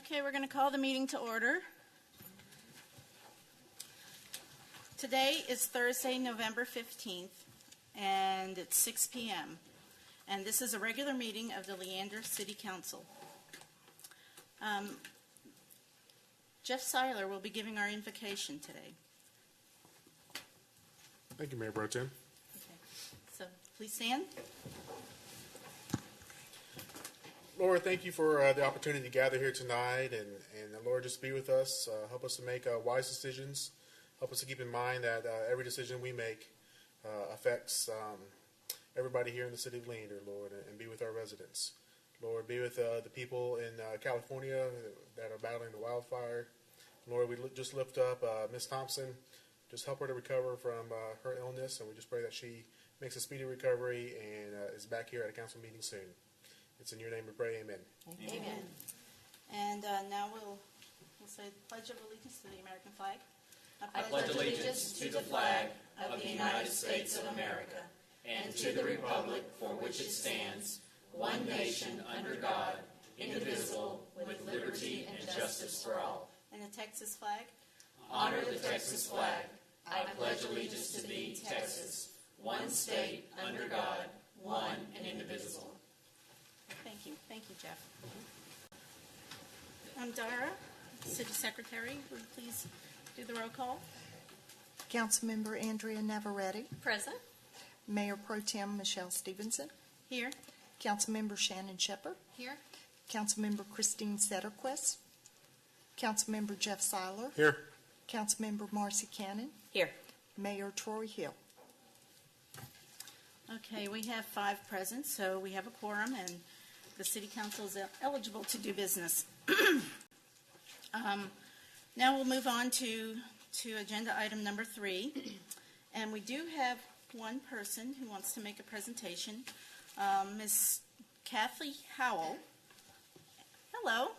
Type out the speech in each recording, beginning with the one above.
Okay, we're going to call the meeting to order. Today is Thursday, November 15th, and it's 6 p.m. And this is a regular meeting of the Leander City Council. Jeff Seiler will be giving our invocation today. Thank you, Mayor Pro Tem. Okay, so please stand. Lord, thank you for the opportunity to gather here tonight, and Lord, just be with us. Help us to make wise decisions. Help us to keep in mind that every decision we make affects everybody here in the city of Leander, Lord, and be with our residents. Lord, be with the people in California that are battling the wildfire. Lord, we just lift up Miss Thompson. Just help her to recover from her illness, and we just pray that she makes a speedy recovery and is back here at a council meeting soon. It's in your name we pray, amen. Amen. And now we'll say the Pledge of Allegiance to the American flag. I pledge allegiance to the flag of the United States of America and to the republic for which it stands, one nation under God, indivisible, with liberty and justice for all. And the Texas flag. Honor the Texas flag. I pledge allegiance to thee, Texas, one state under God, one and indivisible. Thank you, Jeff. Dara, City Secretary, would you please do the roll call? Councilmember Andrea Navarrete. Present. Mayor Pro Tem Michelle Stevenson. Here. Councilmember Shannon Shepherd. Here. Councilmember Christine Setterquist. Councilmember Jeff Seiler. Here. Councilmember Marcy Cannon. Here. Mayor Troy Hill. Okay, we have 5 present, so we have a quorum, and the City Council is eligible to do business. Now we'll move on to agenda item number 3, and we do have one person who wants to make a presentation, Ms. Kathy Howell. Hello.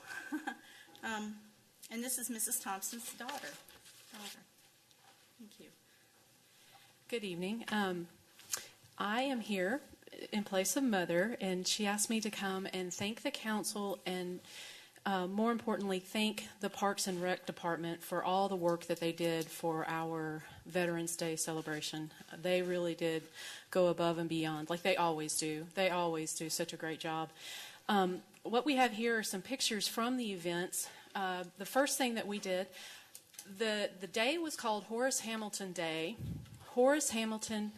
And this is Mrs. Thompson's daughter. Thank you. Good evening. I am here in place of Mother, and she asked me to come and thank the council and, more importantly, thank the Parks and Rec Department for all the work that they did for our Veterans Day celebration. They really did go above and beyond, like they always do. They always do such a great job. What we have here are some pictures from the events. The first thing that we did, the day was called Horace Hamilton Day. Horace Hamilton,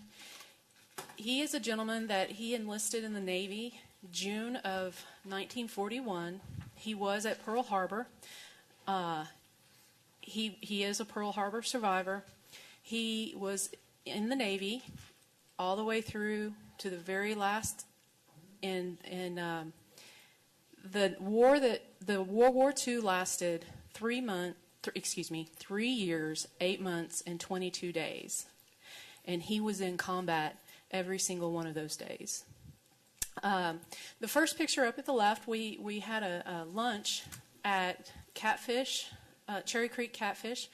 he is a gentleman that he enlisted in the Navy June of 1941. He was at Pearl Harbor. He is a Pearl Harbor survivor. He was in the Navy all the way through to the very last. In the World War II lasted 3 years, 8 months, and 22 days, and he was in combat every single one of those days. The first picture up at the left, we had a lunch at Catfish, Cherry Creek Catfish,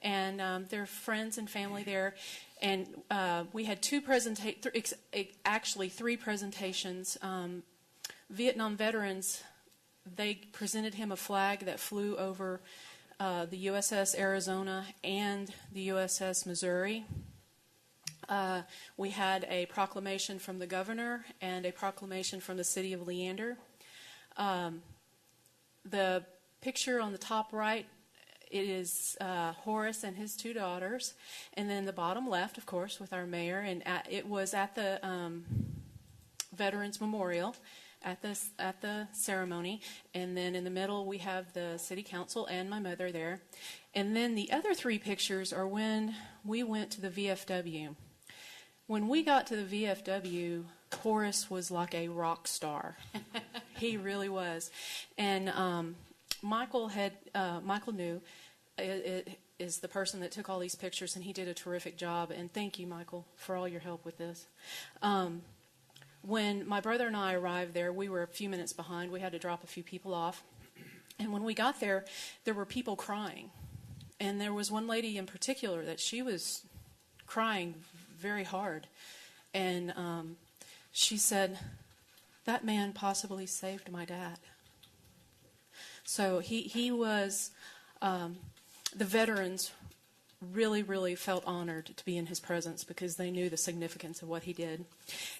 and their friends and family there. And we had three presentations. Vietnam veterans, they presented him a flag that flew over the USS Arizona and the USS Missouri. We had a proclamation from the governor and a proclamation from the city of Leander. The picture on the top right, it is Horace and his 2 daughters. And then the bottom left, of course, with our mayor. And it was at the Veterans Memorial at the ceremony. And then in the middle, we have the city council and my mother there. And then the other 3 pictures are when we went to the VFW. When we got to the VFW, Horace was like a rock star. He really was. And Michael knew is the person that took all these pictures, and he did a terrific job. And thank you, Michael, for all your help with this. When my brother and I arrived there, we were a few minutes behind. We had to drop a few people off. And when we got there were people crying. And there was one lady in particular that she was crying very hard. And she said, "That man possibly saved my dad." So he was, the veterans really, really felt honored to be in his presence because they knew the significance of what he did.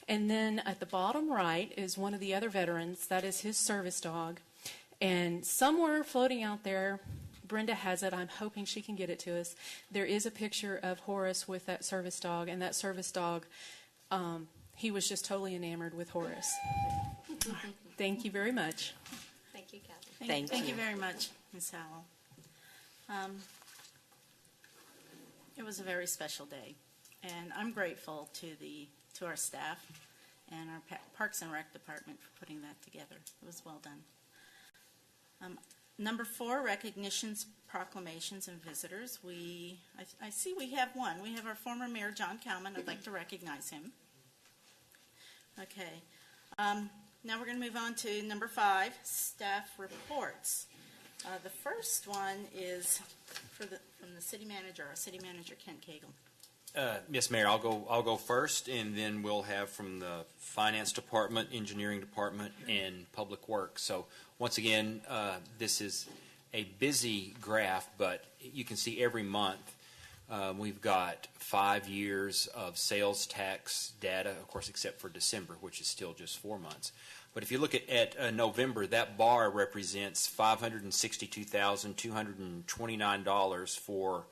And then at the bottom right is one of the other veterans. That is his service dog. And somewhere floating out there, Brenda has it. I'm hoping she can get it to us. There is a picture of Horace with that service dog, and that service dog, he was just totally enamored with Horace. Thank you very much. Thank you, Kathy. Thank you very much, Ms. Howell. It was a very special day, and I'm grateful to our staff and our Parks and Rec department for putting that together. It was well done. Number 4, recognitions, proclamations, and visitors. I see we have one. We have our former mayor, John Kalman. I'd like to recognize him. Okay. Now we're going to move on to number 5, staff reports. The first one is from the city manager, our city manager, Kent Cagle. Yes, Mayor, I'll go first, and then we'll have from the Finance Department, Engineering Department, and Public Works. So once again, this is a busy graph, but you can see every month we've got 5 years of sales tax data, of course, except for December, which is still just 4 months. But if you look at November, that bar represents $562,229 for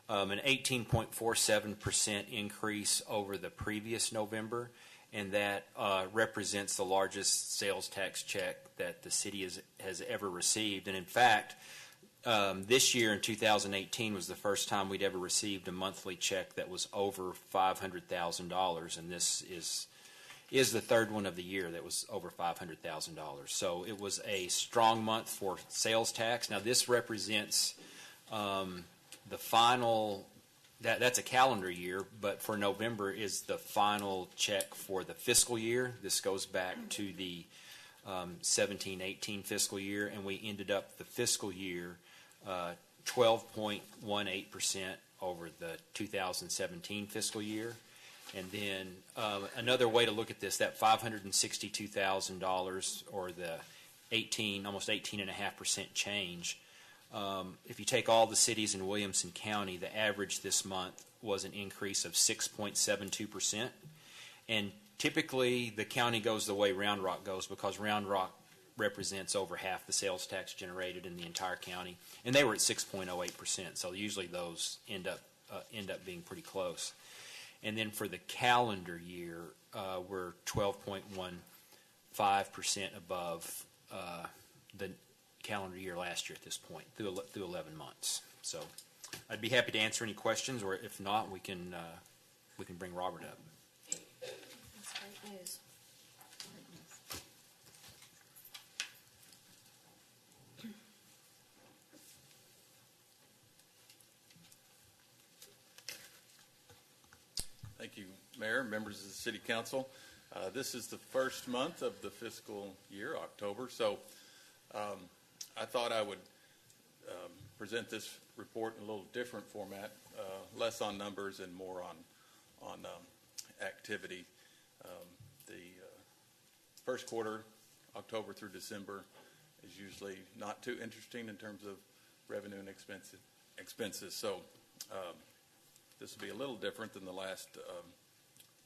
an 18.47% increase over the previous November, and that represents the largest sales tax check that the city has ever received. And in fact, this year in 2018 was the first time we'd ever received a monthly check that was over $500,000, and this is the third one of the year that was over $500,000. So it was a strong month for sales tax. Now this represents the final, that's a calendar year, but for November is the final check for the fiscal year. This goes back to the 17-18 fiscal year, and we ended up the fiscal year 12.18% over the 2017 fiscal year. And then another way to look at this, that $562,000 or the almost 18.5% change, if you take all the cities in Williamson County, the average this month was an increase of 6.72%. And typically the county goes the way Round Rock goes because Round Rock represents over half the sales tax generated in the entire county, and they were at 6.08%. So usually those end up being pretty close. And then for the calendar year, we're 12.15% above the calendar year last year at this point through 11 months. So I'd be happy to answer any questions, or if not, we can bring Robert up. That's great news. Thank you, Mayor, members of the City Council. This is the first month of the fiscal year, October, so I thought I would present this report in a little different format, less on numbers and more on activity. The first quarter, October through December, is usually not too interesting in terms of revenue and expenses. So this will be a little different than the last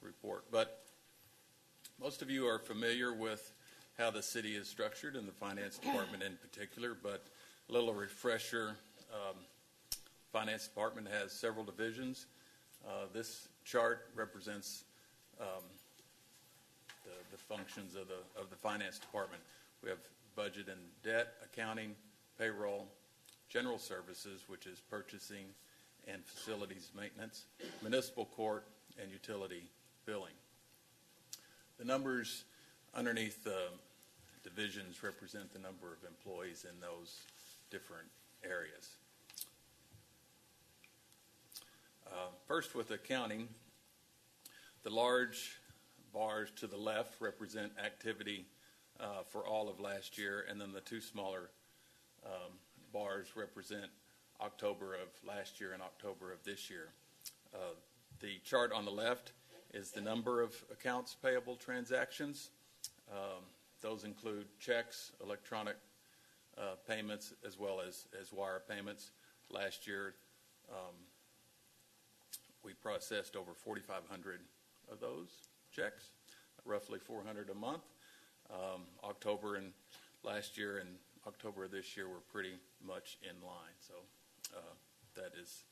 report. But most of you are familiar with how the city is structured, and the Finance Department in particular, but a little refresher. Finance Department has several divisions. This chart represents the functions of the Finance Department. We have budget and debt, accounting, payroll, general services, which is purchasing and facilities maintenance, municipal court, and utility billing. The numbers underneath the divisions represent the number of employees in those different areas. First, with accounting, the large bars to the left represent activity for all of last year, and then the two smaller bars represent October of last year and October of this year. The chart on the left is the number of accounts payable transactions. Those include checks, electronic payments as well as wire payments. Last year, we processed over 4,500 of those checks, roughly 400 a month. October and last year and October of this year were pretty much in line. So that is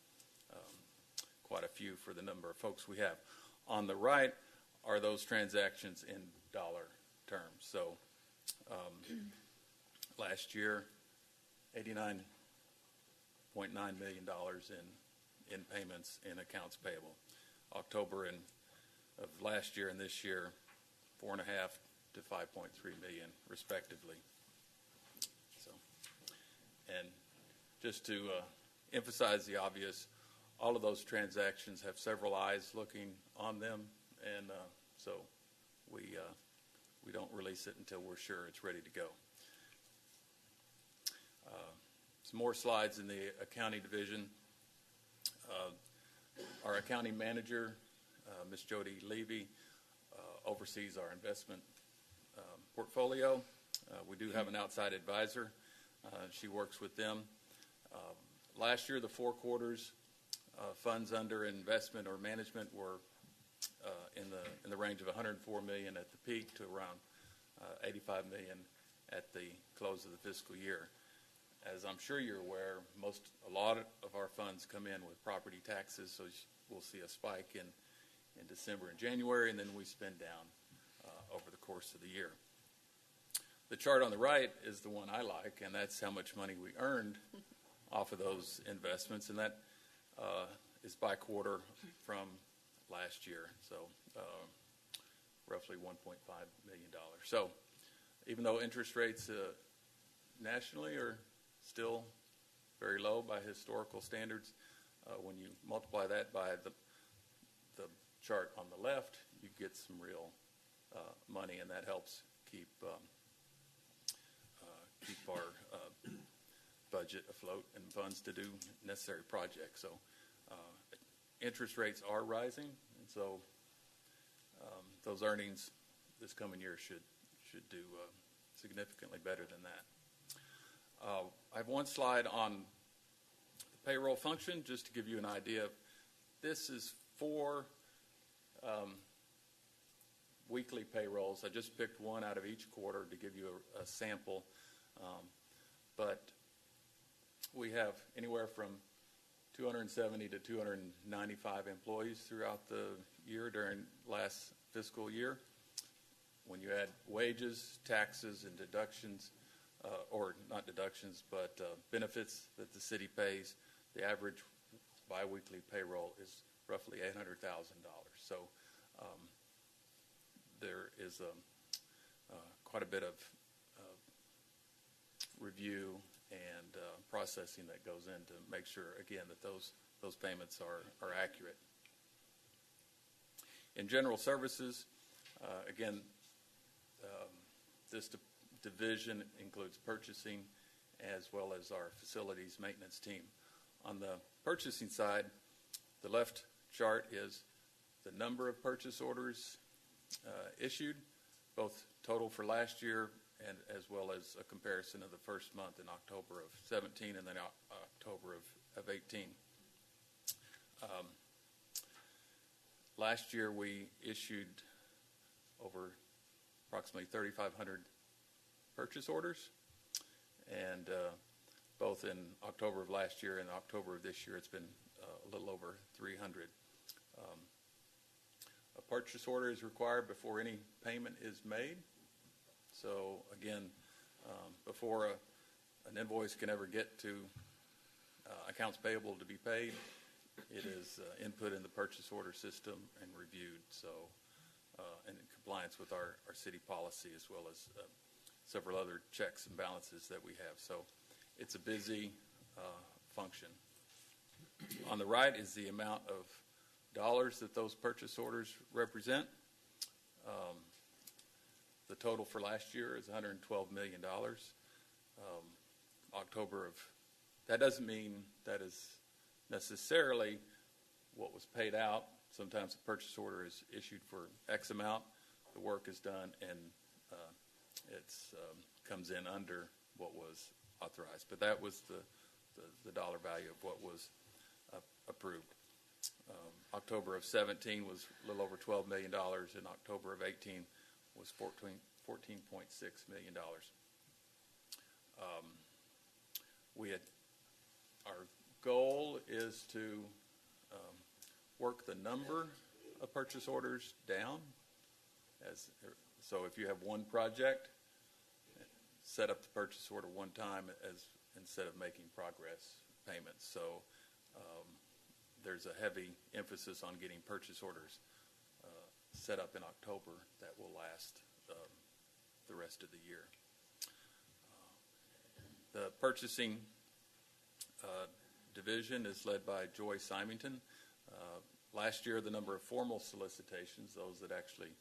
quite a few for the number of folks we have. On the right are those transactions in dollar terms. So last year, $89.9 million in payments in accounts payable. October of last year and this year, 4.5 to 5.3 million respectively. So, and just to emphasize the obvious, all of those transactions have several eyes looking on them, and so we don't release it until we're sure it's ready to go. Some more slides in the accounting division. Our accounting manager, Ms. Jody Levy, oversees our investment portfolio. We do have an outside advisor. She works with them. Last year, the 4 quarters, funds under investment or management were in the range of $104 million at the peak to around $85 million at the close of the fiscal year. As I'm sure you're aware, a lot of our funds come in with property taxes, so we'll see a spike in December and January, and then we spend down over the course of the year. The chart on the right is the one I like, and that's how much money we earned off of those investments, and that is by quarter from last year, so roughly $1.5 million. So even though interest rates nationally are still very low by historical standards, when you multiply that by the chart on the left, you get some real money, and that helps keep our budget afloat and funds to do necessary projects. So interest rates are rising, and so those earnings this coming year should do significantly better than that. I have one slide on the payroll function, just to give you an idea. This is 4 weekly payrolls. I just picked one out of each quarter to give you a sample. But we have anywhere from 270 to 295 employees throughout the year during last fiscal year. When you add wages, taxes, and deductions, or not deductions, but benefits that the city pays, the average biweekly payroll is roughly $800,000. So there is quite a bit of review and processing that goes in to make sure, again, that those payments are accurate. In general services, again, this division includes purchasing as well as our facilities maintenance team. On the purchasing side, the left chart is the number of purchase orders issued, both total for last year and as well as a comparison of the first month in October of 17 and then October of 18. Last year we issued over approximately 3,500 purchase orders, and both in October of last year and October of this year it's been a little over 300. A purchase order is required before any payment is made. So again, before an invoice can ever get to accounts payable to be paid, it is input in the purchase order system and reviewed. So, and in compliance with our city policy as well as several other checks and balances that we have. So it's a busy function. On the right is the amount of dollars that those purchase orders represent. The total for last year is $112 million. That doesn't mean that is necessarily what was paid out. Sometimes a purchase order is issued for X amount, the work is done, and it comes in under what was authorized. But that was the dollar value of what was approved. October of 17 was a little over $12 million, and October of 18 was $14.6 million. Our goal is to work the number of purchase orders down. So if you have one project, set up the purchase order one time instead of making progress payments. So there's a heavy emphasis on getting purchase orders set up in October that will last the rest of the year. The purchasing division is led by Joy Symington. Last year, the number of formal solicitations, those that actually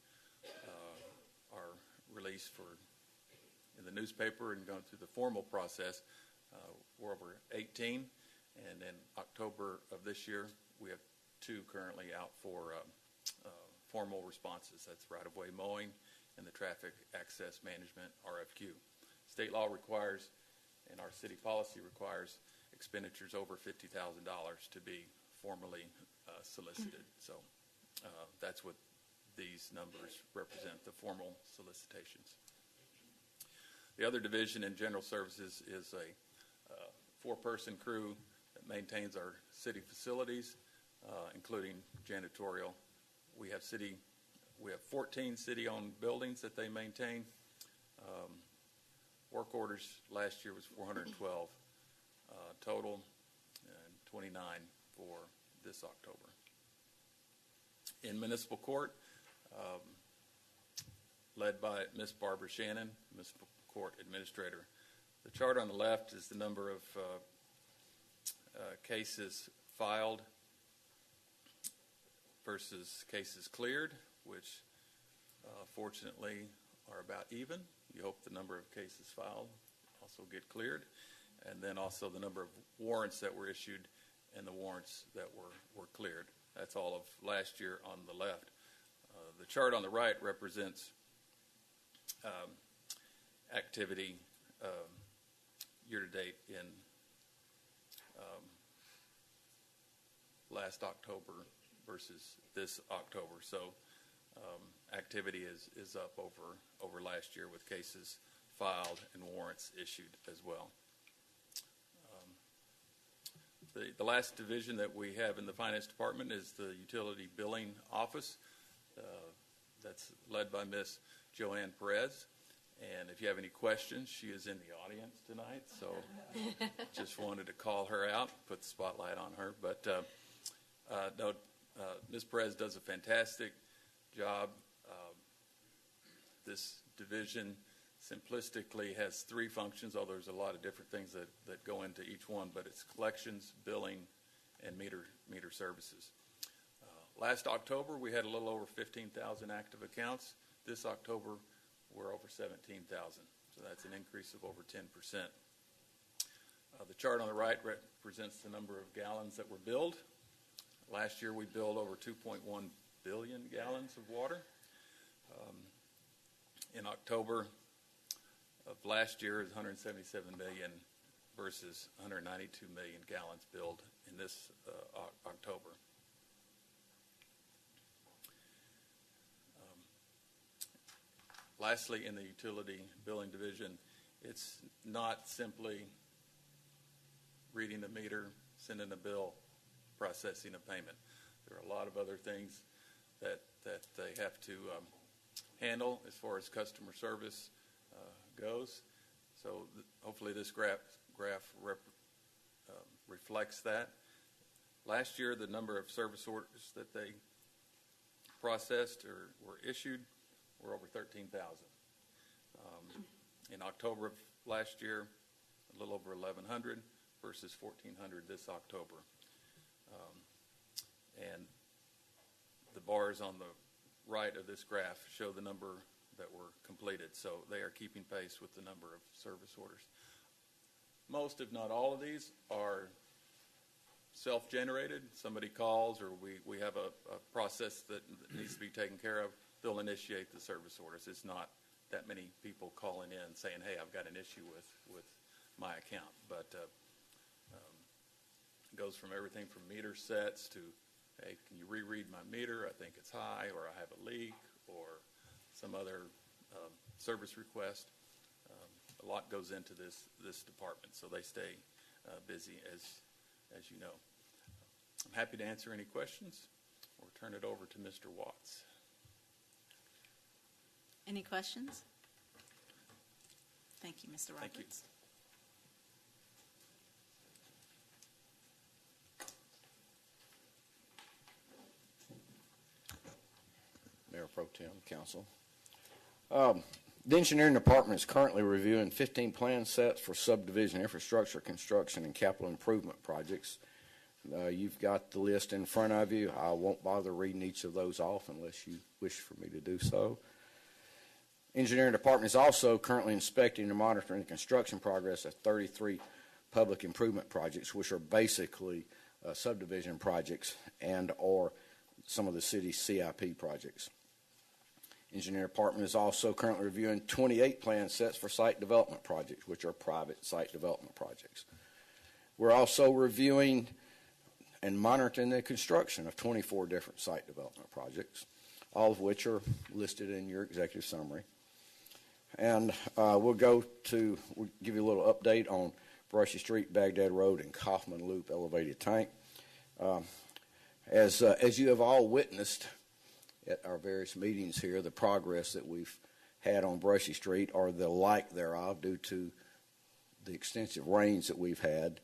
are released in the newspaper and going through the formal process, were over 18. And in October of this year, we have 2 currently out for formal responses. That's right-of-way mowing and the traffic access management RFQ. State law requires, and our city policy requires, expenditures over $50,000 to be formally solicited. So that's what these numbers represent, the formal solicitations. The other division in general services is a 4-person crew that maintains our city facilities, including janitorial. We have 14 city-owned buildings that they maintain. Work orders last year was 412 total, and 29 for this October. In municipal court, led by Ms. Barbara Shannon, municipal court administrator. The chart on the left is the number of cases filed versus cases cleared, which fortunately are about even. You hope the number of cases filed also get cleared, and then also the number of warrants that were issued and the warrants that were cleared. That's all of last year on the left. The chart on the right represents activity year-to-date in last October versus this October. So activity is up over last year with cases filed and warrants issued as well. The last division that we have in the Finance Department is the Utility Billing Office. That's led by Ms. Joanne Perez. And if you have any questions, she is in the audience tonight, so just wanted to call her out, put the spotlight on her. But no, Ms. Perez does a fantastic job. This division simplistically has 3 functions, although there's a lot of different things that go into each one, but it's collections, billing, and meter services. Last October, we had a little over 15,000 active accounts. This October, we're over 17,000, so that's an increase of over 10%. The chart on the right represents the number of gallons that were billed. Last year, we billed over 2.1 billion gallons of water. In October of last year is 177 million versus 192 million gallons billed in this October. Lastly, in the utility billing division, it's not simply reading the meter, sending a bill, processing a payment. There are a lot of other things that they have to handle as far as customer service goes. So hopefully this graph reflects that. Last year, the number of service orders that they processed or were issued were over 13,000. In October of last year, a little over 1,100 versus 1,400 this October. And the bars on the right of this graph show the number that were completed. So they are keeping pace with the number of service orders. Most, if not all of these, are self-generated. Somebody calls, or we have a process that needs to be taken care of. They'll initiate the service orders. It's not that many people calling in saying, hey, I've got an issue with my account. But it goes from everything from meter sets to, hey, can you reread my meter? I think it's high, or I have a leak, or some other service request. A lot goes into this department, so they stay busy, as you know. I'm happy to answer any questions or turn it over to Mr. Watts. Any questions? Thank you, Mr. Roberts. Thank you. Mayor Pro Tem, Council. The engineering department is currently reviewing 15 plan sets for subdivision infrastructure, construction, and capital improvement projects. You've got the list in front of you. I won't bother reading each of those off unless you wish for me to do so. Engineering department is also currently inspecting and monitoring the construction progress of 33 public improvement projects, which are basically subdivision projects and or some of the city's CIP projects. Engineering department is also currently reviewing 28 plan sets for site development projects, which are private site development projects. We're also reviewing and monitoring the construction of 24 different site development projects, all of which are listed in your executive summary. And we'll give you a little update on Brushy Street, Bagdad Road, and Kaufman Loop elevated tank. As you have all witnessed at our various meetings here, the progress that we've had on Brushy Street, or the like thereof, due to the extensive rains that we've had.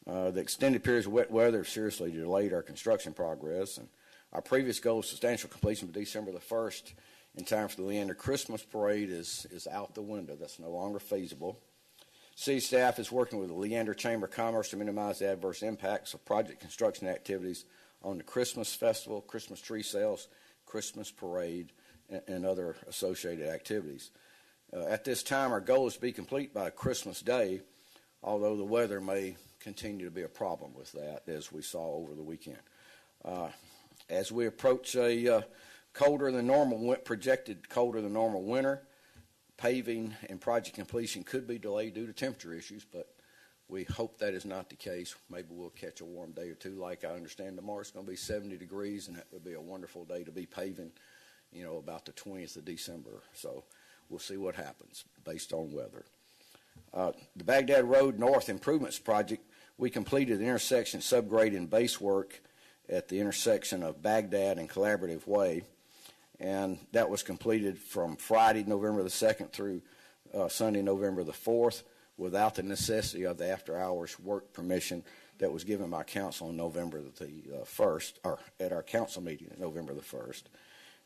The extended periods of wet weather have seriously delayed our construction progress, and our previous goal of substantial completion by December the 1st in time for the Leander Christmas parade is out the window. That's no longer feasible. City staff is working with the Leander Chamber of Commerce to minimize the adverse impacts of project construction activities on the Christmas festival, Christmas tree sales, Christmas parade, and other associated activities. At this time, our goal is to be complete by Christmas Day, although the weather may continue to be a problem with that, as we saw over the weekend. As we approach a projected colder than normal winter, paving and project completion could be delayed due to temperature issues, but we hope that is not the case. Maybe we'll catch a warm day or two. Like I understand, tomorrow it's going to be 70 degrees, and that would be a wonderful day to be paving, about the 20th of December. So we'll see what happens based on weather. The Bagdad Road North Improvements Project, we completed the intersection subgrade and base work at the intersection of Bagdad and Collaborative Way, and that was completed from Friday, November the 2nd through Sunday, November the 4th, without the necessity of the after-hours work permission that was given by council on November the 1st, or at our council meeting on November the 1st.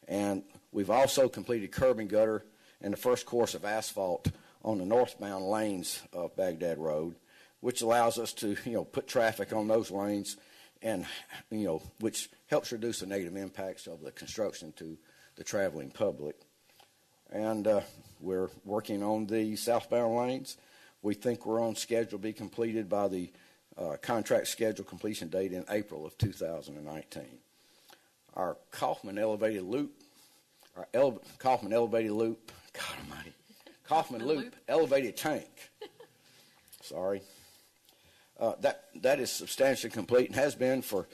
And we've also completed curb and gutter and the first course of asphalt on the northbound lanes of Bagdad Road, which allows us to, put traffic on those lanes, and, which helps reduce the negative impacts of the construction to the traveling public. And we're working on the southbound lanes. We think we're on schedule to be completed by the contract schedule completion date in April of 2019. Our Kaufman elevated loop, Kaufman Loop elevated tank. Sorry. That is substantially complete and has been for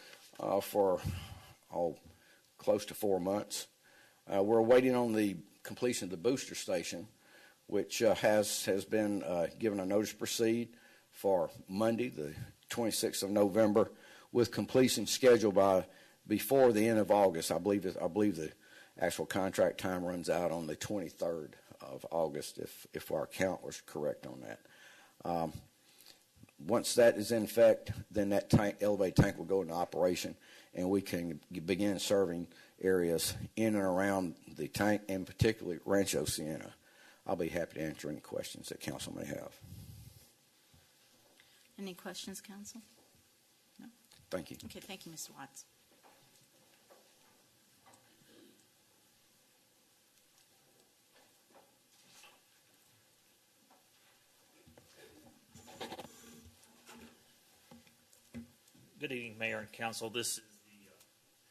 close to 4 months. We're waiting on the completion of the booster station, which has been given a notice to proceed for Monday, the 26th of November, with completion scheduled by before the end of August. I believe the actual contract time runs out on the 23rd of August, if our count was correct on that. Once that is in effect, then that elevated tank will go into operation, and we can begin serving areas in and around the tank, and particularly Rancho Siena. I'll be happy to answer any questions that council may have. Any questions, council? No? Thank you. Okay, thank you, Mr. Watts. Good evening, Mayor and Council. This is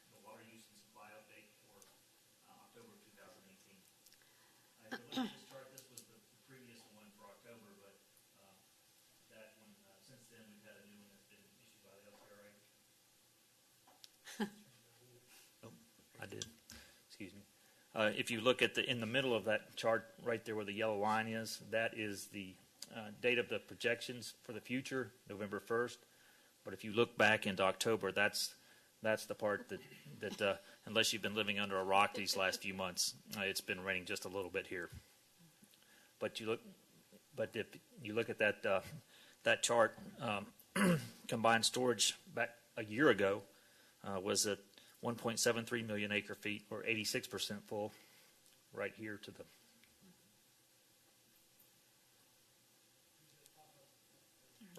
the water use and supply update for October 2018. If you look at this chart, this was the previous one for October, but If you look at in the middle of that chart, right there where the yellow line is, that is the date of the projections for the future, November 1st. But if you look back into October, that's the part that unless you've been living under a rock these last few months, it's been raining just a little bit here. But if you look at that chart, combined storage back a year ago was at 1.73 million acre feet, or 86% full, right here to the.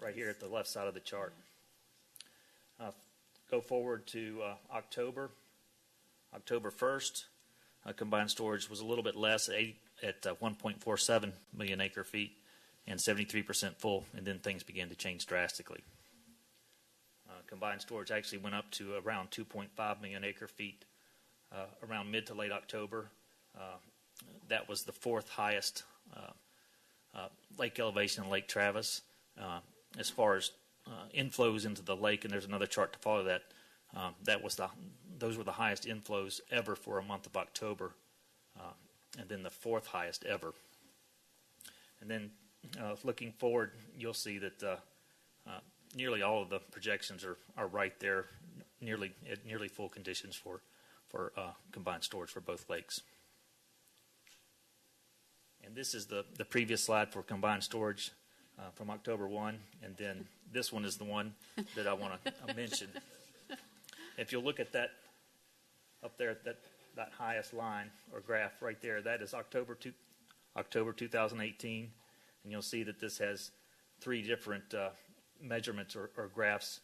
Right here at the left side of the chart. Go forward to October 1st. Combined storage was a little bit less at 1.47 million acre feet and 73% full, and then things began to change drastically. Combined storage actually went up to around 2.5 million acre feet around mid to late October. That was the fourth highest lake elevation in Lake Travis. As far as inflows into the lake, and there's another chart to follow that, those were the highest inflows ever for a month of October, and then the fourth highest ever. And then looking forward, you'll see that nearly all of the projections are right there, nearly full conditions for combined storage for both lakes. And this is the previous slide for combined storage from October 1, and then this one is the one that I want to mention. If you'll look at that up there, that highest line or graph right there, that is October 2018, and you'll see that this has three different measurements or graphs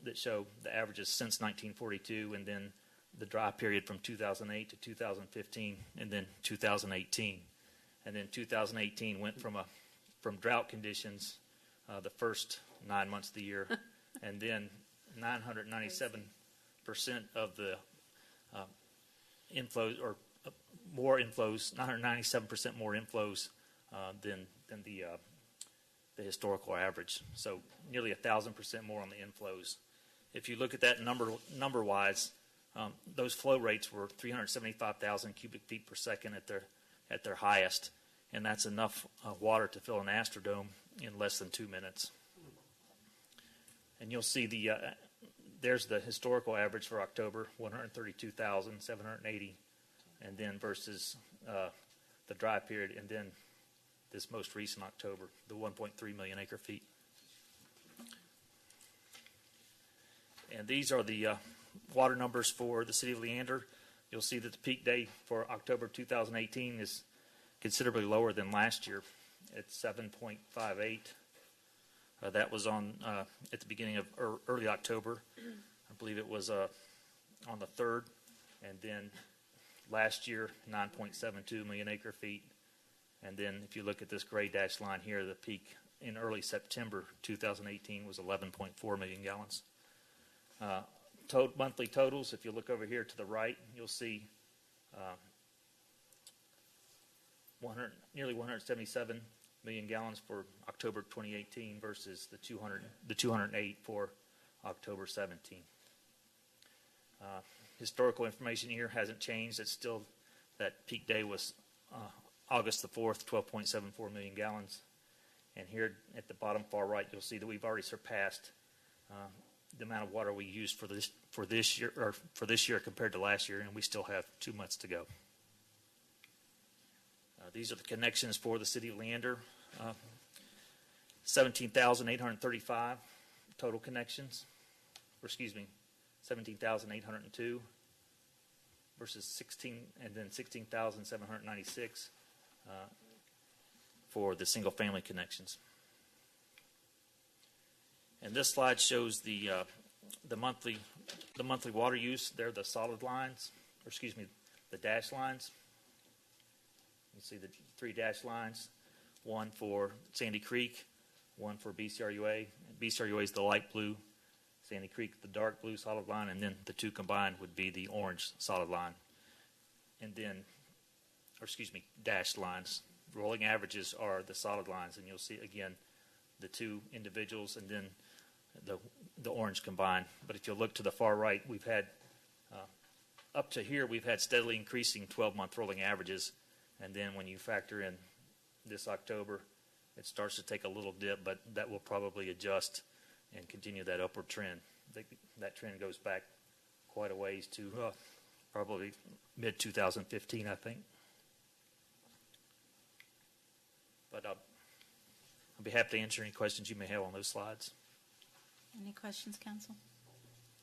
that show the averages since 1942, and then the dry period from 2008 to 2015, and then 2018. And then 2018 went from drought conditions the first 9 months of the year, and then 997% of the inflows, or more inflows, 997% more inflows than the historical average. So nearly 1,000% more on the inflows. If you look at that number-wise, those flow rates were 375,000 cubic feet per second at their highest, and that's enough water to fill an Astrodome in less than 2 minutes. And you'll see there's the historical average for October, 132,780, and then versus the dry period, and then this most recent October, the 1.3 million acre feet. And these are the water numbers for the city of Leander. You'll see that the peak day for October 2018 is considerably lower than last year at 7.58. That was on at the beginning of early October. I believe it was on the 3rd. And then last year, 9.72 million acre feet. And then if you look at this gray dashed line here, the peak in early September 2018 was 11.4 million gallons. Monthly totals, if you look over here to the right, you'll see nearly 177 million gallons for October 2018 versus the 208 for October 17. Historical information here hasn't changed. It's still, that peak day was August the 4th, 12.74 million gallons. And here at the bottom far right, you'll see that we've already surpassed the amount of water we used for this year compared to last year, and we still have 2 months to go. These are the connections for the city of Leander. 17,835 total connections, 17,802 versus 16,796 for the single-family connections. And this slide shows the monthly water use. They're the solid lines, the dashed lines. You see the 3 dashed lines, one for Sandy Creek, one for BCRUA. BCRUA is the light blue, Sandy Creek the dark blue solid line, and then the 2 combined would be the orange solid line. And then, dashed lines. Rolling averages are the solid lines, and you'll see again the 2 individuals and then the orange combined. But if you look to the far right, we've had up to here, we've had steadily increasing 12-month rolling averages. And then when you factor in this October, it starts to take a little dip, but that will probably adjust and continue that upward trend. That trend goes back quite a ways to probably mid-2015, I think. But I'll be happy to answer any questions you may have on those slides. Any questions, council?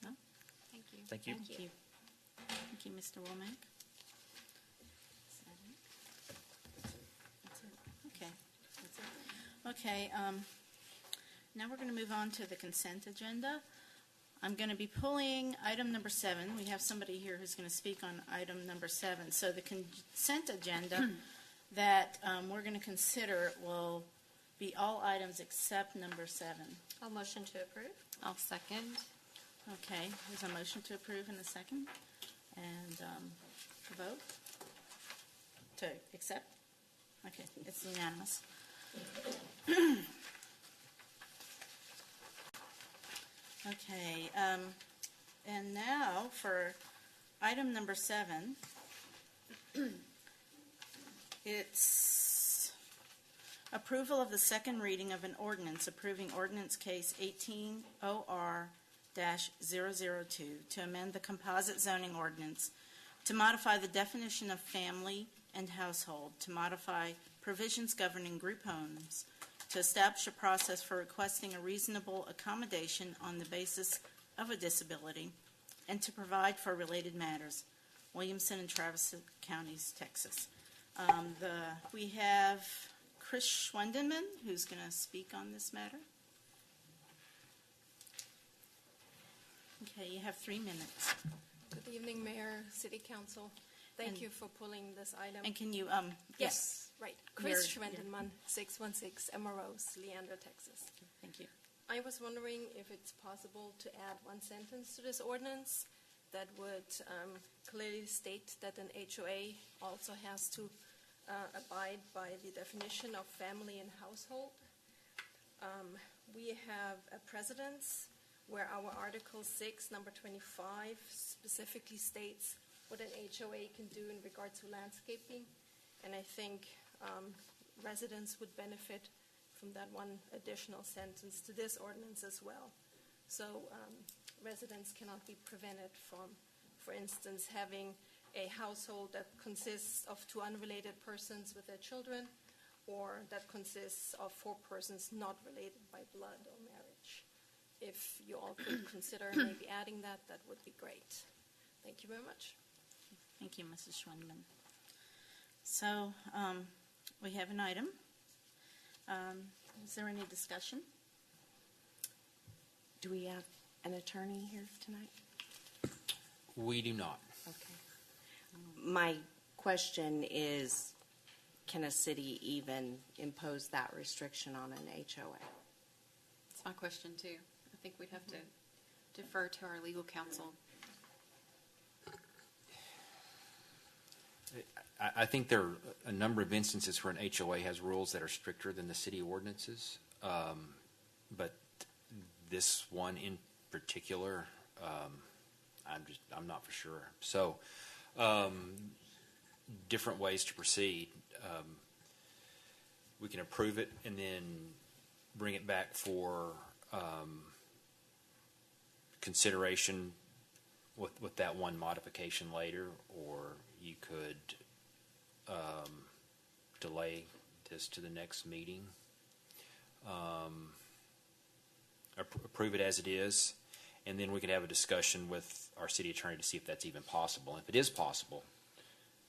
No? Thank you. Thank you. Thank you. Thank you, Mr. Womack. That's it. Okay. That's it. Okay, now we're going to move on to the consent agenda. I'm going to be pulling item number 7. We have somebody here who's going to speak on item number 7. So the consent agenda that we're going to consider will be all items except number 7. I'll motion to approve. I'll second. Okay, there's a motion to approve in a second. And to vote? To accept? Okay, it's unanimous. Okay, and now for item number 7, it's approval of the second reading of an ordinance approving Ordinance Case 18-002 to amend the Composite Zoning Ordinance, to modify the definition of family and household, to modify provisions governing group homes, to establish a process for requesting a reasonable accommodation on the basis of a disability, and to provide for related matters. Williamson and Travis Counties, Texas. We have Chris Schwendeman, who's going to speak on this matter. Okay, you have 3 minutes. Good evening, Mayor, City Council. Thank you for pulling this item. And can you, Yes, right. Chris Your- Schwendemann, 616 Emerose, Leander, Texas. Thank you. I was wondering if it's possible to add one sentence to this ordinance that would clearly state that an HOA also has to abide by the definition of family and household. We have a precedence where our Article 6, number 25, specifically states what an HOA can do in regard to landscaping. And I think residents would benefit from that one additional sentence to this ordinance as well. So residents cannot be prevented from, for instance, having a household that consists of 2 unrelated persons with their children, or that consists of 4 persons not related by blood or marriage. If you all could consider maybe adding that, that would be great. Thank you very much. Thank you, Mrs. Schwendeman. So we have an item. Is there any discussion? Do we have an attorney here tonight? We do not. Okay. My question is, can a city even impose that restriction on an HOA? That's my question, too. I think we'd have to defer to our legal counsel. I think there are a number of instances where an HOA has rules that are stricter than the city ordinances, but this one in particular, I'm not for sure. So, different ways to proceed. We can approve it and then bring it back for consideration with that one modification later, or you could delay this to the next meeting. Approve it as it is, and then we could have a discussion with our city attorney to see if that's even possible. And if it is possible,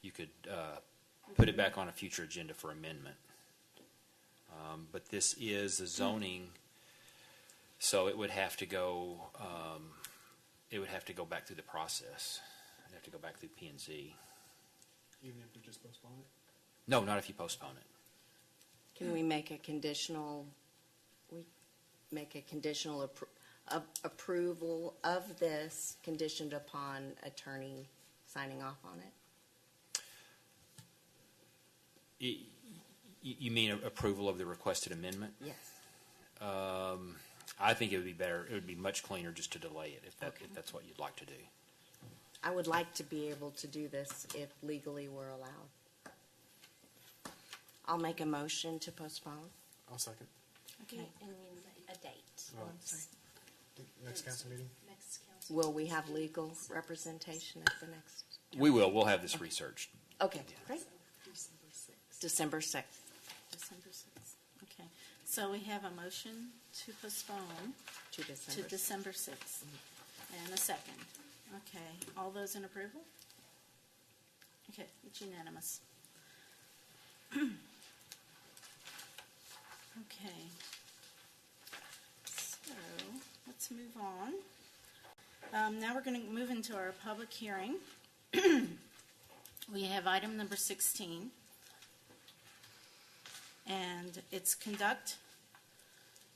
you could put it back on a future agenda for amendment. But this is the zoning, so it would have to go. It would have to go back through the process. It'd have to go back through P&Z. Even if we just postpone it? No, not if you postpone it. Can we make a conditional? Approval of this conditioned upon attorney signing off on it? You mean approval of the requested amendment? Yes. I think it would be better. It would be much cleaner just to delay it if that's what you'd like to do. I would like to be able to do this if legally we're allowed. I'll make a motion to postpone. I'll second. Okay. And a date. Oh, next council meeting? Next council. Will we have legal representation at the next? We will. We'll have this researched. Okay, great. December 6th. December 6th. Okay. So we have a motion to postpone To to December. December 6th. And a second. Okay. All those in approval? Okay, it's unanimous. Okay. So, let's move on. Now we're going to move into our public hearing. We have item number 16. And it's conduct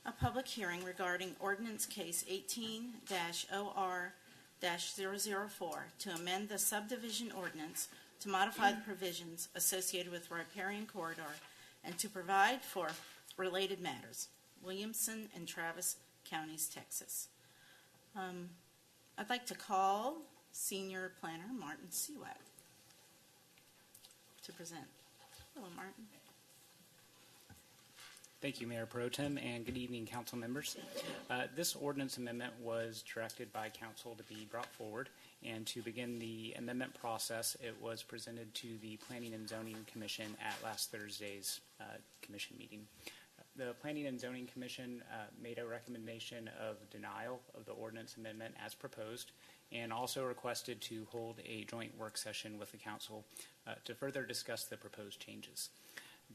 a public hearing regarding Ordinance Case 18-OR-004 to amend the Subdivision Ordinance to modify the provisions associated with Riparian Corridor and to provide for related matters. Williamson and Travis Counties, Texas. I'd like to call Senior Planner Martin Seawack to present. Hello, Martin. Thank you, Mayor Pro Tem, and good evening, council members. This ordinance amendment was directed by council to be brought forward, and to begin the amendment process, it was presented to the Planning and Zoning Commission at last Thursday's commission meeting. The Planning and Zoning Commission made a recommendation of denial of the ordinance amendment as proposed, and also requested to hold a joint work session with the council to further discuss the proposed changes.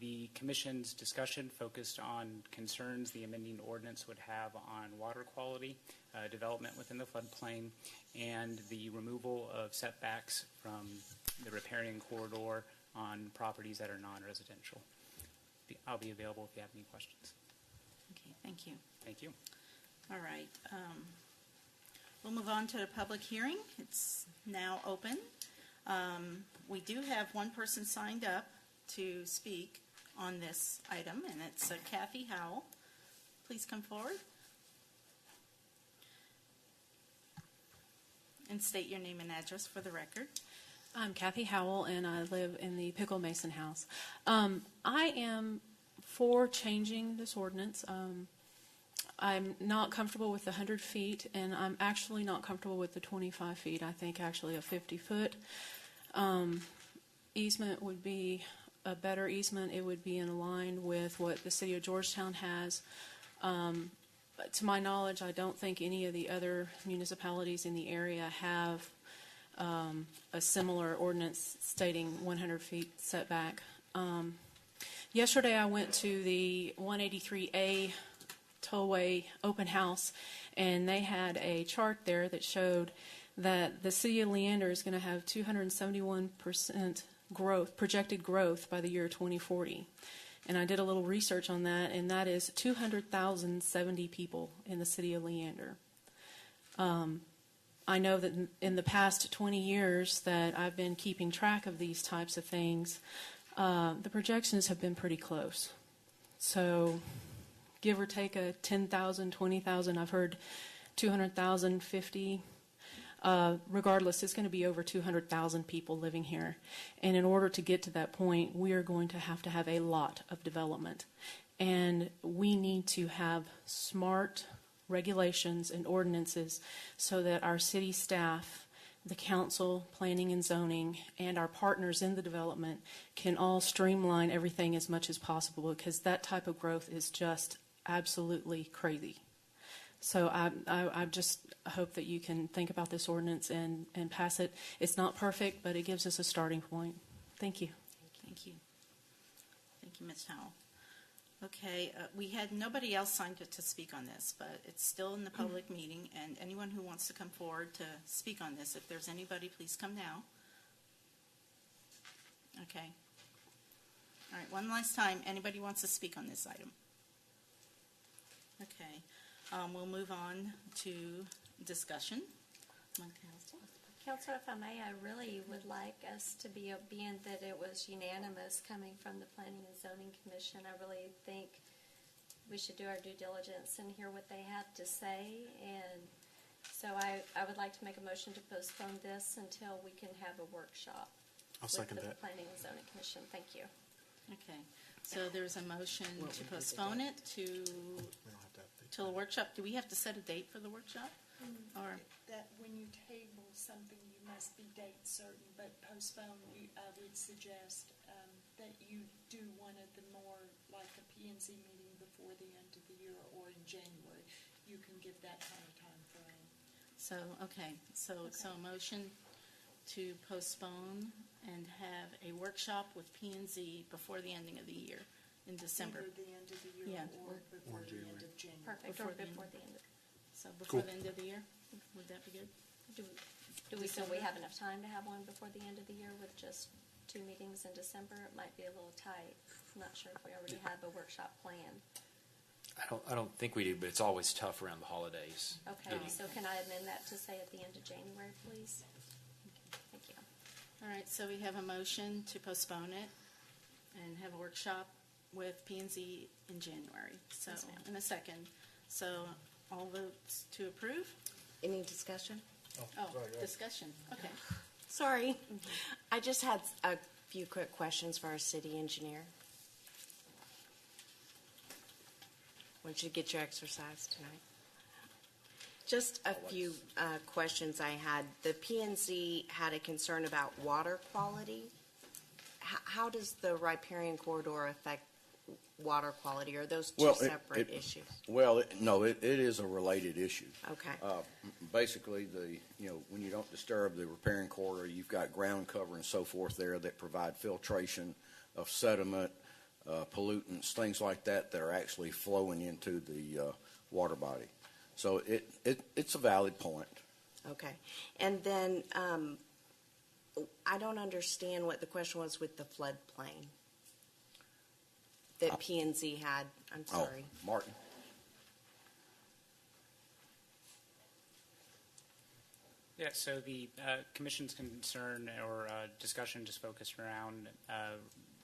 The Commission's discussion focused on concerns the amending ordinance would have on water quality, development within the floodplain, and the removal of setbacks from the Riparian Corridor on properties that are non-residential. I'll be available if you have any questions. Okay, thank you. Thank you. All right. We'll move on to the public hearing. It's now open. We do have one person signed up to speak on this item, and it's Kathy Howell. Please come forward and state your name and address for the record. I'm Kathy Howell, and I live in the Pickle Mason house. I am for changing this ordinance. I'm not comfortable with the 100 feet, and I'm actually not comfortable with the 25 feet. I think actually a 50-foot easement would be a better easement. It would be in line with what the city of Georgetown has. But to my knowledge, I don't think any of the other municipalities in the area have a similar ordinance stating 100 feet setback. Yesterday I went to the 183A Tollway open house, and they had a chart there that showed that the city of Leander is going to have 271% growth, projected growth by the year 2040. And I did a little research on that, and that is 200,070 people in the city of Leander. I know that in the past 20 years that I've been keeping track of these types of things, the projections have been pretty close. So give or take a 10,000, 20,000, I've heard 200,000, 50. Regardless, it's going to be over 200,000 people living here. And in order to get to that point, we are going to have a lot of development. And we need to have smart regulations and ordinances so that our city staff, the council, planning and zoning, and our partners in the development can all streamline everything as much as possible, because that type of growth is just absolutely crazy. So I just hope that you can think about this ordinance and pass it. It's not perfect, but it gives us a starting point. Thank you. Thank you. Thank you, Ms. Howell. Okay, we had nobody else signed up to speak on this, but it's still in the public meeting, and anyone who wants to come forward to speak on this, if there's anybody, please come now. Okay. All right, one last time, anybody wants to speak on this item? Okay. We'll move on to discussion. Counselor, if I may, I really would like us to be, being that it was unanimous coming from the Planning and Zoning Commission, I really think we should do our due diligence and hear what they have to say. And so So I would like to make a motion to postpone this until we can have a workshop. I'll second with that. the Planning and Zoning Commission. Thank you. Okay, so there's a motion to postpone it to, We don't have to have till a workshop. Do we have to set a date for the workshop? Or, That when you table something, you must be date certain, but postpone, I would suggest that you do one of the more, like a P&Z meeting before the end of the year or in January. You can give that kind of time frame. so, okay, so a motion to postpone and have a workshop with P&Z before the ending of the year in December. Either the end of the year Yeah. or before the end of January. Perfect, Before or the end. before the end. So before Cool. the end of the year, would that be good? Do we feel we have enough time to have one before the end of the year with just 2 meetings in December? It might be a little tight. I'm not sure if we already have a workshop planned. I don't think we do, but it's always tough around the holidays. Okay, so can I amend that to say at the end of January, please? Thank you. All right, so we have a motion to postpone it and have a workshop with P&Z in January. So, Yes, ma'am. in a second. So, all votes to approve? Any discussion? Oh, discussion, okay. Sorry. I just had a few quick questions for our city engineer. Want you to get your exercise tonight. Just a few questions I had. The P&Z had a concern about water quality. How does the Riparian Corridor affect water quality? Are those two separate issues? Well, no, it is a related issue. Okay. Basically, when you don't disturb the riparian corridor, you've got ground cover and so forth there that provide filtration of sediment, pollutants, things like that are actually flowing into the water body. So it's a valid point. Okay. And then I don't understand what the question was with the floodplain that P&Z had. I'm sorry. Oh, Martin. Yeah, so the commission's concern or discussion just focused around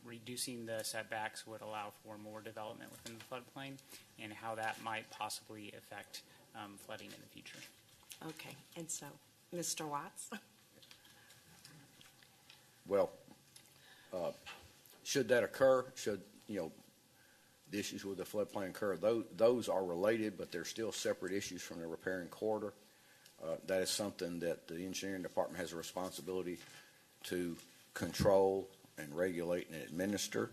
reducing the setbacks would allow for more development within the floodplain and how that might possibly affect flooding in the future. Okay. And so, Mr. Watts? Well, should that occur, the issues with the floodplain occur, those are related, but they're still separate issues from the riparian corridor. That is something that the engineering department has a responsibility to control and regulate and administer.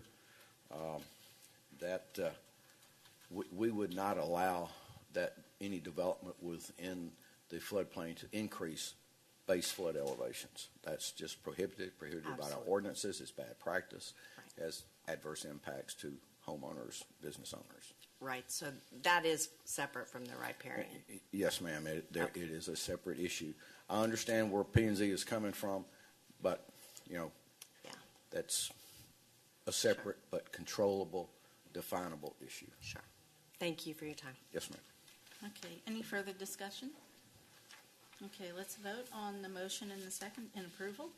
We would not allow that any development within the floodplain to increase base flood elevations. That's just prohibited by our Absolutely. ordinances. It's bad practice. Has adverse impacts to homeowners, business owners. Right. So that is separate from the riparian. Yes, ma'am. It is a separate issue. I understand where P&Z is coming from, but that's a separate but controllable, definable issue. Sure. Thank you for your time. Yes, ma'am. Okay, any further discussion? Okay, let's vote on the motion and the second in approval.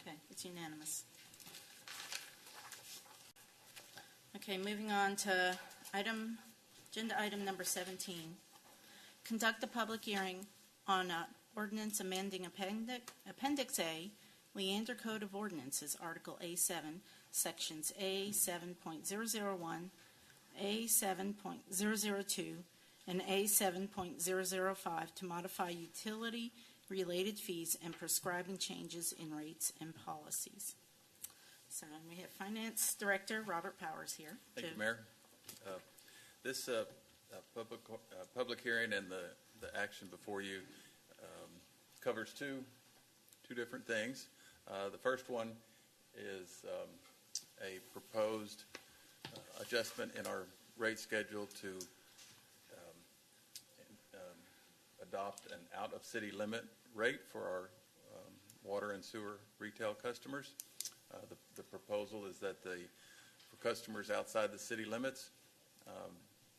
Okay, it's unanimous. Okay, moving on to agenda item number 17. Conduct a public hearing on ordinance amending Appendix A, Leander Code of Ordinances, Article A7, Sections A7.001, A7.002, and A7.005 to modify utility-related fees and prescribing changes in rates and policies. So we have Finance Director Robert Powers here. Thank you, Mayor. This public hearing and the action before you covers two different things. The first one is a proposed adjustment in our rate schedule to adopt an out-of-city limit rate for our water and sewer retail customers. The proposal is that for customers outside the city limits,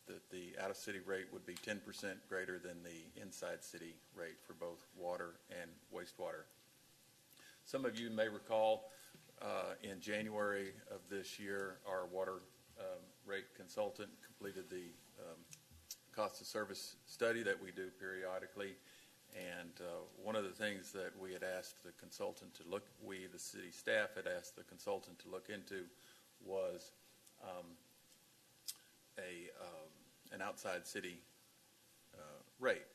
that the out-of-city rate would be 10% greater than the inside city rate for both water and wastewater. Some of you may recall in January of this year, our water rate consultant completed the cost of service study that we do periodically. And one of the things that we had asked the consultant to look, the city staff had asked the consultant to look into was an outside city rate.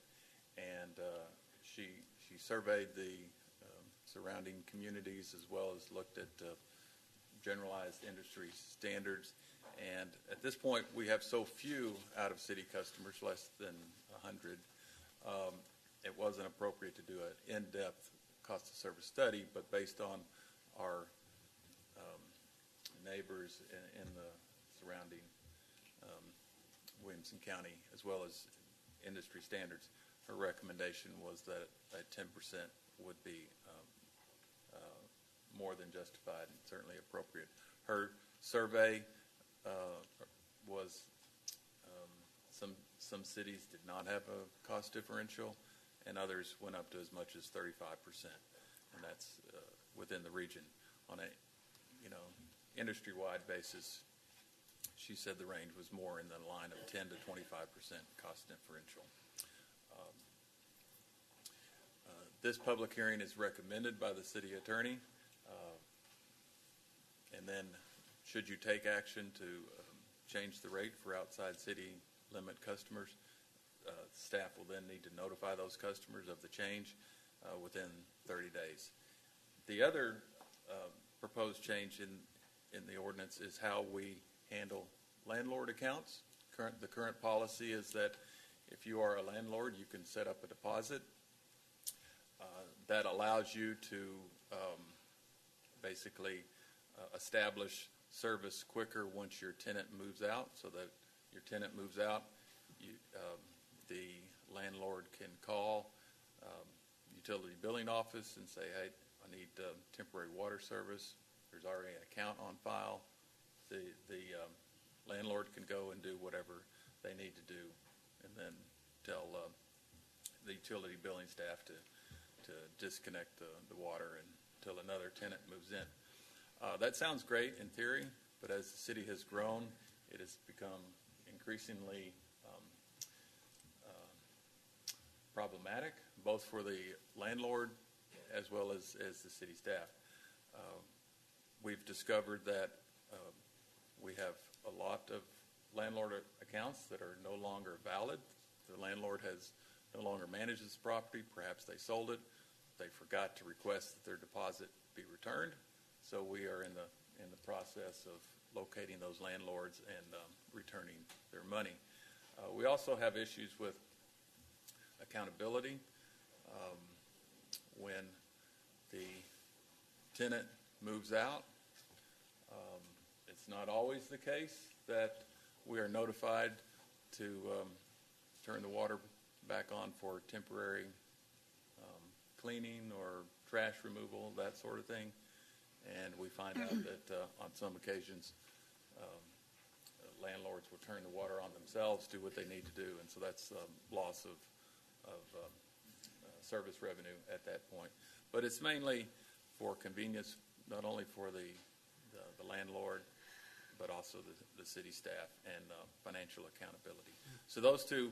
And she surveyed the surrounding communities as well as looked at generalized industry standards. And at this point, we have so few out-of-city customers, less than 100, it wasn't appropriate to do an in-depth cost of service study, but based on our neighbors in the surrounding Williamson County, as well as industry standards, her recommendation was that 10% would be more than justified and certainly appropriate. Her survey was some cities did not have a cost differential, and others went up to as much as 35%, and that's within the region. On a industry-wide basis, she said the range was more in the line of 10 to 25% cost differential. This public hearing is recommended by the city attorney, and then should you take action to change the rate for outside city limit customers, staff will then need to notify those customers of the change within 30 days. The other proposed change in the ordinance is how we handle landlord accounts. The current policy is that if you are a landlord, you can set up a deposit that allows you to basically establish service quicker once your tenant moves out, so that your tenant moves out, the landlord can call utility billing office and say, hey, I need temporary water service. There's already an account on file. The landlord can go and do whatever they need to do, and then tell the utility billing staff to disconnect the water until another tenant moves in. That sounds great in theory, but as the city has grown, it has become increasingly problematic, both for the landlord as well as the city staff. We've discovered that we have a lot of landlord accounts that are no longer valid. The landlord has no longer managed this property. Perhaps they sold it. They forgot to request that their deposit be returned. So we are in the process of locating those landlords and returning their money. We also have issues with accountability. When the tenant moves out, it's not always the case that we are notified to turn the water back on for temporary cleaning or trash removal, that sort of thing. And we find out that on some occasions, landlords will turn the water on themselves, do what they need to do, and so that's loss of service revenue at that point. But it's mainly for convenience, not only for the landlord, but also the city staff and financial accountability. So those two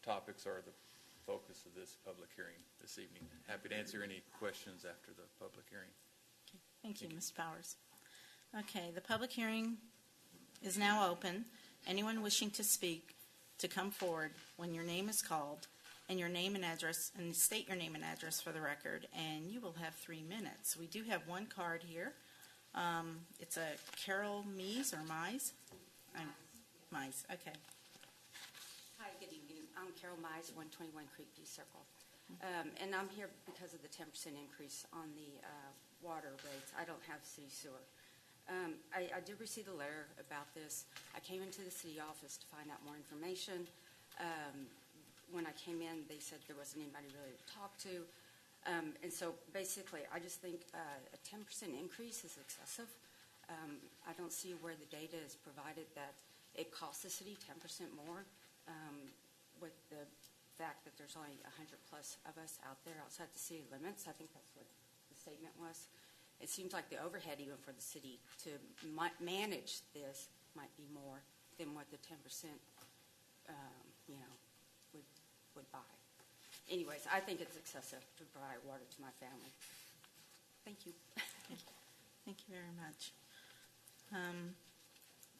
topics are the focus of this public hearing this evening. Happy to answer any questions after the public hearing. Thank you, Mr. Powers. Okay, the public hearing is now open. Anyone wishing to speak to come forward when your name is called and your name and address, and state your name and address for the record, and you will have 3 minutes. We do have one card here. It's a Carol Mies or Mies? Mies, okay. Hi, good evening. I'm Carol Mies, 121 Creekview Circle. And I'm here because of the 10% increase on the water rates. I don't have city sewer. I did receive a letter about this. I came into the city office to find out more information. When I came in, they said there wasn't anybody really to talk to. And so basically, I just think a 10% increase is excessive. I don't see where the data is provided that it costs the city 10% more with the fact that there's only 100 plus of us out there outside the city limits. I think that's what the statement was. It seems like the overhead even for the city to manage this might be more than what the 10% would buy. Anyways, I think it's excessive to provide water to my family. Thank you. Thank you very much.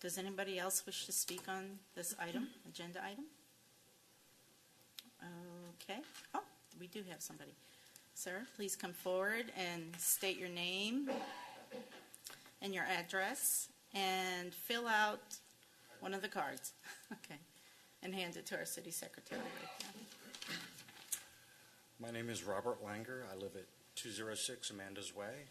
Does anybody else wish to speak on this item, agenda item? Okay. Oh, we do have somebody. Sir, please come forward and state your name and your address and fill out one of the cards. Okay. And hand it to our city secretary right now. My name is Robert Langer. I live at 206 Amanda's Way.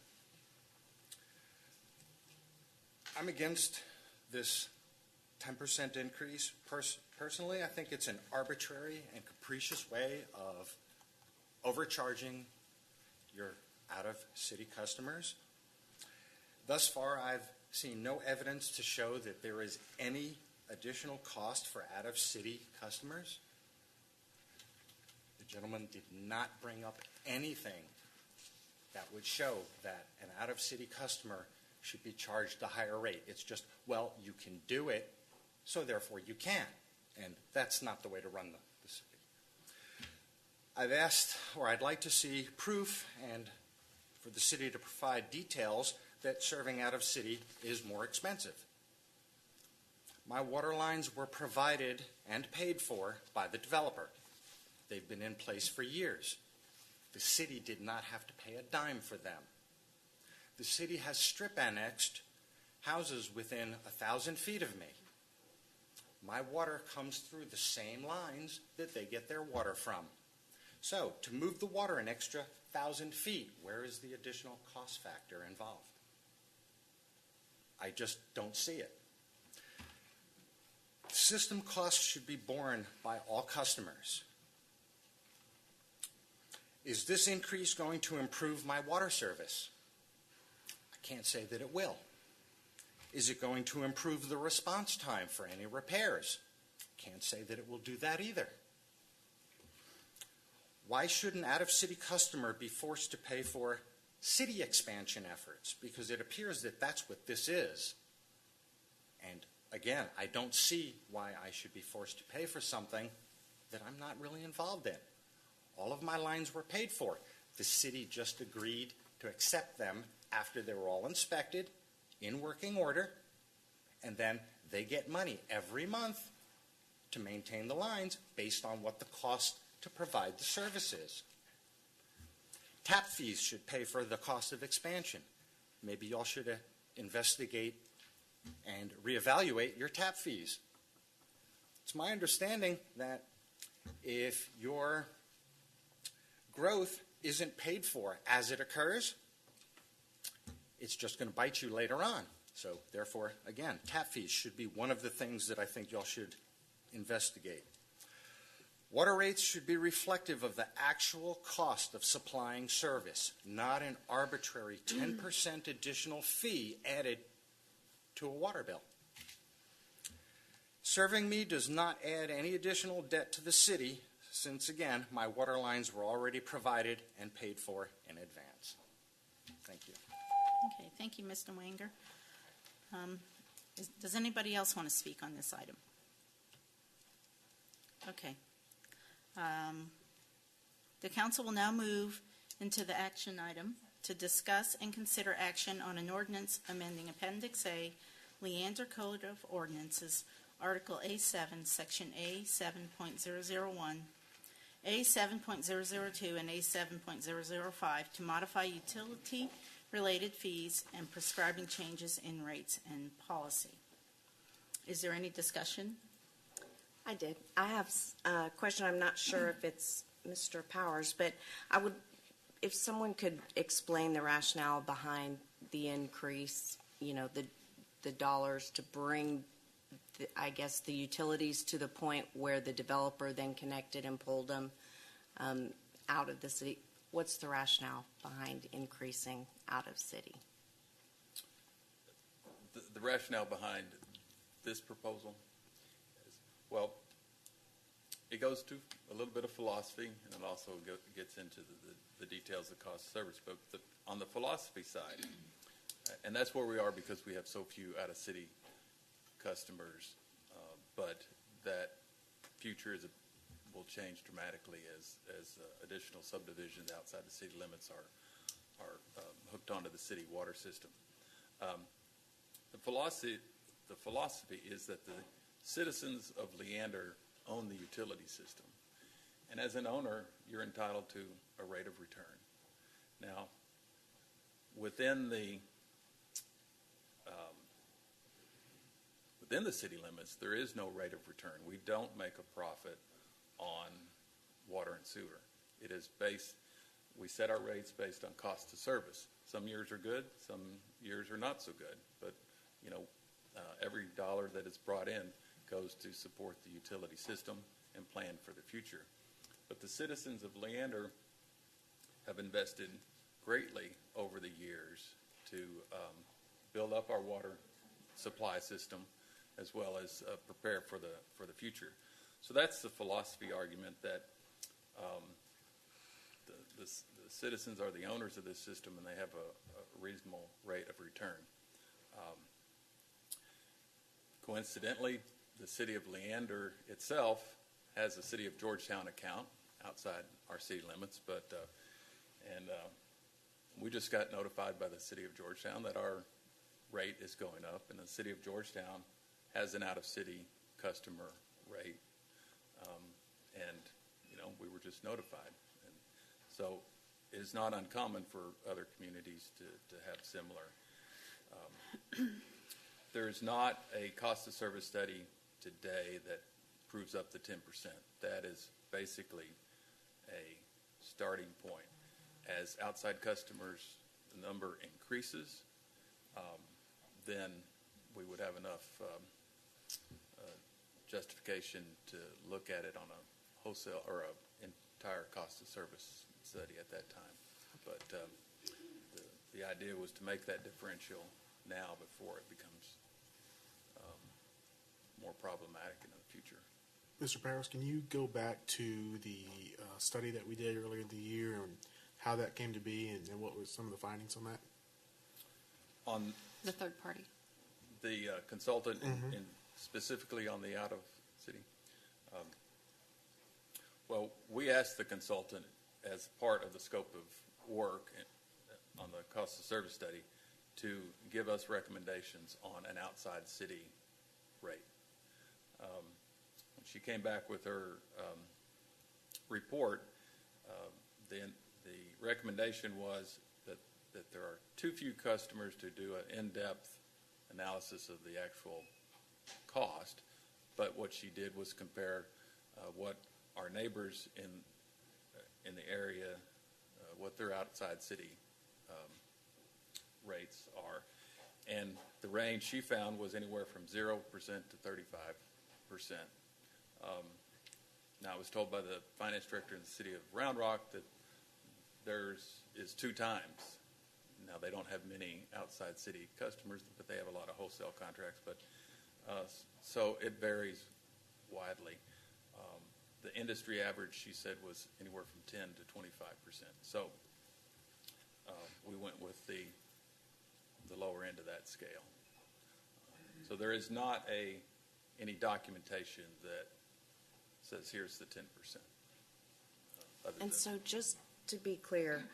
I'm against this 10% increase. Personally, I think it's an arbitrary and capricious way of overcharging your out-of-city customers. Thus far, I've seen no evidence to show that there is any additional cost for out-of-city customers. The gentleman did not bring up anything that would show that an out-of-city customer should be charged a higher rate. It's just, well, you can do it, so therefore you can. And that's not the way to run the city. I've asked, or I'd like to see proof and for the city to provide details that serving out of city is more expensive. My water lines were provided and paid for by the developer. They've been in place for years. The city did not have to pay a dime for them. The city has strip annexed houses within 1,000 feet of me. My water comes through the same lines that they get their water from. So, to move the water an extra 1,000 feet, where is the additional cost factor involved? I just don't see it. System costs should be borne by all customers. Is this increase going to improve my water service? I can't say that it will. Is it going to improve the response time for any repairs? Can't say that it will do that either. Why should an out-of-city customer be forced to pay for city expansion efforts? Because it appears that that's what this is. And again, I don't see why I should be forced to pay for something that I'm not really involved in. All of my lines were paid for. The city just agreed to accept them after they were all inspected, in working order, and then they get money every month to maintain the lines based on what the cost to provide the service is. Tap fees should pay for the cost of expansion. Maybe y'all should investigate and reevaluate your tap fees. It's my understanding that if your growth isn't paid for as it occurs, it's just going to bite you later on. So therefore, again, tap fees should be one of the things that I think y'all should investigate. Water rates should be reflective of the actual cost of supplying service, not an arbitrary 10% additional fee added to a water bill. Serving me does not add any additional debt to the city, since again, my water lines were already provided and paid for in advance. Thank you. Okay, thank you, Mr. Wanger. Does anybody else want to speak on this item? Okay. The council will now move into the action item to discuss and consider action on an ordinance amending Appendix A, Leander Code of Ordinances, Article A7, Section A7.001, A7.002, and A7.005 to modify utility-related fees and prescribing changes in rates and policy. Is there any discussion? I did. I have a question. I'm not sure if it's Mr. Powers, but I would, if someone could explain the rationale behind the increase, you know, the dollars to bring, I guess, the utilities to the point where the developer then connected and pulled them out of the city. What's the rationale behind increasing out of city? The rationale behind this proposal is, well, it goes to a little bit of philosophy, and it also gets into the details of cost of service. But on the philosophy side, and that's where we are because we have so few out-of-city customers, but that future will change dramatically as additional subdivisions outside the city limits are hooked onto the city water system. The philosophy is that the citizens of Leander own the utility system. And as an owner, you're entitled to a rate of return. Now, within the city limits, there is no rate of return. We don't make a profit on water and sewer. It is we set our rates based on cost of service. Some years are good, some years are not so good. But, every dollar that is brought in goes to support the utility system and plan for the future. But the citizens of Leander have invested greatly over the years to build up our water supply system as well as prepare for the future. So that's the philosophy argument that the citizens are the owners of this system and they have a reasonable rate of return. Coincidentally, the city of Leander itself has a City of Georgetown account outside our city limits, but we just got notified by the City of Georgetown that our rate is going up, and the City of Georgetown has an out-of-city customer rate, and we were just notified. And so it is not uncommon for other communities to have similar. There is not a cost of service study today that proves up the 10%. That is basically a starting point. As outside customers, the number increases, then we would have enough justification to look at it on a wholesale or an entire cost of service study at that time. But the idea was to make that differential now before it becomes more problematic in the future. Mr. Parris, can you go back to the study that we did earlier in the year and how that came to be and what were some of the findings on that? On The third party. the consultant, and specifically on the out-of-city? Well, we asked the consultant as part of the scope of work on the cost of service study to give us recommendations on an outside city rate. When she came back with her report, then the recommendation was that there are too few customers to do an in-depth analysis of the actual cost, but what she did was compare what our neighbors in the area, what their outside city rates are. And the range she found was anywhere from 0% to 35%. Now, I was told by the finance director in the city of Round Rock that theirs is 2 times. Now, they don't have many outside city customers, but they have a lot of wholesale contracts. But so it varies widely. The industry average, she said, was anywhere from 10 to 25%. So we went with the lower end of that scale. So there is not any documentation that says here's the 10%. And so just to be clear,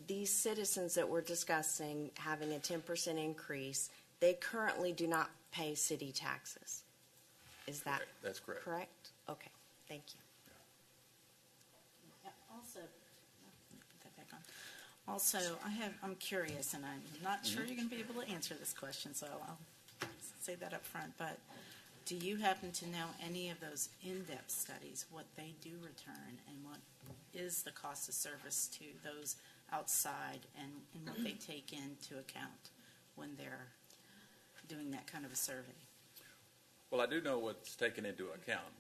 these citizens that we're discussing having a 10% increase, they currently do not pay city taxes. Is that correct? That's correct. Correct? Okay, thank you. Yeah, also, put that back on. Also, I'm curious, and I'm not sure you're going to be able to answer this question, so I'll say that up front. But do you happen to know any of those in-depth studies, what they do return, and what is the cost of service to those outside, and what they take into account when they're doing that kind of a survey? Well, I do know what's taken into account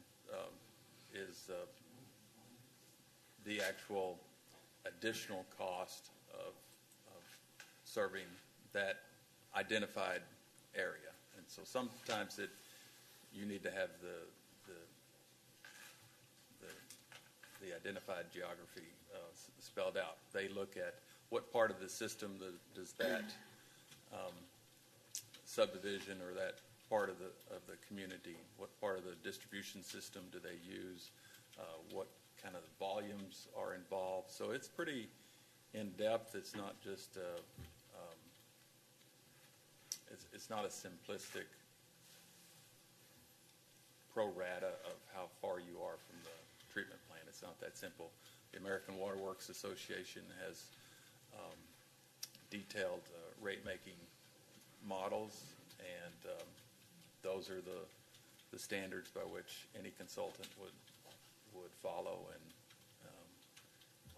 is the actual additional cost of serving that identified area. And so sometimes you need to have the identified geography spelled out. They look at what part of the system does that subdivision or that part of the community, what part of the distribution system do they use, what kind of volumes are involved. So it's pretty in-depth. It's not just it's not a simplistic pro rata of how far you are from the treatment plant. It's not that simple. The American Water Works Association has detailed rate-making models, and those are the standards by which any consultant would follow. And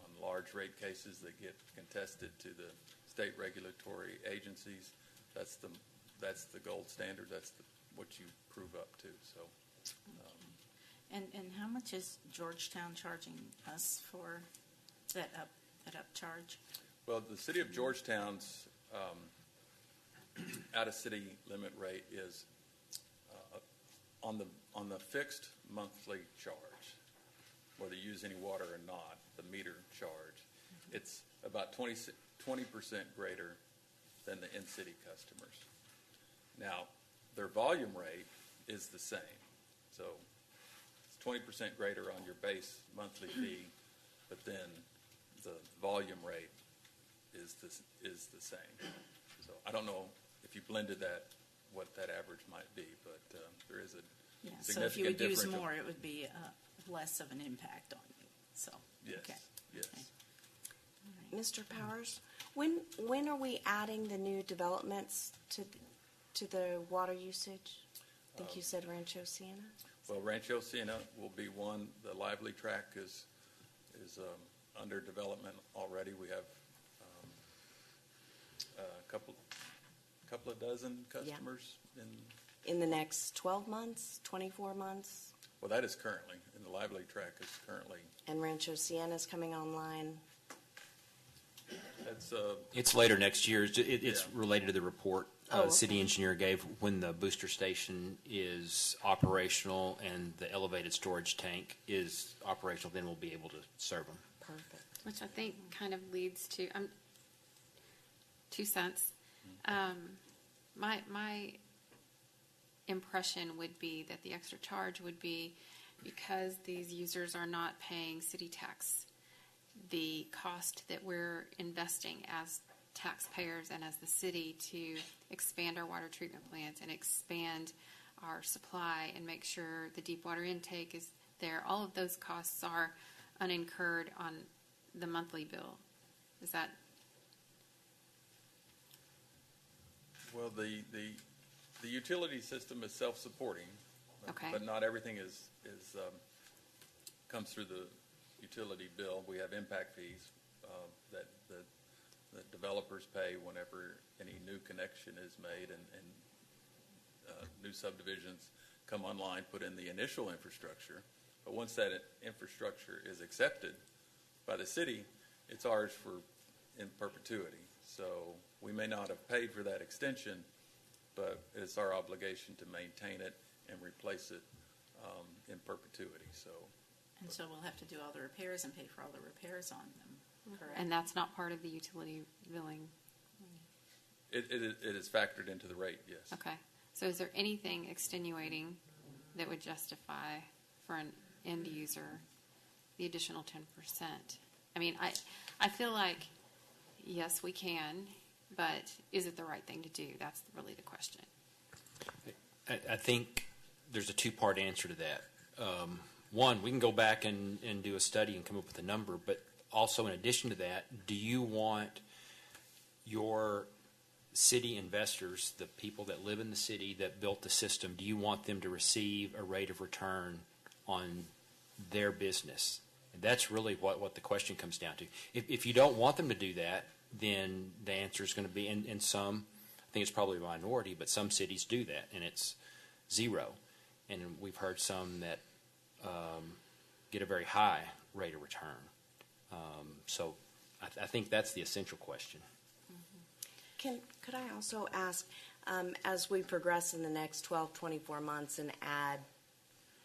on large rate cases that get contested to the state regulatory agencies, that's the gold standard. That's what you prove up to. So. And how much is Georgetown charging us for that upcharge? Well, the city of Georgetown's out-of-city limit rate is on the fixed monthly charge, whether you use any water or not, the meter charge. It's about 20% greater than the in-city customers. Now, their volume rate is the same. So it's 20% greater on your base monthly fee, but then the volume rate is the same. So I don't know if you blended that, what that average might be, but there is a significant so if you would use differential. more, it would be less of an impact on you. So Yes, okay. yes. Okay. Mr. Powers, when are we adding the new developments to the water usage? I think you said Rancho Siena? Well, Rancho Siena will be one. The Lively Track is under development already. We have a couple of dozen customers In the next 12 months, 24 months? Well, that is currently, and the Lively Track is currently. And Rancho Siena is coming online? That's It's later next year. It's Yeah. related to the report the city engineer gave when the booster station is operational and the elevated storage tank is operational. Then we'll be able to serve them. Perfect. Which I think kind of leads to 2 cents. My impression would be that the extra charge would be because these users are not paying city tax, the cost that we're investing as taxpayers and as the city to expand our water treatment plants and expand our supply and make sure the deep water intake is there. All of those costs are unincurred on the monthly bill. Is that? Well, the utility system is self-supporting, Okay. but not everything is comes through the utility bill. We have impact fees that the developers pay whenever any new connection is made and new subdivisions come online, put in the initial infrastructure. But once that infrastructure is accepted by the city, it's ours in perpetuity. So we may not have paid for that extension, but it's our obligation to maintain it and replace it in perpetuity. So we'll have to do all the repairs and pay for all the repairs on them, correct? And that's not part of the utility billing. it is factored into the rate, yes. Okay. So is there anything extenuating that would justify for an end user the additional 10%? I mean, I feel like, yes, we can, but is it the right thing to do? That's really the question. I think there's a two-part answer to that. One, we can go back and do a study and come up with a number, but also in addition to that, do you want your city investors, the people that live in the city that built the system, do you want them to receive a rate of return on their business? And that's really what the question comes down to. If you don't want them to do that, then the answer is going to be, and some, I think it's probably a minority, but some cities do that, and it's zero. And we've heard some that get a very high rate of return. So I think that's the essential question. Could I also ask, as we progress in the next 12, 24 months and add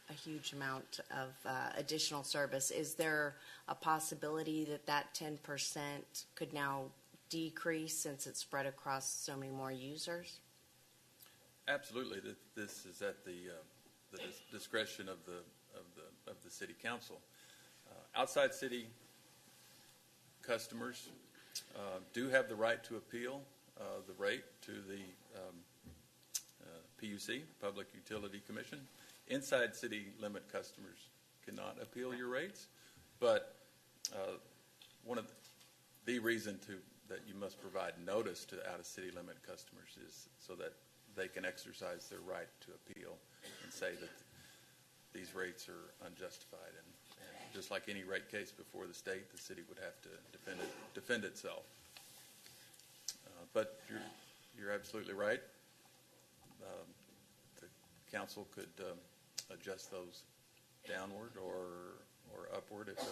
a huge amount of additional service, is there a possibility that 10% could now decrease since it's spread across so many more users? Absolutely. This is at the the discretion of the city council. Outside city customers do have the right to appeal the rate to the PUC, Public Utility Commission. Inside city limit customers cannot appeal your rates, but one of the reason that you must provide notice to out-of-city limit customers is so that they can exercise their right to appeal and say that these rates are unjustified. And just like any rate case before the state, the city would have to defend itself. But you're absolutely right. The council could adjust those downward or upward if.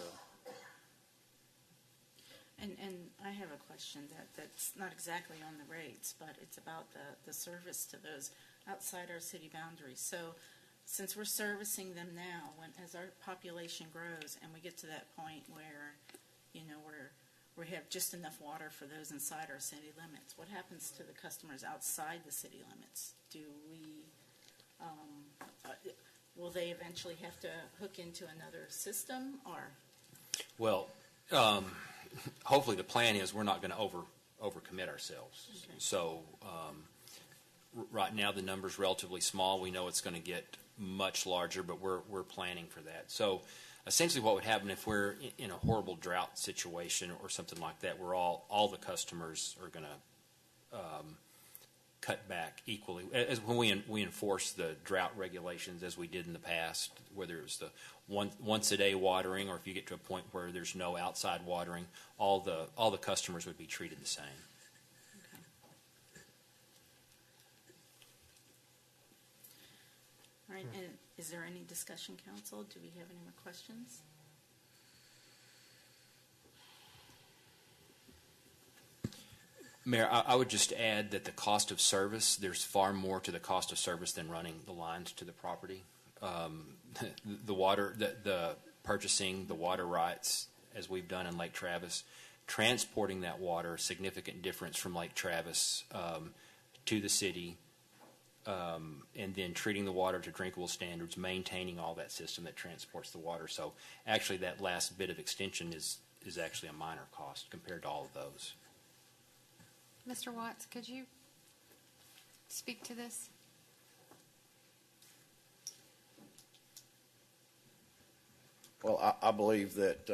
And I have a question that's not exactly on the rates, but it's about the service to those outside our city boundaries. So since we're servicing them now, as our population grows and we get to that point where, we have just enough water for those inside our city limits, what happens to the customers outside the city limits? Do we, will they eventually have to hook into another system, or? Well, hopefully the plan is we're not going to overcommit ourselves. Okay. So right now the number's relatively small. We know it's going to get much larger, but we're planning for that. So essentially what would happen if we're in a horrible drought situation or something like that, where all the customers are going to cut back equally. As when we enforce the drought regulations as we did in the past, whether it was the once a day watering, or if you get to a point where there's no outside watering, all the customers would be treated the same. Okay. All right, and is there any discussion, council? Do we have any more questions? Mayor, I would just add that the cost of service, there's far more to the cost of service than running the lines to the property. The water, the purchasing the water rights, as we've done in Lake Travis, transporting that water, significant difference from Lake Travis to the city, and then treating the water to drinkable standards, maintaining all that system that transports the water. So actually that last bit of extension is actually a minor cost compared to all of those. Mr. Watts, could you speak to this? Well, I believe that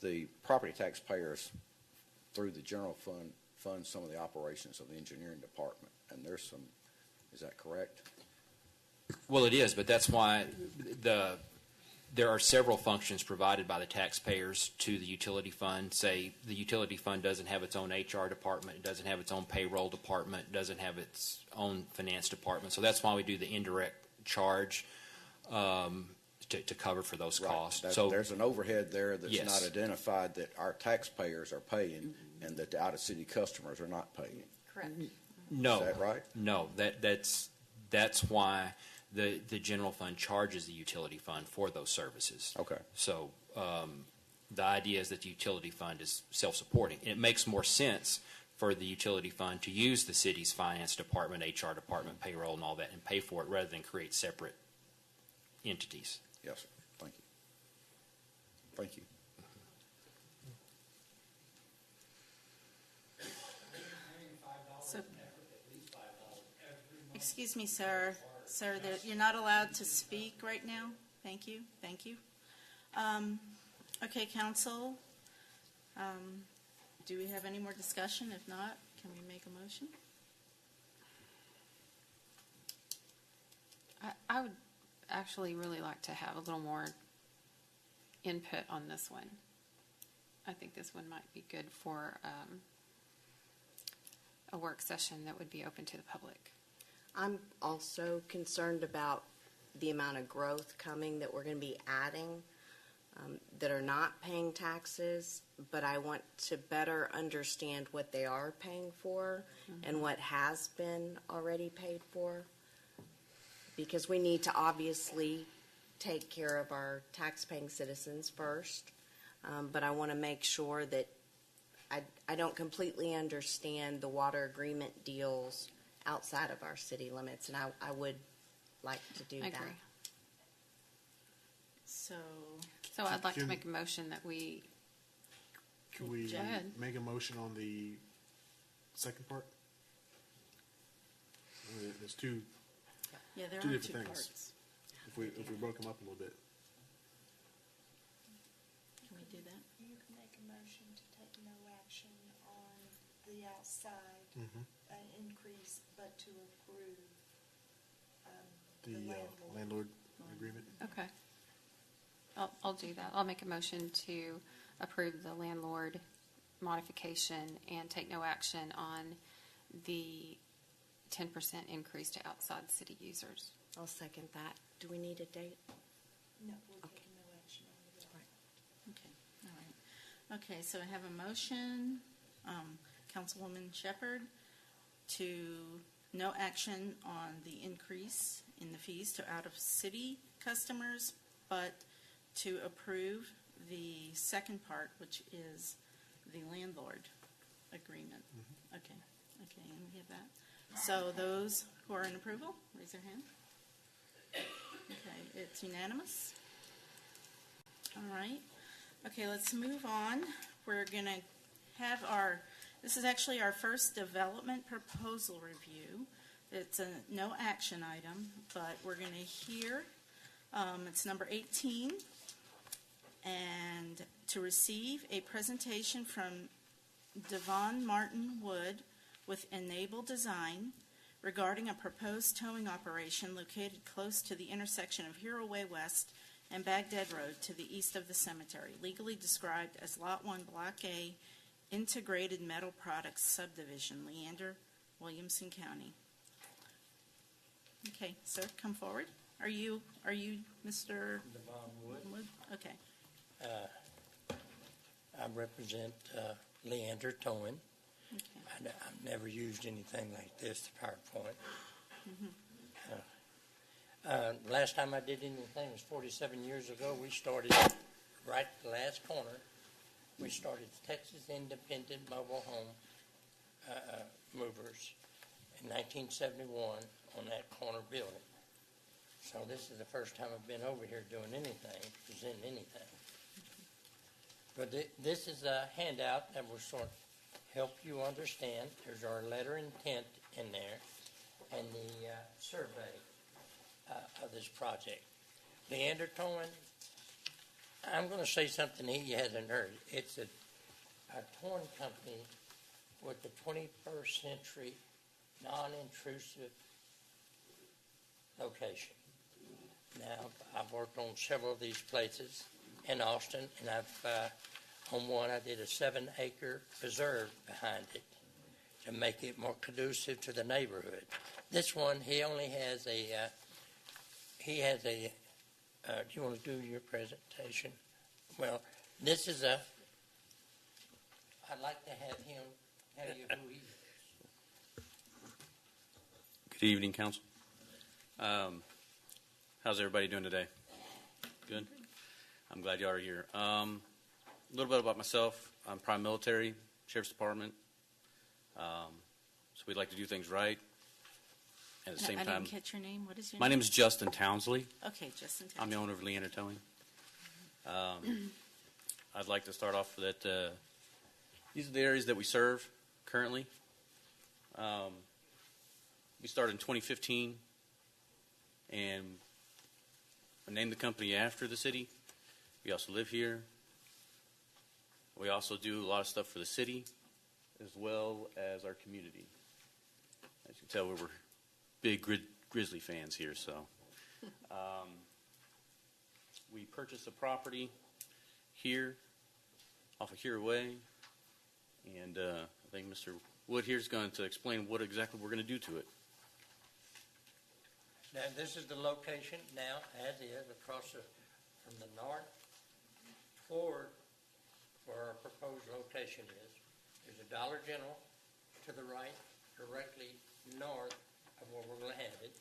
the property taxpayers, through the general fund some of the operations of the engineering department, and there's some, is that correct? Well, it is, but that's why there are several functions provided by the taxpayers to the utility fund. Say the utility fund doesn't have its own HR department, it doesn't have its own payroll department, it doesn't have its own finance department. So that's why we do the indirect charge to cover for those costs. So there's an overhead there that's yes. not identified that our taxpayers are paying and that the out-of-city customers are not paying. Correct. No. Is that right? No, that's why the general fund charges the utility fund for those services. Okay. So the idea is that the utility fund is self-supporting. It makes more sense for the utility fund to use the city's finance department, HR department, payroll, and all that, and pay for it rather than create separate entities. Yes, sir. Thank you. Thank you. So, excuse me, sir. Sir, you're not allowed to speak right now. Thank you. Thank you. Okay, council. Do we have any more discussion? If not, can we make a motion? I would actually really like to have a little more input on this one. I think this one might be good for a work session that would be open to the public. I'm also concerned about the amount of growth coming that we're going to be adding that are not paying taxes, but I want to better understand what they are paying for and what has been already paid for, because we need to obviously take care of our tax-paying citizens first, but I want to make sure that I don't completely understand the water agreement deals outside of our city limits, and I would like to do I that. agree. So, So I'd like to Can- make a motion that we, Can we Go ahead. make a motion on the second part? There's two yeah, there Two are different two things. parts. if we broke them up a little bit. Can we do that? You can make a motion to take no action on the outside increase, but to approve The landlord. landlord agreement. okay. I'll do that. I'll make a motion to approve the landlord modification and take no action on the 10% increase to outside city users. I'll second that. Do we need a date? No, we're Okay. taking no action on the bill. Okay, all right. Okay, so I have a motion, Councilwoman Shepherd, to no action on the increase in the fees to out-of-city customers, but to approve the second part, which is the landlord agreement. Okay, and we have that. So those who are in approval, raise their hand. Okay, it's unanimous. All right. Okay, let's move on. We're going to have this is actually our first development proposal review. It's a no action item, but we're going to hear, it's number 18, and to receive a presentation from Devon Martin Wood with Enable Design regarding a proposed towing operation located close to the intersection of Hero Way West and Bagdad Road to the east of the cemetery, legally described as Lot 1, Blk A, Integrated Metal Products Subdivision, Leander, Williamson County. Okay, sir, come forward. Are you Mr. Devon Wood. Okay. I represent Leander Towing. Okay. I've never used anything like this, the PowerPoint. Last time I did anything was 47 years ago. We started right at the last corner. We started Texas Independent Mobile Home Movers in 1971 on that corner building. So this is the first time I've been over here doing anything, presenting anything. But this is a handout that will sort of help you understand. There's our letter of intent in there and the survey of this project. Leander Towing, I'm going to say something he hasn't heard. It's a towing company with the 21st century non-intrusive location. Now, I've worked on several of these places in Austin, and on one I did a 7-acre preserve behind it to make it more conducive to the neighborhood. This one, he only has a, do you want to do your presentation? Well, this is I'd like to have him tell you who he is. Good evening, council. How's everybody doing today? Good? I'm glad y'all are here. A little bit about myself. I'm prime military, Sheriff's Department. So we'd like to do things right. At the same I time, didn't catch your name. What is your my name? name is Justin Townsley. Okay, Justin. I'm the owner of Leander Towing. I'd like to start off that these are the areas that we serve currently. We started in 2015, and I named the company after the city. We also live here. We also do a lot of stuff for the city, as well as our community. As you can tell, we're big Grizzly fans here, so. We purchased a property here, off of Hero Way, and I think Mr. Wood here is going to explain what exactly we're going to do to it. Now, this is the location now, as is, across from the north toward where our proposed location is. There's a Dollar General to the right, directly north of where we're going to have it.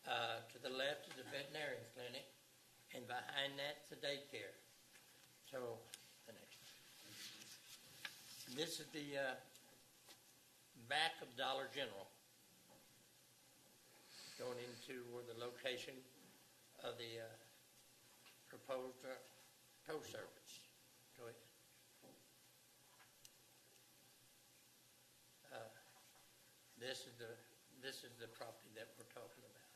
To the left is the veterinarian clinic, and behind that's the daycare. So, the next one. This is the back of Dollar General. going into where the location of the proposed tow service. Go ahead. This is the property that we're talking about.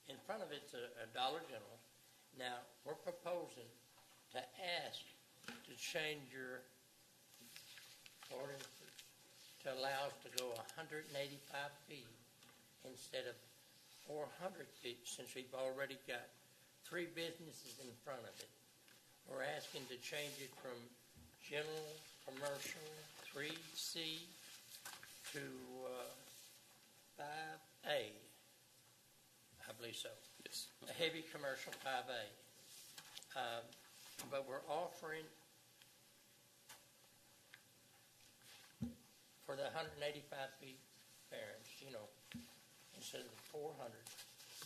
In front of it's a Dollar General. Now, we're proposing to ask to change your ordinance to allow us to go 185 feet instead of 400 feet, since we've already got 3 businesses in front of it. We're asking to change it from general, commercial, 3C to 5A. I believe so. Yes. A heavy commercial 5A. But we're offering for the 185 feet variance, instead of the 400,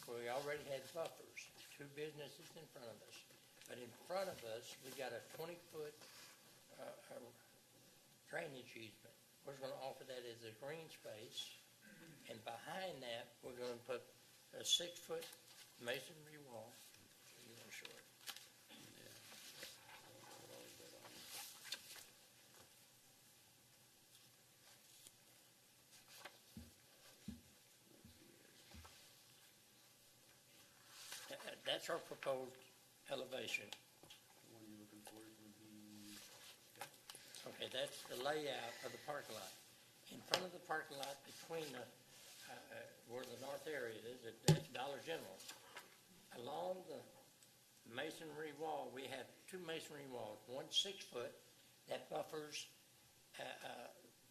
where we already had buffers, 2 businesses in front of us. But in front of us, we got a 20-foot drainage easement. We're going to offer that as a green space, and behind that, we're going to put a 6-foot masonry wall. You want to show it? That's our proposed elevation. What are you looking for? Okay, that's the layout of the parking lot. In front of the parking lot, between where the north area is, at Dollar General, along the masonry wall, we have 2 masonry walls. One 6-foot that buffers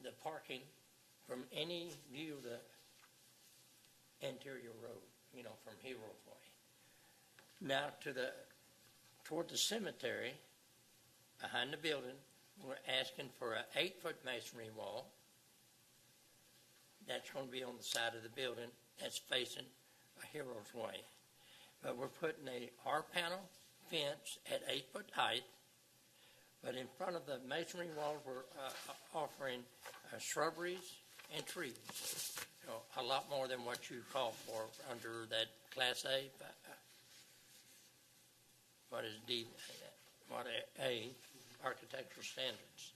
the parking from any view of the interior road, from Heroes Way. Now toward the cemetery, behind the building, we're asking for an 8-foot masonry wall. That's going to be on the side of the building that's facing a Heroes Way. But we're putting a R-panel fence at 8-foot height. But in front of the masonry wall, we're offering shrubberies and trees. A lot more than what you call for under that Class A. What is D? What A? Architectural standards.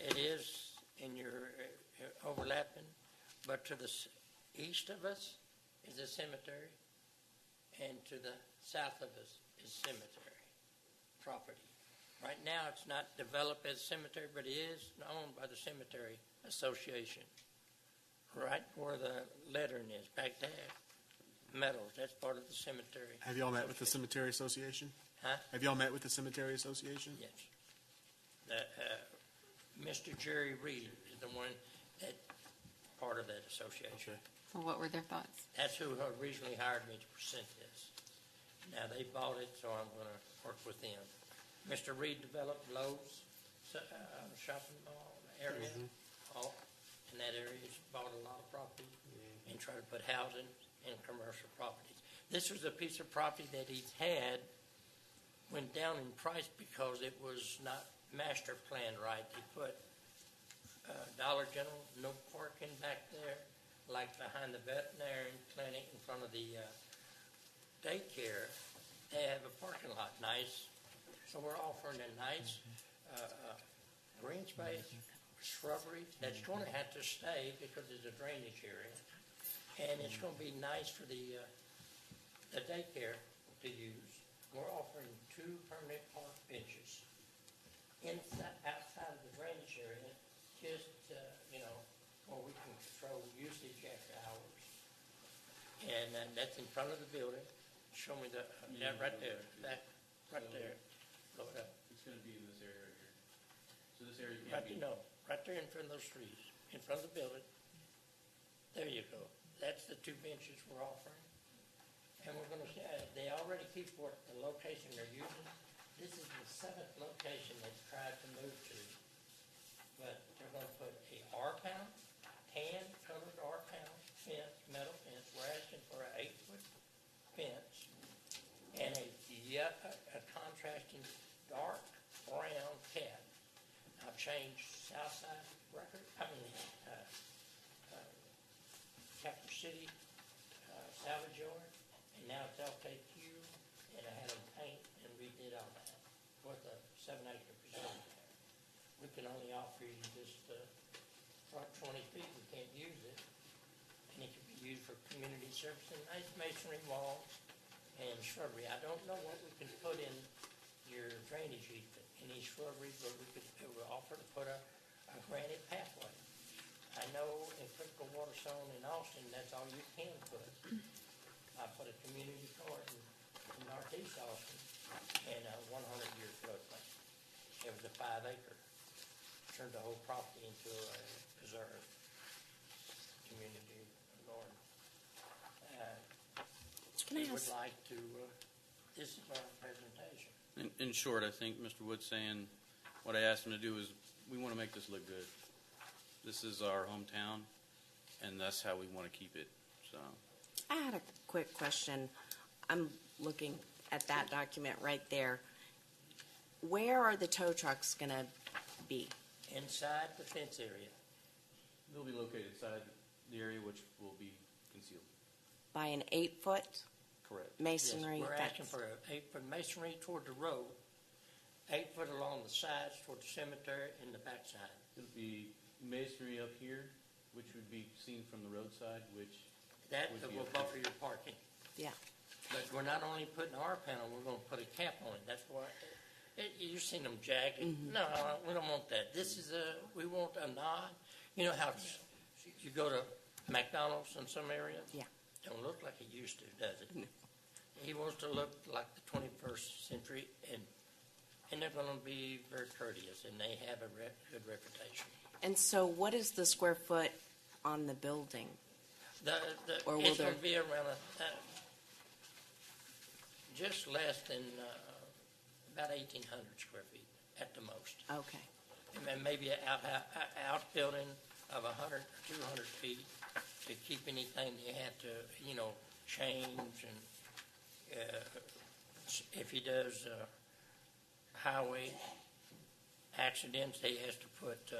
It is in your overlapping, but to the east of us is a cemetery, and to the south of us is cemetery property. Right now, it's not developed as cemetery, but it is owned by the Cemetery Association. Right where the lettering is, Bagdad. Metals, that's part of the cemetery. Have y'all met with the Cemetery Association? Huh? Have y'all met with the Cemetery Association? Yes. Mr. Jerry Reed is the one that part of that association. Okay. Well, what were their thoughts? That's who originally hired me to present this. Now they bought it, so I'm going to work with them. Mr. Reed developed Lowe's shopping mall area. All in that area, he's bought a lot of property and tried to put housing and commercial properties. This was a piece of property that he's had went down in price because it was not master planned right. He put Dollar General, no parking back there, like behind the veterinary clinic in front of the daycare. They have a parking lot, nice. So we're offering a nice green space, shrubbery that's going to have to stay because it's a drainage area. And it's going to be nice for the daycare to use. We're offering 2 permanent park benches outside of the drainage area, just, where we can control usage after hours. And that's in front of the building. Show me right there, right there. Blow it up. It's going to be in this area right here. So this area can't be... No, right there in front of those trees, in front of the building. There you go. That's the 2 benches we're offering. And we're going to, they already keep what the location they're using. This is the 7th location they've tried to move to. But they're going to put a R-panel, tan-colored R-panel fence, metal fence. We're asking for an 8-foot fence and a contrasting dark brown cat. I've changed Southside record, Capital City, salvage yard, and now it's LKQ, and I had them paint and redid all that with a 7-acre preserve there. We can only offer you just the front 20 feet, we can't use it, and it can be used for community service and nice masonry walls and shrubbery. I don't know what we can put in your drainage easement, any shrubbery, but we would offer to put a granite pathway. I know in critical water zone in Austin, that's all you can put. I put a community garden in northeast Austin and a 100-year floodplain. It was a 5-acre. Turned the whole property into a preserved community garden. We would like to, this is our presentation. In short, I think Mr. Wood's saying, what I asked him to do is, we want to make this look good. This is our hometown, and that's how we want to keep it. So, I had a quick question. I'm looking at that document right there. Where are the tow trucks going to be? Inside the fence area. they'll be located inside the area which will be concealed. By an 8-foot Correct. masonry Yes, we're fence? asking for an 8-foot masonry toward the road, 8 foot along the sides toward the cemetery and the backside. It'll be masonry up here, which would be seen from the roadside, which That would be will okay. buffer your parking. Yeah. But we're not only putting our panel, we're gonna put a cap on it. That's why, you've seen them jagged. No, we don't want that. This is we want a nod. You know how you go to McDonald's in some areas? Yeah. Don't look like it used to, does it? He wants to look like the 21st century, and they're gonna be very courteous, and they have a good reputation. And so what is the square foot on the building? Or will It's there- gonna be around just less than about 1,800 square feet at the most. Okay. And then maybe an outbuilding of 100, 200 feet to keep anything they have to, change. And if he does highway accidents, he has to put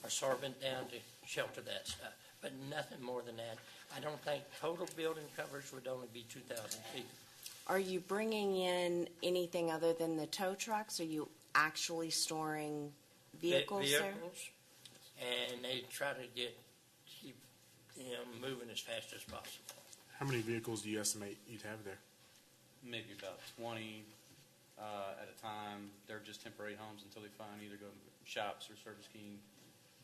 a sorbent down to shelter that stuff. But nothing more than that. I don't think total building coverage would only be 2,000 feet. Are you bringing in anything other than the tow trucks? Are you actually storing vehicles there? Vehicles, and they try to keep moving as fast as possible. How many vehicles do you estimate you'd have there? Maybe about 20 at a time. They're just temporary homes until they find either go to shops or service keying,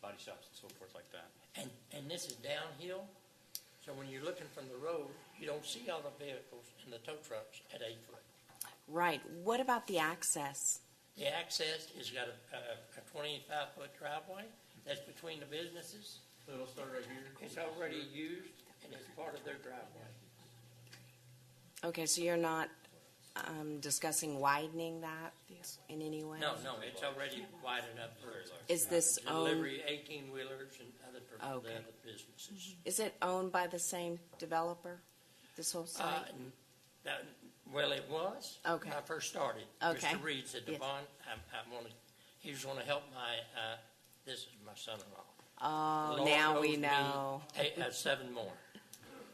body shops and so forth like that. And this is downhill, so when you're looking from the road, you don't see all the vehicles and the tow trucks at 8 foot. Right. What about the access? The access has got a 25-foot driveway that's between the businesses. So it'll start right here. It's already used, and it's part of their driveway. Okay, so you're not discussing widening that in any way? No, it's already wide enough for Is this owned, delivery 18-wheelers and other Okay. businesses. is it owned by the same developer, this whole site? Well, it was. Okay. When I first started. Okay. Mr. Reed said, Yes. Devon, he was going to help this is my son-in-law. Oh, Lord now owes we me know. 7 more.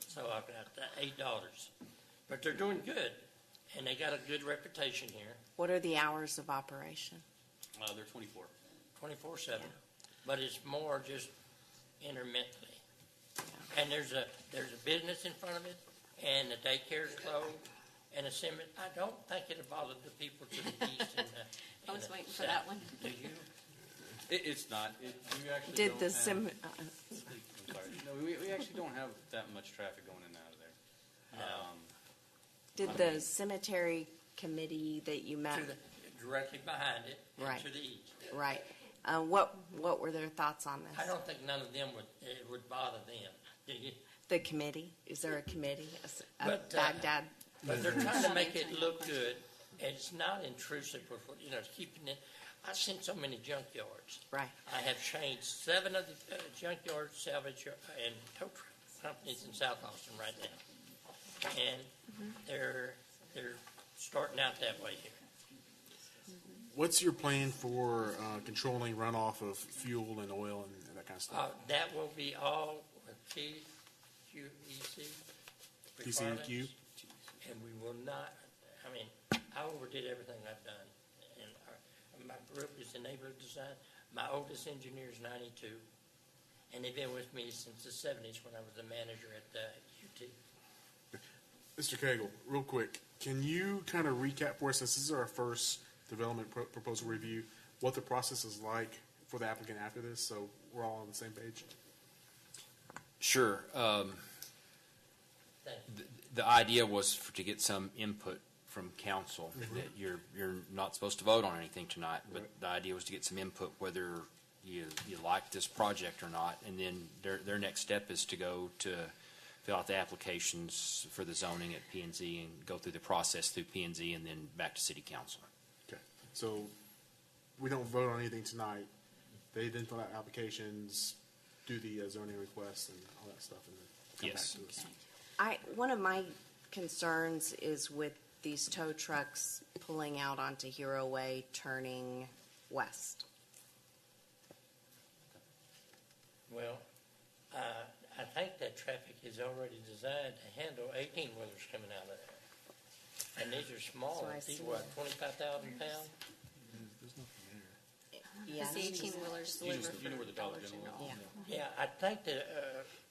So I've got $8. But they're doing good, and they got a good reputation here, What are the hours of operation? They're 24. 24/7. But it's more just intermittently. And there's a business in front of it, and the daycare's closed, and a cemetery. I don't think it'll bother the people to the east and I was waiting for that one. Do you? It's not. We actually Did don't the have, I'm sorry. No, we actually don't have that much traffic going in and out of there. No. Did the cemetery committee that you met? Directly behind it, and Right. to the east. Right. What were their thoughts on I this? don't think none of them would bother them. Do you? The committee? Is there a committee? But, Bagdad? But they're trying to make it look good, and it's not intrusive. It's keeping it. I've seen so many junkyards. Right. I have changed 7 of the junkyard salvage and tow truck companies in South Austin right now, and they're starting out that way here. what's your plan for controlling runoff of fuel and oil and that kind of stuff? That will be all with PQEC requirements. PCEQ? And we will not, I mean, I overdid everything I've done. And my group is enabler design. My oldest engineer is 92. And they've been with me since the 70s when I was the manager at UT. Mr. Cagle, real quick, can you kind of recap for us, since this is our first development proposal review, what the process is like for the applicant after this, so we're all on the same page? Sure. The idea was to get some input from council. That you're not supposed to vote on anything tonight, but the idea was to get some input whether you like this project or not, and then their next step is to go to fill out the applications for the zoning at P&Z and go through the process through P&Z and then back to city council. Okay, so we don't vote on anything tonight. They then fill out applications, do the zoning requests and all that stuff, and then come back to us. One of my concerns is with these tow trucks pulling out onto Hero Way, turning west. Well, I think that traffic is already designed to handle 18-wheelers coming out of there. And these are small, So I these see what, 25,000 pounds? There's nothing there. Yeah. The 18-wheelers deliver You know where the Dollar for General $1. Yeah. Yeah, I think that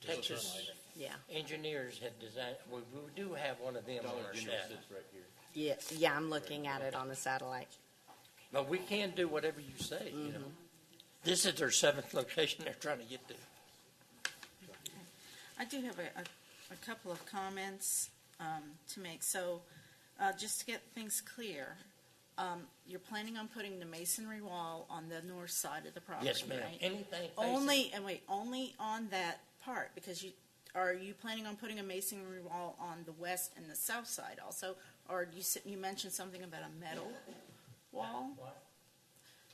Texas Yeah. engineers have designed, we do have one of them on Dollar our General staff. sits right here. Yeah, I'm looking at it on the satellite. But we can do whatever you say, you know. This is their 7th location they're trying to get to. I do have a couple of comments to make. So just to get things clear, you're planning on putting the masonry wall on the north side of the property, Yes, ma'am. right? Anything Only on that part, because are you planning on putting a masonry wall on the west and the south side also? Or you mentioned something about a metal wall? What?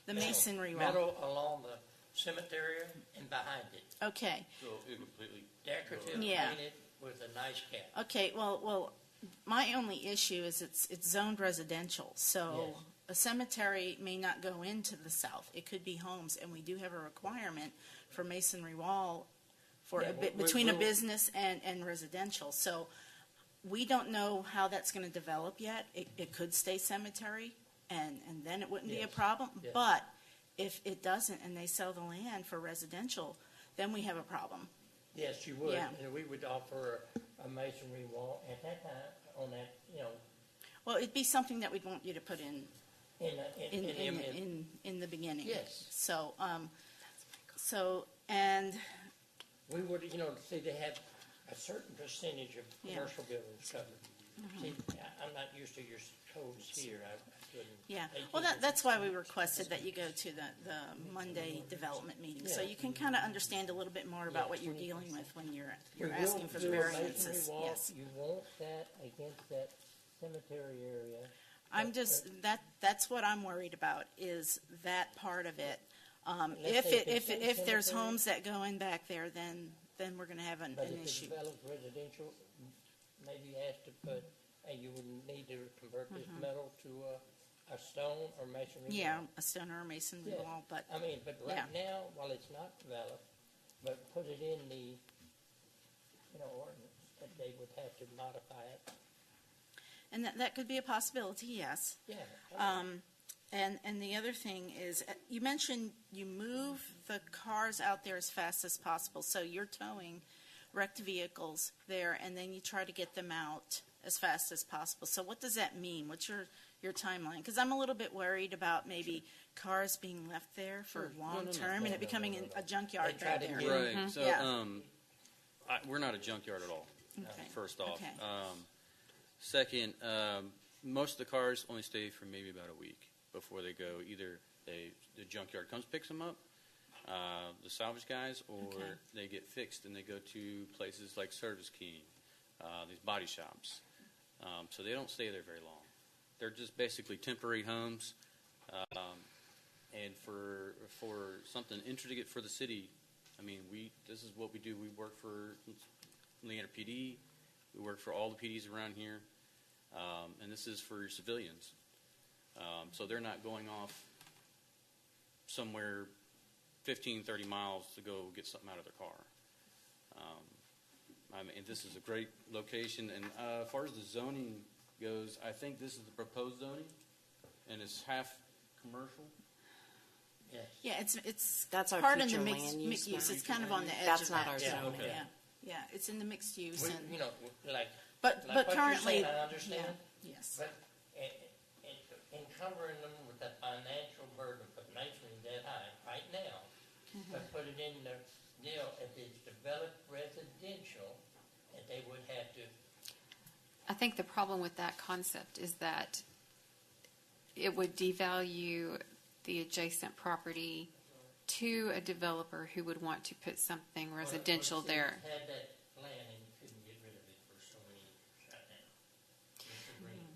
The masonry wall. Metal along the cemetery and behind it. Okay. So it completely. Decorative, Yeah. painted with a nice cap. Okay, well, my only issue is it's zoned residential, so Yes. a cemetery may not go into the south. It could be homes, and we do have a requirement for masonry wall for Yeah, between a we'll- business and residential. So we don't know how that's going to develop yet. It could stay cemetery, and then it wouldn't be a Yes. problem. Yes. But if it doesn't, and they sell the land for residential, then we have a problem. Yes, you would. Yeah. And we would offer a masonry wall at that time on that, you know, Well, it'd be something that we'd want you to put in in the beginning. Yes. So, and, we would, you know, see, they have a certain percentage of Yeah. commercial buildings covered. See, I'm not used to your codes here. I couldn't. yeah, 18 well, that's why we requested that you go to the Monday development meeting, so Yeah. you can kind of understand a little bit more about what you're dealing with when you're We will asking for the do a masonry variances. wall. Yes. You want that against that cemetery area. I'm just, that's what I'm worried about, is that part of it. Let's say if it's If there's cemetery- homes that go in back there, then we're gonna have an But if it issue. develops residential, maybe ask to put, and you would need to convert this metal to a stone or masonry. Mm-hmm. Yeah, wall. a stone or a masonry Yeah. wall, but, I mean, but right Yeah. now, while it's not developed, but put it in the, you know, ordinance, that they would have to modify it. and that could be a possibility, yes. Yeah. And the other thing is, you mentioned you move the cars out there as fast as possible, so you're towing wrecked vehicles there, and then you try to get them out as fast as possible. So what does that mean? What's your timeline? Because I'm a little bit worried about maybe cars being left there for Sure. long-term, and it becoming a junkyard They try back to there. get- Right. So, Yeah. we're not a junkyard at all. Okay. First off. Okay. Second, most of the cars only stay for maybe about a week before they go. Either the junkyard comes, picks them up, the salvage guys, or Okay. they get fixed and they go to places like Service King, these body shops. So they don't stay there very long. They're just basically temporary homes. And for something intricate for the city, I mean, this is what we do. We work for Leander PD. We work for all the PDs around here. And this is for civilians. So they're not going off somewhere 15, 30 miles to go get something out of their car. I mean, this is a great location. And as far as the zoning goes, I think this is the proposed zoning, and it's half commercial. Yes. Yeah, it's That's our part in the future mixed land use use. map. It's kind of on the edge That's of not that. our Yeah, zoning. okay. Yeah, yeah, it's in the mixed use We, and, you know, like but what you're currently, saying, I understand. yeah, yes. But encumbering them with that financial burden of measuring that high right now, but put it in the deal, if it's developed residential, that they would have to. I think the problem with that concept is that it would devalue the adjacent property to a developer who would want to put something residential Well, there. you had that plan and you couldn't get rid of it for so many years right now. Mr. Green.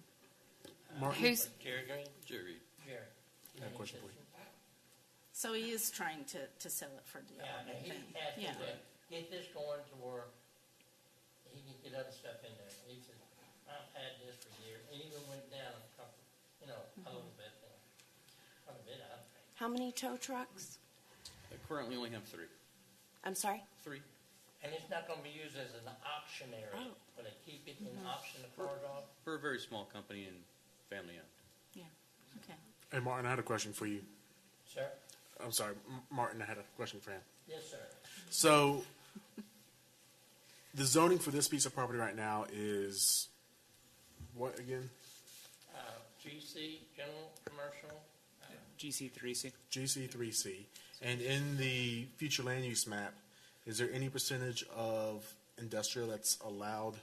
Martin? Who's, Jerry Green? Jerry. Jerry. I have a question for you. So he is trying to sell it for Yeah, and development. he then. has Yeah. to get this going to where he can get other stuff in there. He said, I've had this for years, and even went down a couple, a little bit, quite a bit, I think. How many tow trucks? I currently only have 3. I'm sorry? 3. And it's not gonna be used as an auction area, where they keep it and auction the cars off. We're a very small company and family owned. Yeah, okay. Hey, Martin, I had a question for you. Sir? I'm sorry, Martin, I had a question for him. Yes, sir. So, the zoning for this piece of property right now is what again? GC, general, commercial, GC3C. GC3C. And in the future land use map, is there any percentage of industrial that's allowed,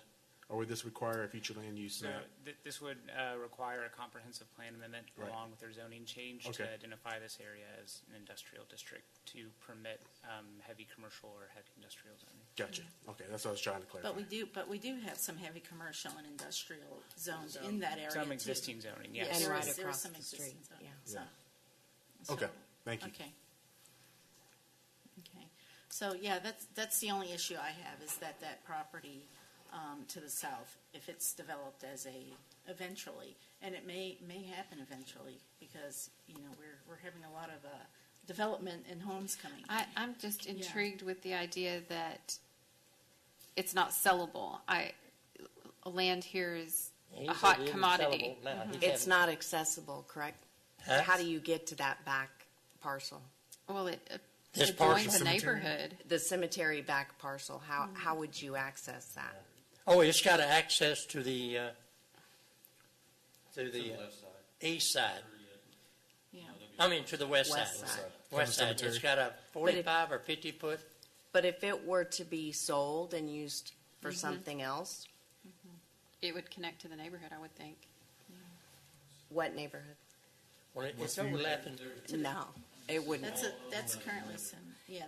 or would this require a future land use So map? this would require a comprehensive plan amendment Right. along with their zoning change to Okay. identify this area as an industrial district to permit heavy commercial or heavy industrial zoning. Gotcha. Okay, that's what I was trying to clarify. But we do have some heavy commercial and industrial zones in that area too. Some existing zoning, yes. Yes, And there right is across some the existing street, zone. yeah. So- Okay, thank you. Okay. Okay. So, yeah, that's the only issue I have, is that property to the south, if it's developed as eventually, and it may happen eventually, because, we're having a lot of development and homes coming. I'm just intrigued with the idea that it's not sellable. Land here is He a said hot it isn't commodity. sellable now. He's It's having- not accessible, correct? Huh? How do you get to that back parcel? Well, it This adjoins parcel- the Cemetery? neighborhood. The cemetery back parcel, how would you access that? Oh, it's got access to the It's on the left side. east side. Yeah. I mean, to the west West side. side. West From the side. It's cemetery. got a 45 or 50 foot. But if it were to be sold and used for something else, It would connect to the neighborhood, I would think. what neighborhood? Well, it's overlapping. No, it wouldn't. That's currently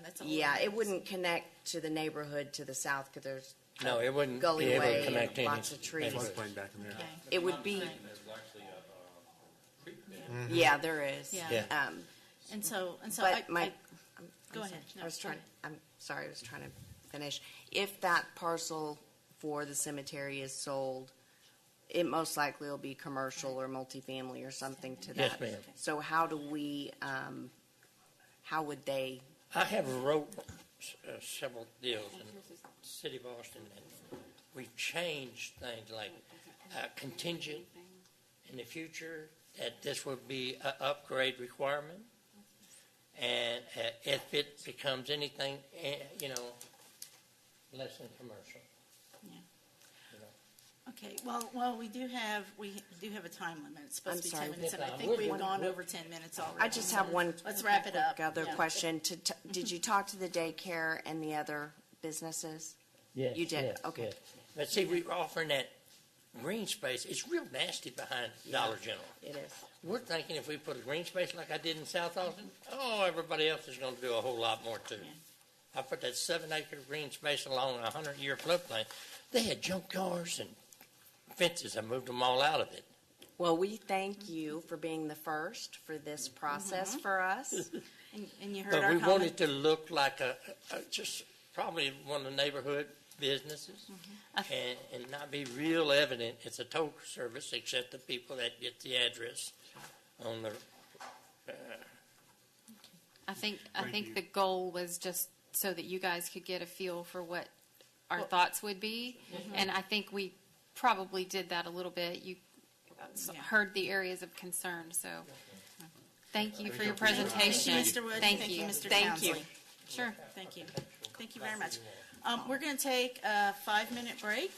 that's a. Yeah, it wouldn't connect to the neighborhood to the south because there's No, it wouldn't gully be able way to connect and any. lots of trees. Floodplain back in there. Okay. It would be, There's actually a creek there. yeah, there is. Yeah. Yeah. And so But my, go ahead. No, I was go trying, ahead. I'm sorry, I was trying to finish. If that parcel for the cemetery is sold, it most likely will be commercial or multifamily or something to that. Yes, ma'am. So how do we, how would they, I have wrote several deals in the city of Austin, and we've changed things like contingent in the future, that this would be an upgrade requirement. And if it becomes anything, less than commercial. Okay, well, we do have a time limit. It's supposed to be 10 I'm sorry. minutes, and I Yeah, think we've one- gone over 10 minutes already. I just have one. Let's wrap it up. Other Yeah. question. Did you talk to the daycare and the other businesses? Yes, You did? yes, Okay. yes. But see, we're offering that green space. It's real nasty behind Dollar General. It is. We're thinking if we put a green space like I did in South Austin, everybody else is going to do a whole lot more too. I put that 7-acre green space along a 100-year floodplain. They had junk cars and fences. I moved them all out of it. Well, we thank you for being the first for this process for us. And you heard But our we comment. wanted to look like just probably one of the neighborhood businesses and not be real evident it's a toll service except the people that get the address on the, I think the goal was just so that you guys could get a feel for what our thoughts would be, and I think we probably did that a little bit. You heard the areas of concern, so thank you for your presentation. Thank you, Mr. Wood. Thank you. Mr. Thank Townsley. you. Sure. Thank you. Thank you very much. We're going to take a 5-minute break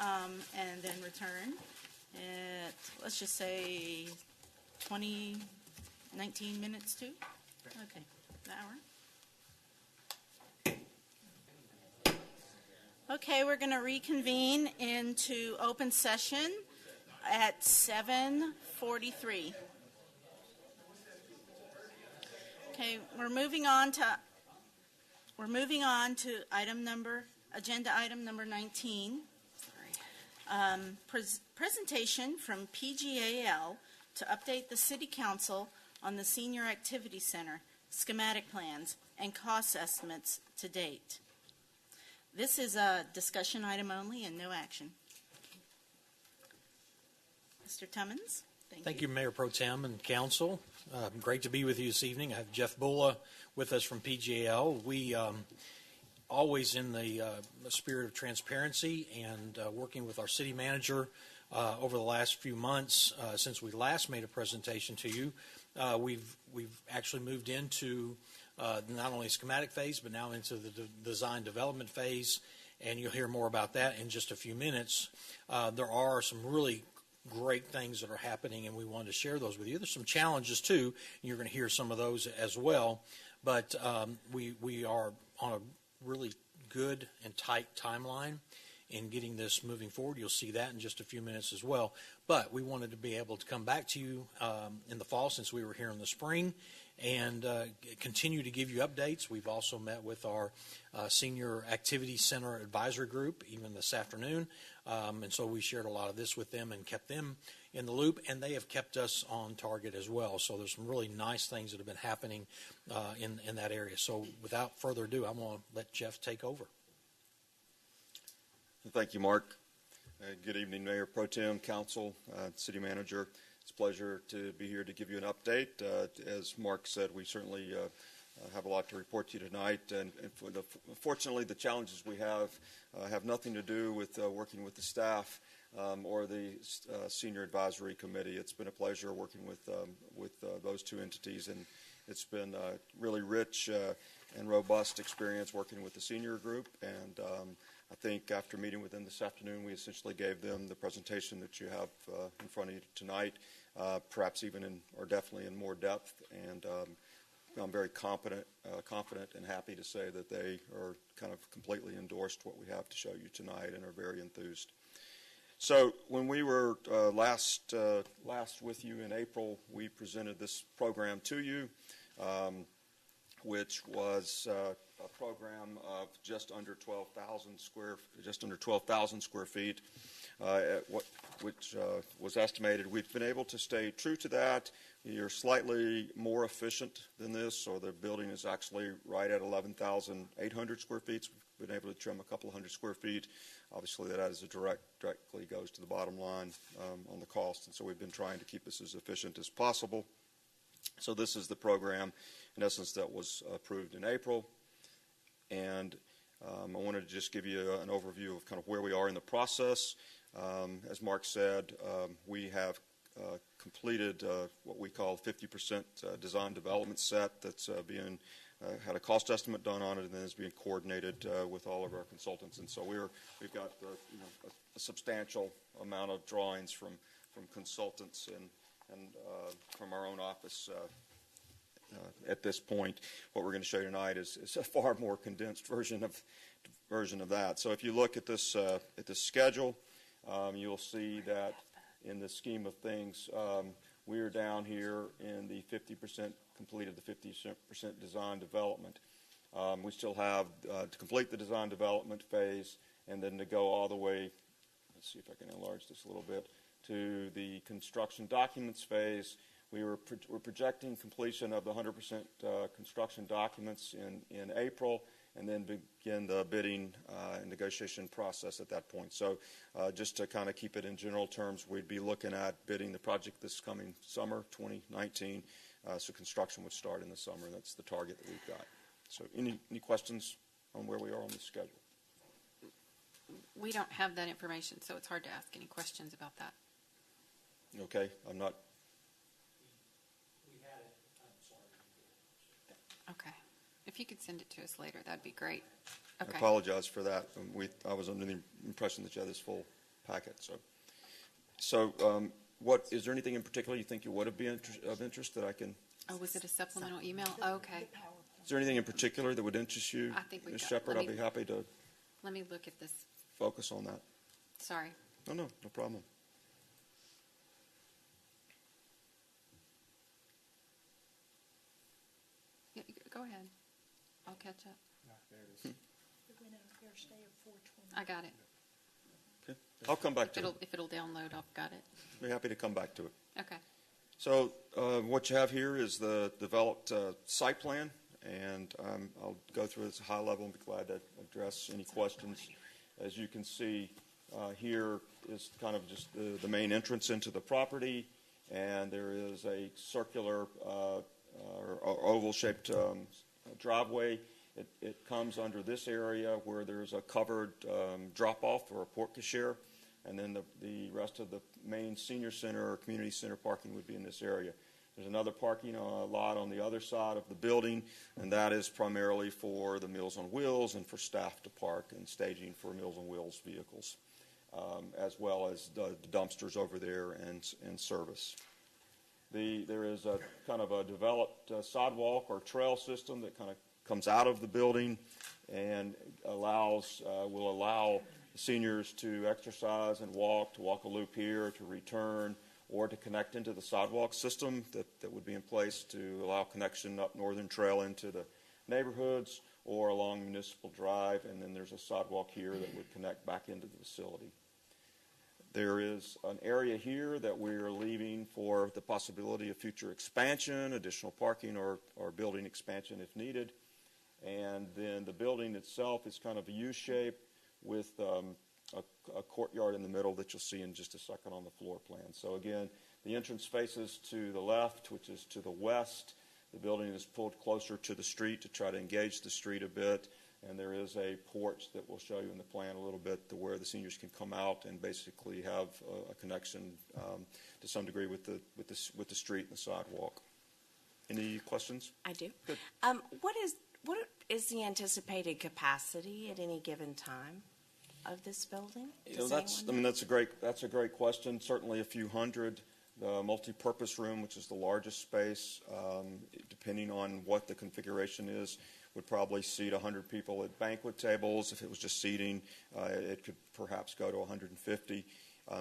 and then return at, let's just say, 19 minutes to? Okay, an hour. Okay, we're going to reconvene into open session at 7:43. Okay, we're moving on to agenda item number 19. Presentation from PGAL to update the City Council on the Senior Activity Center, schematic plans, and cost estimates to date. This is a discussion item only and no action. Mr. Tummons? Thank you, Mayor Pro Tem and Council. Great to be with you this evening. I have Jeff Bulla with us from PGAL. We always in the spirit of transparency and working with our city manager over the last few months since we last made a presentation to you. We've actually moved into not only schematic phase, but now into the design development phase, and you'll hear more about that in just a few minutes. There are some really great things that are happening, and we wanted to share those with you. There's some challenges, too, and you're going to hear some of those as well, but we are on a really good and tight timeline in getting this moving forward. You'll see that in just a few minutes as well. But we wanted to be able to come back to you in the fall, since we were here in the spring, and continue to give you updates. We've also met with our Senior Activity Center Advisory Group even this afternoon, and so we shared a lot of this with them and kept them in the loop, and they have kept us on target as well. So there's some really nice things that have been happening in that area. So without further ado, I'm going to let Jeff take over. Thank you, Mark. Good evening, Mayor Pro Tem, Council, City Manager. It's a pleasure to be here to give you an update. As Mark said, we certainly have a lot to report to you tonight. And fortunately, the challenges we have nothing to do with working with the staff or the Senior Advisory Committee. It's been a pleasure working with those two entities, and it's been a really rich and robust experience working with the senior group. And I think after meeting with them this afternoon, we essentially gave them the presentation that you have in front of you tonight, perhaps even or definitely in more depth. And I'm very confident and happy to say that they are kind of completely endorsed what we have to show you tonight and are very enthused. So when we were last with you in April, we presented this program to you, which was a program of just under 12,000 square feet, which was estimated. We've been able to stay true to that. You're slightly more efficient than this, so the building is actually right at 11,800 square feet. So we've been able to trim a couple hundred square feet. Obviously, that is directly goes to the bottom line on the cost, and so we've been trying to keep this as efficient as possible. So this is the program, in essence, that was approved in April. And I wanted to just give you an overview of kind of where we are in the process. As Mark said, we have completed what we call 50% design development set that's being had a cost estimate done on it, and then is being coordinated with all of our consultants. And so we've got a substantial amount of drawings from consultants and from our own office. At this point, what we're going to show you tonight is a far more condensed version of that. So if you look at this schedule, you'll see that in the scheme of things, we are down here in the 50% completed, the 50% design development. We still have to complete the design development phase, and then to go all the way. Let's see if I can enlarge this a little bit to the construction documents phase. We're projecting completion of the 100% construction documents in April, and then begin the bidding and negotiation process at that point. So just to kind of keep it in general terms, we'd be looking at bidding the project this coming summer, 2019. So construction would start in the summer. That's the target that we've got. So any questions on where we are on the schedule? We don't have that information, so it's hard to ask any questions about that. Okay, I'm not. Okay. If you could send it to us later, that'd be great. Okay. I apologize for that. I was under the impression that you had this full packet. So what is there anything in particular you think you would have been of interest that I can? Oh, was it a supplemental email? Oh, okay. Is there anything in particular that would interest you, I think we've Ms. got- Shepherd? let I'll me- be happy to Let me look at this. focus on that. Sorry. No problem. Yeah, go ahead. I'll catch up. I got it. Okay. I'll come back to it. If it'll download, I've got it. Be happy to come back to it. Okay. So what you have here is the developed site plan, and I'll go through this high level and be glad to address any questions. As you can see, here is kind of just the main entrance into the property, and there is a circular or oval-shaped driveway. It comes under this area where there's a covered drop-off or a porte cochere, and then the rest of the main senior center or community center parking would be in this area. There's another parking lot on the other side of the building, and that is primarily for the Meals on Wheels and for staff to park and staging for Meals on Wheels vehicles, as well as the dumpsters over there and service. There is a kind of a developed sidewalk or trail system that kind of comes out of the building and will allow seniors to exercise and walk, to walk a loop here, to return, or to connect into the sidewalk system that would be in place to allow connection up Northern Trail into the neighborhoods or along Municipal Drive, and then there's a sidewalk here that would connect back into the facility. There is an area here that we're leaving for the possibility of future expansion, additional parking, or building expansion if needed. And then the building itself is kind of a U-shape with a courtyard in the middle that you'll see in just a second on the floor plan. So again, the entrance faces to the left, which is to the west. The building is pulled closer to the street to try to engage the street a bit. And there is a porch that we'll show you in the plan a little bit to where the seniors can come out and basically have a connection to some degree with the street and the sidewalk. Any questions? I do. Good. What is the anticipated capacity at any given time of this building? That's a great question. Certainly a few hundred. The multi-purpose room, which is the largest space, depending on what the configuration is, would probably seat 100 people at banquet tables. If it was just seating, it could perhaps go to 150.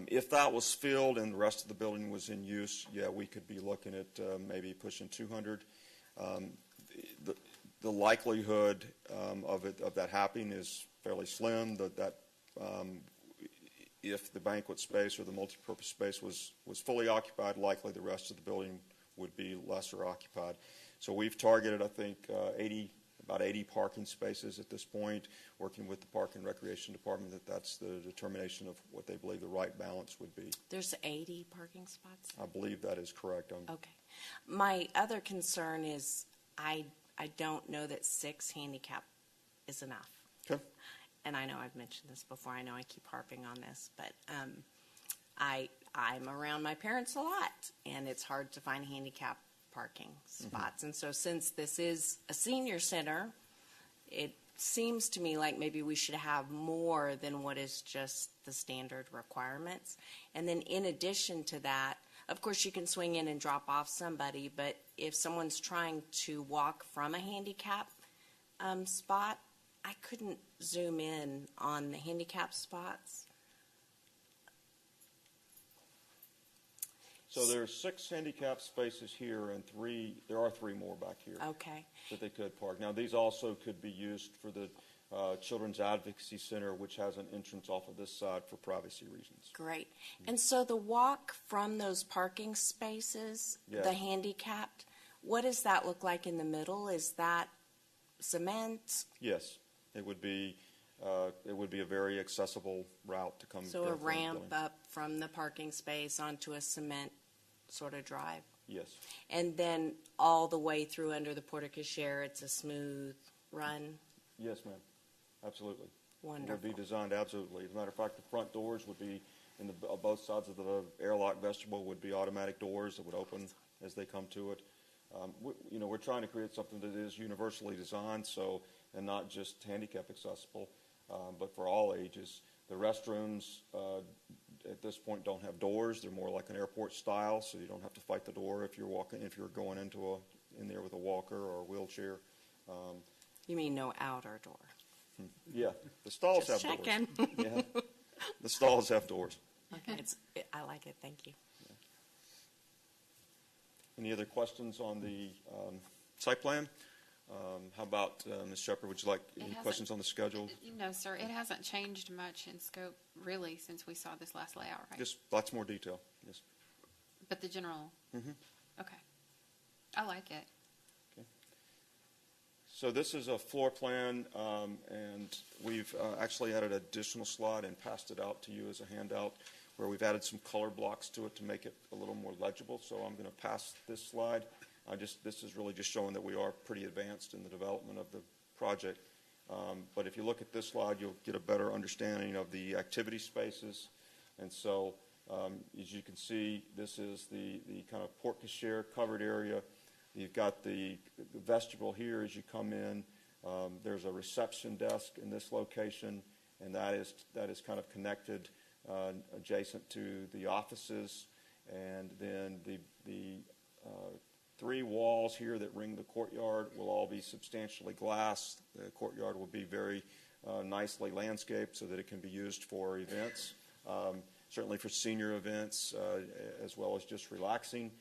If that was filled and the rest of the building was in use, yeah, we could be looking at maybe pushing 200. The likelihood of that happening is fairly slim. If the banquet space or the multipurpose space was fully occupied, likely the rest of the building would be lesser occupied. So we've targeted, I think, about 80 parking spaces at this point, working with the Park and Recreation Department that's the determination of what they believe the right balance would be. There's 80 parking spots? I believe that is correct. Okay. My other concern is I don't know that 6 handicap is enough. Okay. And I know I've mentioned this before. I know I keep harping on this, but I'm around my parents a lot, and it's hard to find handicap parking spots. Mm-hmm. And so since this is a senior center, it seems to me like maybe we should have more than what is just the standard requirements. And then in addition to that, of course, you can swing in and drop off somebody, but if someone's trying to walk from a handicap spot, I couldn't zoom in on the handicap spots. So there are 6 handicap spaces here, and there are 3 more back here. Okay. That they could park. Now, these also could be used for the Children's Advocacy Center, which has an entrance off of this side for privacy reasons. Great. And so the walk from those parking spaces, the handicapped, what does that look like in the middle? Is that cement? Yes, it would be a very accessible route to come. So a ramp up from the parking space onto a cement sort of drive? Yes. And then all the way through under the porte-cochere, it's a smooth run? Yes, ma'am. Absolutely. Wonderful. It would be designed absolutely. As a matter of fact, the front doors would be both sides of the airlock vestibule would be automatic doors that would open as they come to it. We're trying to create something that is universally designed, and not just handicap accessible, but for all ages. The restrooms at this point don't have doors. They're more like an airport style, so you don't have to fight the door if you're going in there with a walker or a wheelchair. You mean no outer door? Yeah, the stalls Just have checking. doors. Yeah, the stalls have doors. Okay, I like it. Thank you. Yeah. Any other questions on the site plan? How about Ms. Shepherd? Would you like any questions on the schedule? No, sir. It hasn't changed much in scope, really, since we saw this last layout, right? Just lots more detail. Yes. But the general. Mm-hmm. Okay. I like it. So this is a floor plan, and we've actually added an additional slide and passed it out to you as a handout where we've added some color blocks to it to make it a little more legible. So I'm going to pass this slide. This is really just showing that we are pretty advanced in the development of the project. But if you look at this slide, you'll get a better understanding of the activity spaces. And so as you can see, this is the kind of porte-cochere covered area. You've got the vestibule here as you come in. There's a reception desk in this location, and that is kind of connected adjacent to the offices. And then the three walls here that ring the courtyard will all be substantially glass. The courtyard will be very nicely landscaped so that it can be used for events, certainly for senior events as well as just relaxing.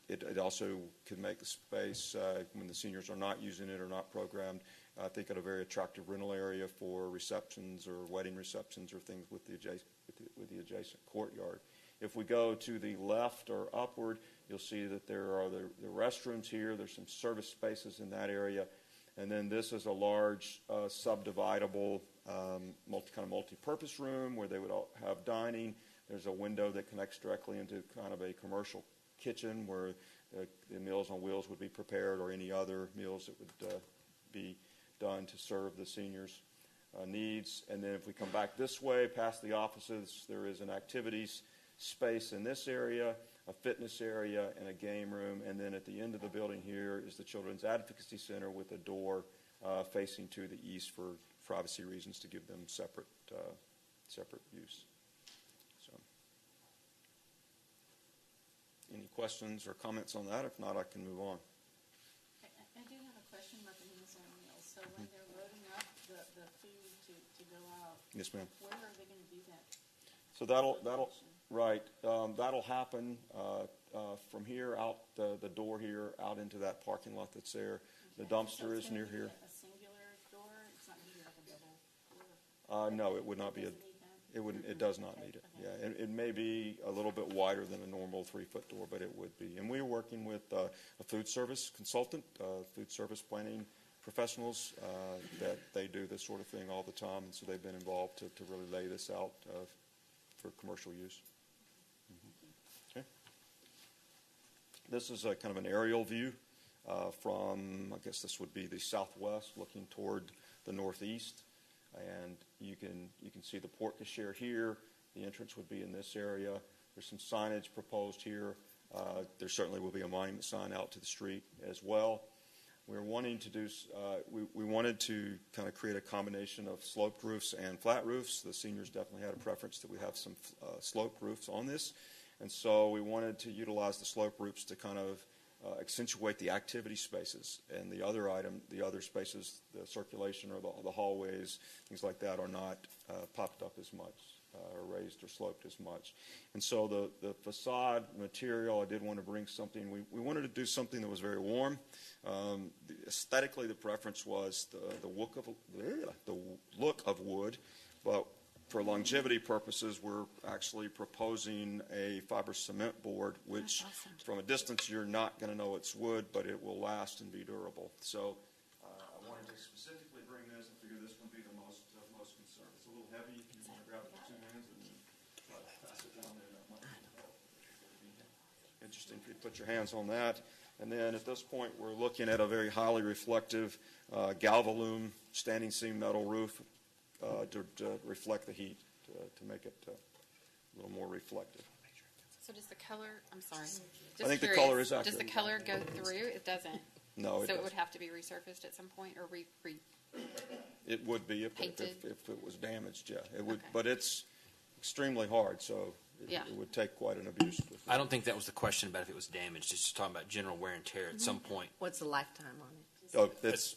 It also could make the space, when the seniors are not using it or not programmed, I think a very attractive rental area for receptions or wedding receptions or things with the adjacent courtyard. If we go to the left or upward, you'll see that there are the restrooms here. There's some service spaces in that area. And then this is a large subdividable kind of multi-purpose room where they would all have dining. There's a window that connects directly into kind of a commercial kitchen where the Meals on Wheels would be prepared, or any other meals that would be done to serve the seniors' needs. And then if we come back this way, past the offices, there is an activities space in this area, a fitness area, and a game room. And then at the end of the building here is the Children's Advocacy Center with a door facing to the east for privacy reasons, to give them separate use. Any questions or comments on that? If not, I can move on. I do have a question about the Meals on Wheels. So when they're loading up the food to go out, yes, ma'am. Where are they going to do that? So that'll happen from here out the door here out into that parking lot that's there. The dumpster is near here. A singular door? It's not going to be like a double door? No, it would not be. It does not need it. Yeah, it may be a little bit wider than a normal 3-foot door, but it would be. And we're working with a food service consultant, food service planning professionals that they do this sort of thing all the time, and so they've been involved to really lay this out for commercial use. Mm-hmm. Okay. This is a kind of an aerial view from, I guess this would be the southwest, looking toward the northeast. And you can see the porte-cochere here. The entrance would be in this area. There's some signage proposed here. There certainly will be a monument sign out to the street as well. We're wanting to do. We wanted to kind of create a combination of sloped roofs and flat roofs. The seniors definitely had a preference that we have some sloped roofs on this, and so we wanted to utilize the sloped roofs to kind of accentuate the activity spaces, and the other spaces, the circulation or the hallways, things like that, are not popped up as much or raised or sloped as much. And so the facade material, I did want to bring something. We wanted to do something that was very warm. Aesthetically, the preference was the look of wood, but for longevity purposes, we're actually proposing a fiber cement board, which from a distance you're not going to know it's wood, but it will last and be durable. So I they specifically bring this, I figure this would be the most concern. It's a little heavy. You want to grab it with 2 hands and then try to pass it down there. That might be interesting if you put your hands on that. And then at this point, we're looking at a very highly reflective galvalume standing seam metal roof to reflect the heat, to make it a little more reflective. So does the color, I'm sorry. I think the color is accurate. Does the color go through? It doesn't? No, So it would have to be resurfaced at some point or It would be if painted? if it was damaged, yeah. It would, Okay. but it's extremely hard, so Yeah. it would take quite an abuse. I don't think that was the question about if it was damaged. It's just talking about general wear and tear at some point. What's the lifetime on it? Oh, it's.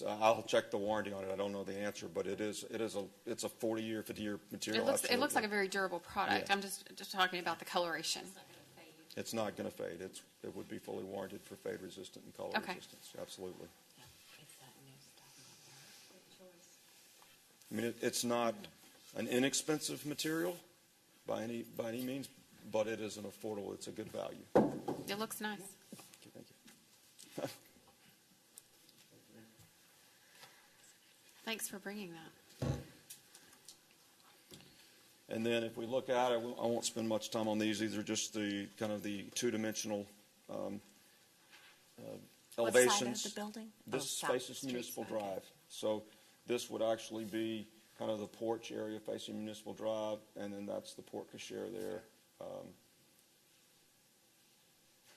I'll check the warranty on it. I don't know the answer, but it's a 40-year, 50-year material. It looks like a absolutely. very durable product. Yeah. I'm just talking about the coloration. It's not going to fade. It would be fully warranted for fade resistant and color Okay. resistance. Absolutely. I mean, it's not an inexpensive material by any means, but it is an affordable. It's a good value. It looks nice. Thank you. Thanks for bringing that. And then if we look at it, I won't spend much time on these. These are just the kind of the two-dimensional elevations. What side of the building? This South faces Street Municipal side. Drive. So this would actually be kind of the porch area facing Municipal Drive, and then that's the porte cochere there.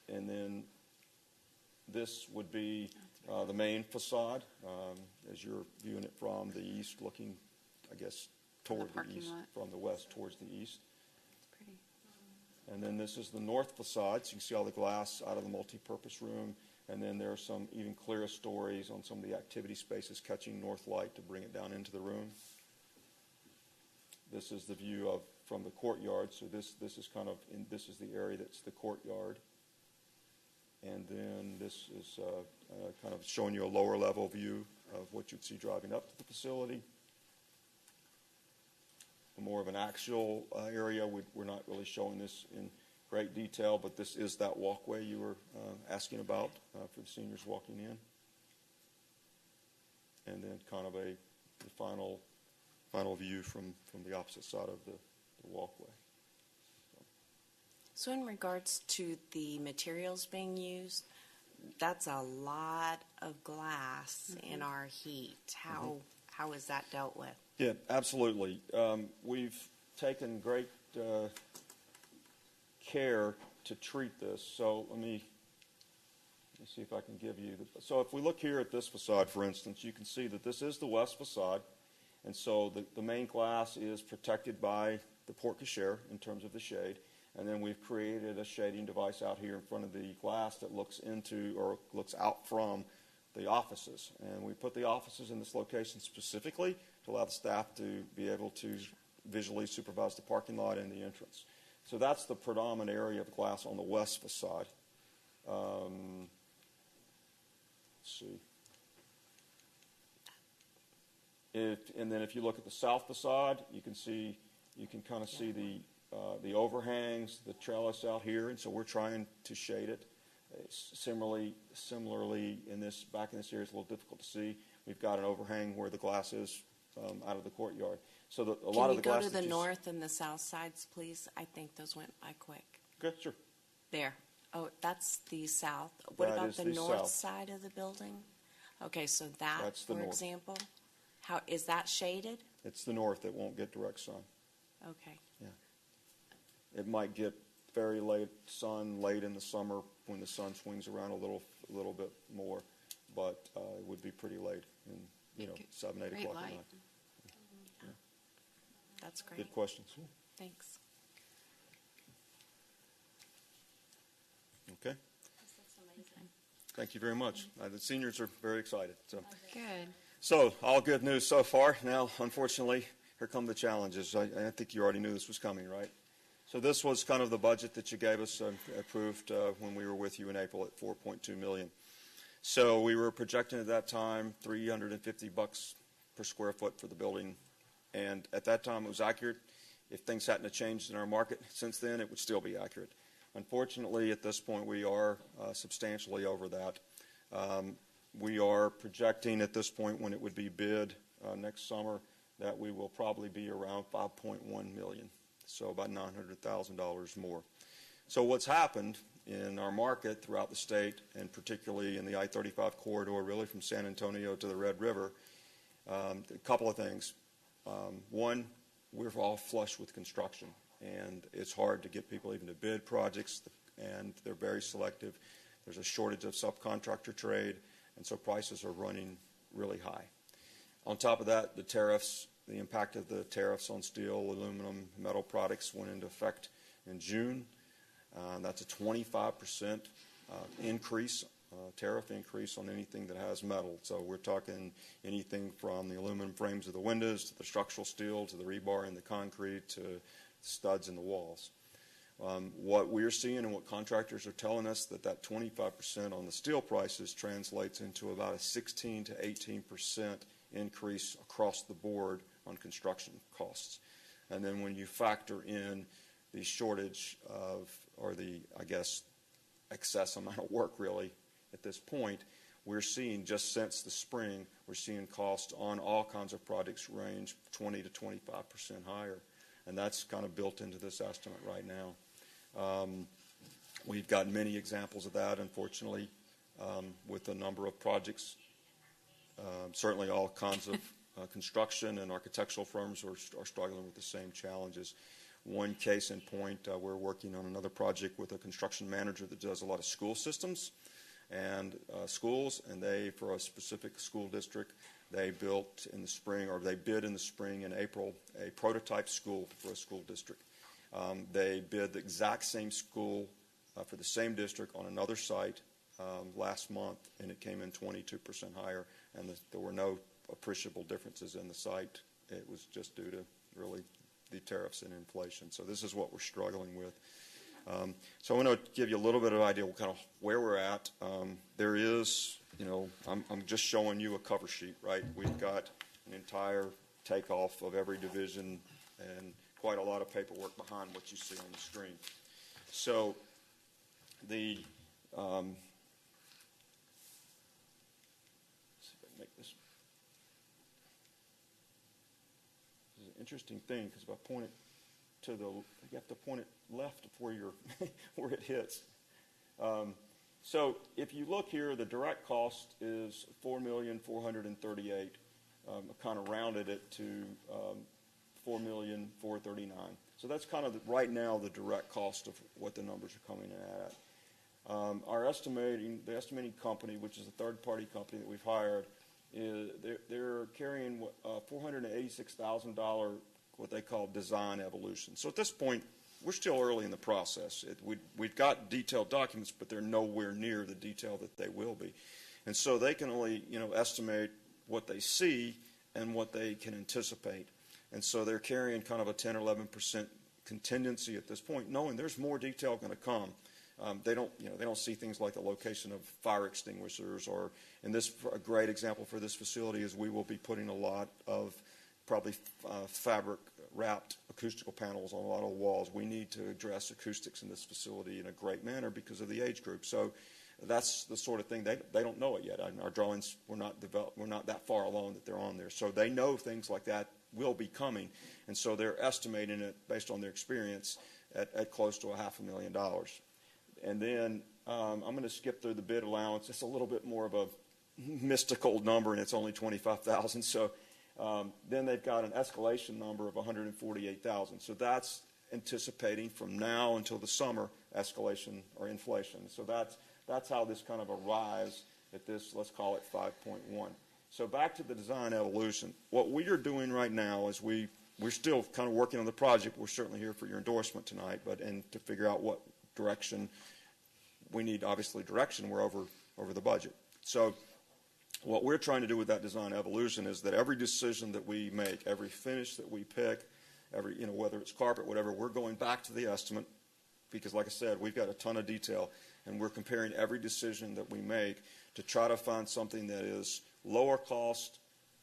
And then this would be the main facade, as you're viewing it from the east, looking, I guess, toward the parking east, lot. from the west towards the east. It's pretty. And then this is the north facade, so you can see all the glass out of the multi-purpose room. And then there are some even clearer stories on some of the activity spaces catching north light to bring it down into the room. This is the view from the courtyard. So this is kind of this is the area that's the courtyard. And then this is kind of showing you a lower level view of what you'd see driving up to the facility. More of an actual area. We're not really showing this in great detail, but this is that walkway you were asking about for the seniors walking in. And then kind of the final view from the opposite side of the walkway. So in regards to the materials being used, that's a lot of glass in our heat. How is that dealt with? Yeah, absolutely. We've taken great care to treat this. So let me see if I can give you so if we look here at this facade, for instance, you can see that this is the west facade. And so the main glass is protected by the porte cochere in terms of the shade. And then we've created a shading device out here in front of the glass that looks into or looks out from the offices. And we put the offices in this location specifically to allow the staff to be able to visually supervise the parking lot and the entrance. So that's the predominant area of glass on the west facade. Let's see. And then if you look at the south facade, you can kind of see the overhangs, the trellis out here, and so we're trying to shade it. Similarly, in this back in this area, it's a little difficult to see. We've got an overhang where the glass is out of the courtyard. So a lot of the glass. Can you go to the north and the south sides, please? I think those went by quick. Okay, sure. There. Oh, that's the south. What That about is the the north south. side of the building? Okay, so that, That's the for north. example, how is that shaded? It's the north that won't get direct sun. Okay. It might get very late sun late in the summer when the sun swings around a little bit more, but it would be pretty late, in 7, 8 Great o'clock at light. night. That's great. Good questions. Thanks. Okay. Thank you very much. The seniors are very excited. Good. So all good news so far. Now, unfortunately, here come the challenges. I think you already knew this was coming, right? So this was kind of the budget that you gave us approved when we were with you in April at $4.2 million. So we were projecting at that time $350 per square foot for the building, and at that time it was accurate. If things hadn't changed in our market since then, it would still be accurate. Unfortunately, at this point, we are substantially over that. We are projecting at this point, when it would be bid next summer, that we will probably be around $5.1 million, so about $900,000 more. So what's happened in our market throughout the state, and particularly in the I-35 corridor, really from San Antonio to the Red River, a couple of things. One, we're all flush with construction, and it's hard to get people even to bid projects, and they're very selective. There's a shortage of subcontractor trade, and so prices are running really high. On top of that, the tariffs, the impact of the tariffs on steel, aluminum, metal products went into effect in June. That's a 25% increase, tariff increase on anything that has metal. So we're talking anything from the aluminum frames of the windows to the structural steel to the rebar in the concrete to studs in the walls. What we're seeing and what contractors are telling us, that 25% on the steel prices translates into about a 16 to 18% increase across the board on construction costs. And then when you factor in the shortage of, or the, I guess, excess amount of work really at this point, we're seeing just since the spring, we're seeing costs on all kinds of projects range 20 to 25% higher. And that's kind of built into this estimate right now. We've got many examples of that, unfortunately, with a number of projects. Certainly all kinds of construction and architectural firms are struggling with the same challenges. One case in point, we're working on another project with a construction manager that does a lot of school systems and schools, and they, for a specific school district, they built in the spring, or they bid in the spring and April, a prototype school for a school district. They bid the exact same school for the same district on another site last month, and it came in 22% higher, and there were no appreciable differences in the site. It was just due to really the tariffs and inflation. So this is what we're struggling with. So I want to give you a little bit of idea kind of where we're at. There is, I'm just showing you a cover sheet, right? We've got an entire takeoff of every division and quite a lot of paperwork behind what you see on the screen. So the let's see if I can make this. This is an interesting thing because if I point it to you have to point it left before where it hits. So if you look here, the direct cost is $4,438,000. I kind of rounded it to $4,439,000. So that's kind of right now the direct cost of what the numbers are coming in at. The estimating company, which is a third-party company that we've hired, they're carrying $486,000 what they call design evolution. So at this point, we're still early in the process. We've got detailed documents, but they're nowhere near the detail that they will be. And so they can only, estimate what they see and what they can anticipate. And so they're carrying kind of a 10 or 11% contingency at this point, knowing there's more detail going to come. They don't see things like the location of fire extinguishers, or, and this, a great example for this facility is we will be putting a lot of probably fabric wrapped acoustical panels on a lot of walls. We need to address acoustics in this facility in a great manner because of the age group. So that's the sort of thing they don't know it yet. Our drawings we're not that far along that they're on there. So they know things like that will be coming, and so they're estimating it based on their experience at close to $500,000. And then I'm going to skip through the bid allowance. It's a little bit more of a mystical number, and it's only $25,000. So then they've got an escalation number of $148,000. So that's anticipating from now until the summer escalation or inflation. So that's how this kind of arrives at this, let's call it 5.1. So back to the design evolution. What we are doing right now is we're still kind of working on the project. We're certainly here for your endorsement tonight, and to figure out what direction we need. Obviously direction, we're over the budget. So what we're trying to do with that design evolution is that every decision that we make, every finish that we pick, whether it's carpet, whatever, we're going back to the estimate because, like I said, we've got a ton of detail, and we're comparing every decision that we make to try to find something that is lower cost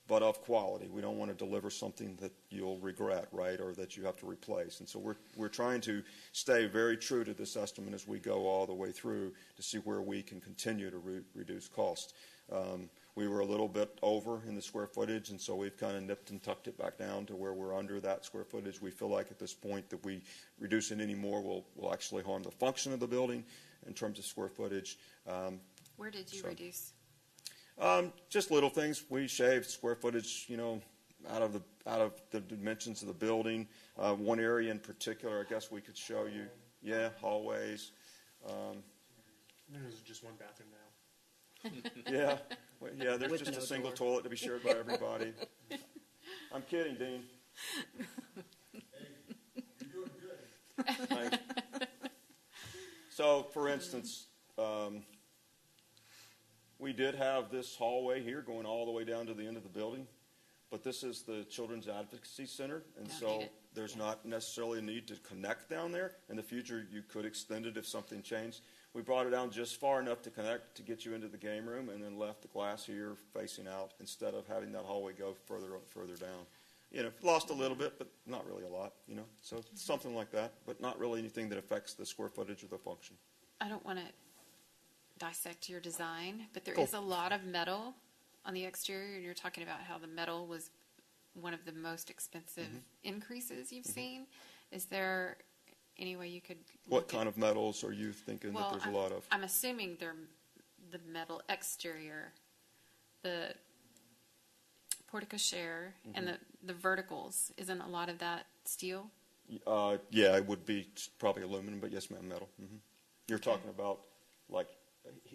but of quality. We don't want to deliver something that you'll regret, right, or that you have to replace. And so we're trying to stay very true to this estimate as we go all the way through to see where we can continue to reduce costs. We were a little bit over in the square footage, and so we've kind of nipped and tucked it back down to where we're under that square footage. We feel like at this point that we reduce it any more will actually harm the function of the building in terms of square footage. Where did you reduce? Just little things. We shaved square footage, out of the dimensions of the building. One area in particular, I guess we could show you. Yeah, hallways. There's just one bathroom now. Yeah, there's With just no a single door. toilet to be shared by everybody. I'm kidding, Dean. You're doing good. Thanks. So, for instance, we did have this hallway here going all the way down to the end of the building, but this is the Children's Advocacy Center, and so there's not necessarily a need to connect down there. In the future, you could extend it if something changed. We brought it down just far enough to connect to get you into the game room, and then left the glass here facing out instead of having that hallway go further down. Lost a little bit, but not really a lot. So something like that, but not really anything that affects the square footage or the function. I don't want to dissect your design, but there Cool. is a lot of metal on the exterior, and you're talking about how the metal was one of the most expensive increases you've seen. Is there any way you could What kind of metals are you thinking that there's a lot of? I'm assuming they're the metal exterior, the portico share, and the verticals. Isn't a lot of that steel? Yeah, it would be probably aluminum, but yes, ma'am, metal. You're talking about like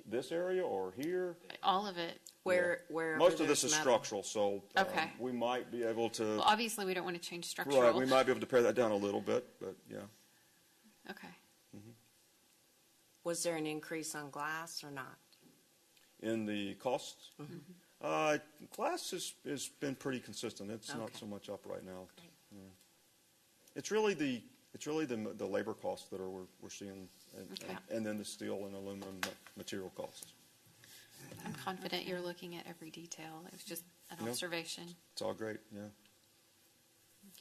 this area or here? All of it. Wherever Most of this there's is metal. structural, so Okay. we might be able to. Well, obviously, we don't want to change structural. Right, we might be able to pare that down a little bit, but yeah. Okay. Was there an increase on glass or not? In the costs, glass has been pretty consistent. It's not so much up right now. Yeah. It's really the labor costs that we're seeing, and then the steel and aluminum material costs. I'm confident you're looking at every detail. It was just an observation. It's all great. Yeah,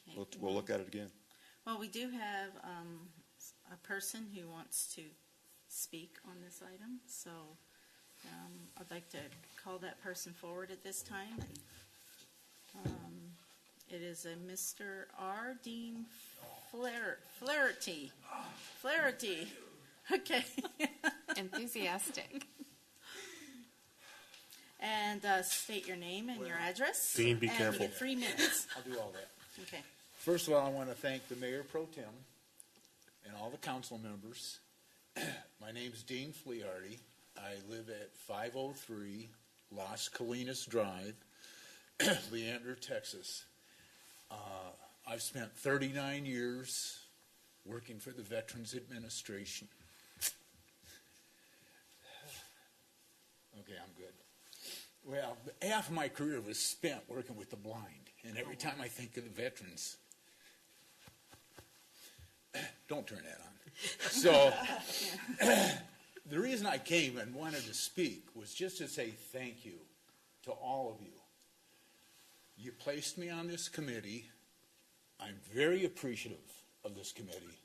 Okay. we'll look at it again. Well, we do have a person who wants to speak on this item, so I'd like to call that person forward at this time. And, it is a Mr. R. Dean Flaherty. Flaherty. Okay. Enthusiastic. And state your name and your address. Dean, be and careful. You get 3 minutes. I'll do all that. Okay. First of all, I want to thank the Mayor Pro Tem and all the council members. My name's Dean Flaherty. I live at 503 Las Colinas Drive, Leander, Texas. I've spent 39 years working for the Veterans Administration. Okay, I'm good. Well, half of my career was spent working with the blind, and every time I think of the veterans, don't turn that on. So, the reason I came and wanted to speak was just to say thank you to all of you. You placed me on this committee. I'm very appreciative of this committee.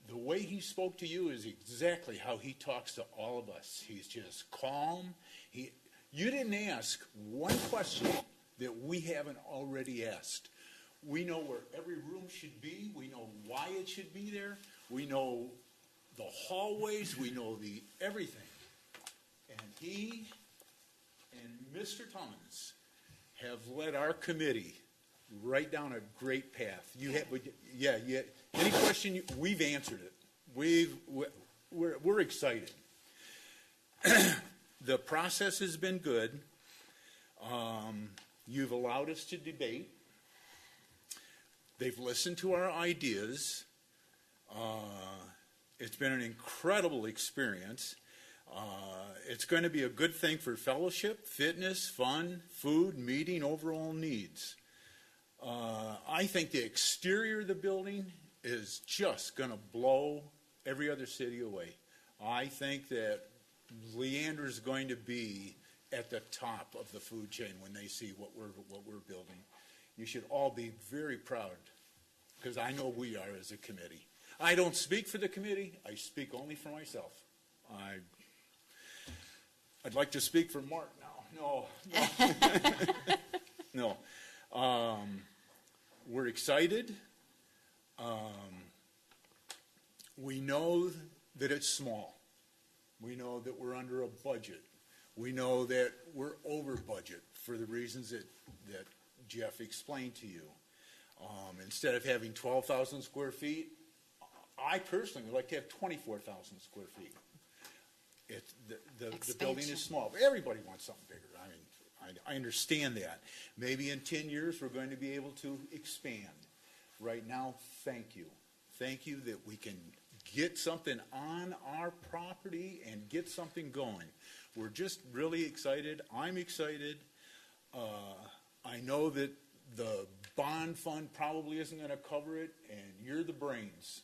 The way he spoke to you is exactly how he talks to all of us. He's just calm. You didn't ask one question that we haven't already asked. We know where every room should be. We know why it should be there. We know the hallways. We know everything. And he and Mr. Tummins have led our committee right down a great path. Any question, we've answered it. We're excited. The process has been good. You've allowed us to debate. They've listened to our ideas. It's been an incredible experience. It's going to be a good thing for fellowship, fitness, fun, food, meeting, overall needs. I think the exterior of the building is just going to blow every other city away. I think that Leander is going to be at the top of the food chain when they see what we're building. You should all be very proud, because I know we are as a committee. I don't speak for the committee. I speak only for myself. I'd like to speak for Mark now. No. No. We're excited. We know that it's small. We know that we're under a budget. We know that we're over budget for the reasons that Jeff explained to you. Instead of having 12,000 square feet, I personally would like to have 24,000 square feet. The building is small. Everybody wants something bigger. I mean, I understand that. Maybe in 10 years we're going to be able to expand. Right now, thank you. Thank you that we can get something on our property and get something going. We're just really excited. I'm excited. I know that the bond fund probably isn't going to cover it, and you're the brains.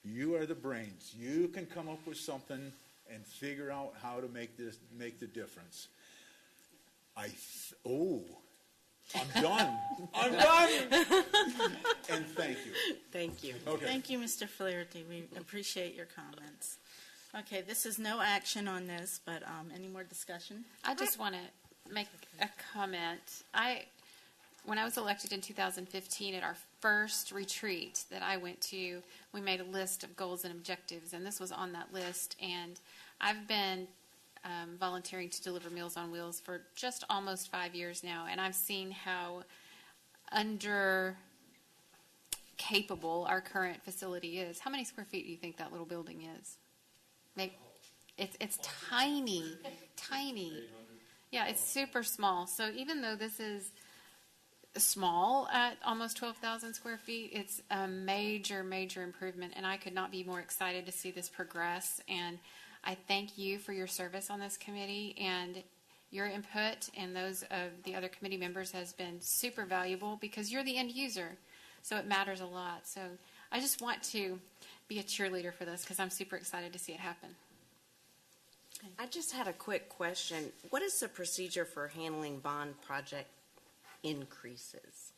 You are the brains. You can come up with something and figure out how to make the difference. I'm done. I'm done. And thank you. Thank you. Okay. Thank you, Mr. Flaherty. We appreciate your comments. Okay, this is no action on this, but any more discussion? I just want to make a comment. When I was elected in 2015 at our first retreat that I went to, we made a list of goals and objectives, and this was on that list. And I've been volunteering to deliver Meals on Wheels for just almost 5 years now, and I've seen how under capable our current facility is. How many square feet do you think that little building is? Maybe it's tiny, tiny. Yeah, it's super small. So even though this is small at almost 12,000 square feet, it's a major, major improvement, and I could not be more excited to see this progress. And I thank you for your service on this committee, and your input and those of the other committee members has been super valuable because you're the end user, so it matters a lot. So I just want to be a cheerleader for this because I'm super excited to see it happen. I just had a quick question. What is the procedure for handling bond project increases?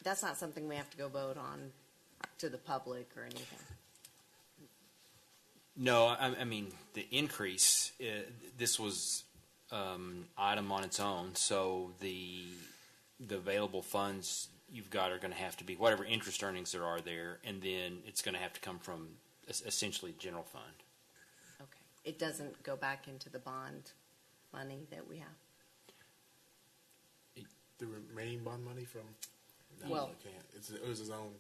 That's not something we have to go vote on to the public or anything. No, I mean, the increase, this was item on its own, so the available funds you've got are going to have to be whatever interest earnings there are there, and then it's going to have to come from essentially general fund. Okay. It doesn't go back into the bond money that we have? The remaining bond money from? No, Well- it can't. It was his own.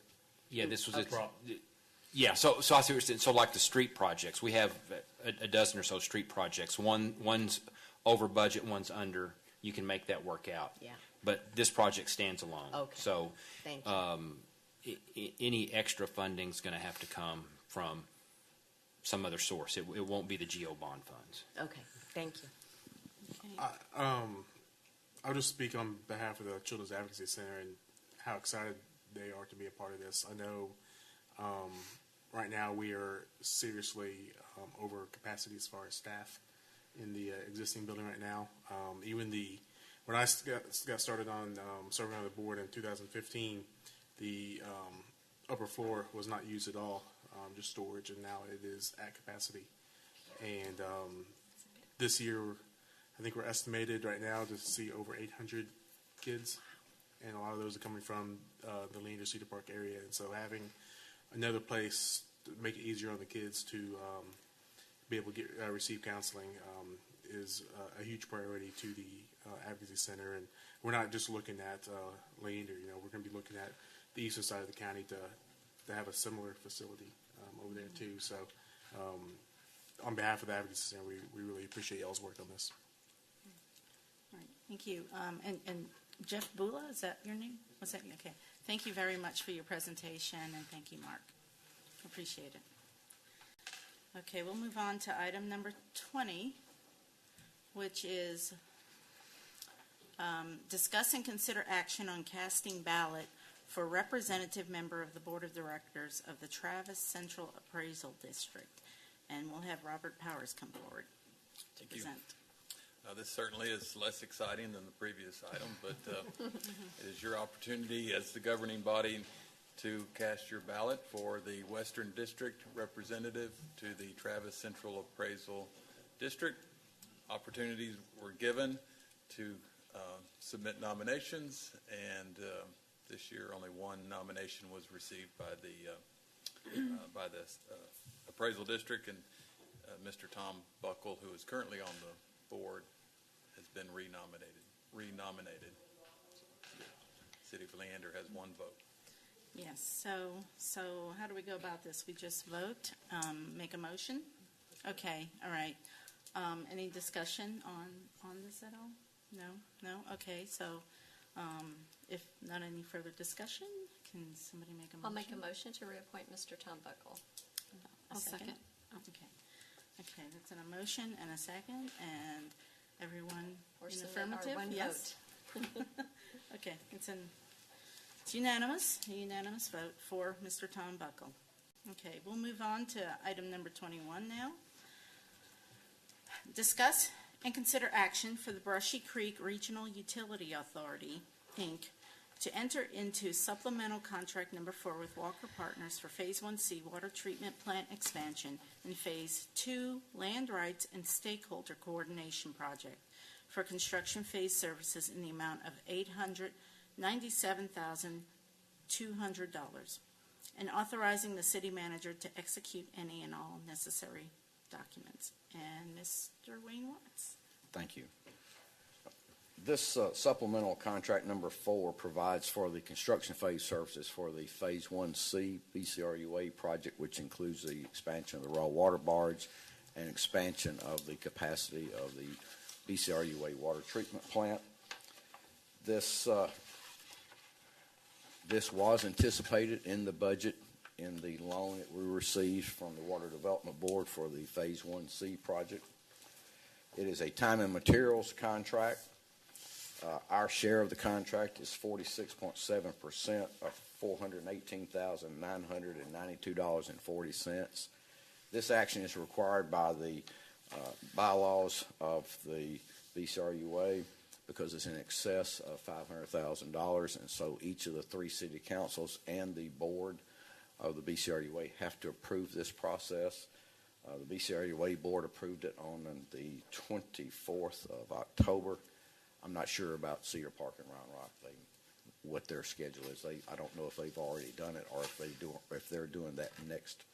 Yeah, this was Okay. Yeah, so I see what you're saying. So like the street projects, we have a dozen or so street projects. One's over budget, one's under. You can make that work out. Yeah. But this project stands alone. Okay. So Thank you. any extra funding is going to have to come from some other source. It won't be the GO bond funds. Okay. Thank you. I'll just speak on behalf of the Children's Advocacy Center and how excited they are to be a part of this. I know right now we are seriously over capacity as far as staff in the existing building right now. When I got started on serving on the board in 2015, the upper floor was not used at all, just storage, and now it is at capacity. And this year, I think we're estimated right now to see over 800 kids, and a lot of those are coming from the Leander Cedar Park area. And so having another place to make it easier on the kids to be able to receive counseling is a huge priority to the Advocacy Center. And we're not just looking at Leander. We're going to be looking at the eastern side of the county to have a similar facility over there too. So on behalf of the Advocacy Center, we really appreciate y'all's work on this. All right, thank you. And Jeff Bula, is that your name? Was that okay? Thank you very much for your presentation, and thank you, Mark. Appreciate it. Okay, we'll move on to item number 20, which is discuss and consider action on casting ballot for representative member of the Board of Directors of the Travis Central Appraisal District. And we'll have Robert Powers come forward to present. This certainly is less exciting than the previous item, but it is your opportunity as the governing body to cast your ballot for the Western District representative to the Travis Central Appraisal district. Opportunities were given to submit nominations, and this year only one nomination was received by the appraisal district, and Mr. Tom Buckle, who is currently on the board, has been renominated. City of Leander has one vote. Yes, so how do we go about this? We just vote, make a motion? Okay, all right. Any discussion on this at all? No? Okay, so if not any further discussion, can somebody make a motion? I'll make a motion to reappoint Mr. Tom Buckle. I'll second. Okay, that's an motion and a second, and everyone Or in submit affirmative? our one Yes? Okay, it's unanimous, a unanimous vote for Mr. Tom Buckle. Okay, we'll move on to item number 21 now. Discuss and consider action for the Brushy Creek Regional Utility Authority, Inc., to enter into Supplemental Contract No. 4 with Walker Partners for Phase 1C Water Treatment Plant Expansion and Phase 2 Land Rights and Stakeholder Coordination Project for construction phase services in the amount of $897,200, and authorizing the city manager to execute any and all necessary documents. And Mr. Wayne Watts. Thank you. This supplemental contract number 4 provides for the construction phase services for the Phase 1C BCRUA project, which includes the expansion of the raw water barge and expansion of the capacity of the BCRUA water treatment plant. This was anticipated in the budget in the loan that we received from the Water Development Board for the Phase 1C project. It is a time and materials contract. Our share of the contract is 46.7% of $418,992.40. This action is required by the bylaws of the BCRUA because it's in excess of $500,000, and so each of the 3 city councils and the board of the BCRUA have to approve this process. The BCRUA board approved it on the 24th of October. I'm not sure about Cedar Park and Round Rock, what their schedule is. I don't know if they've already done it or if they're doing that next.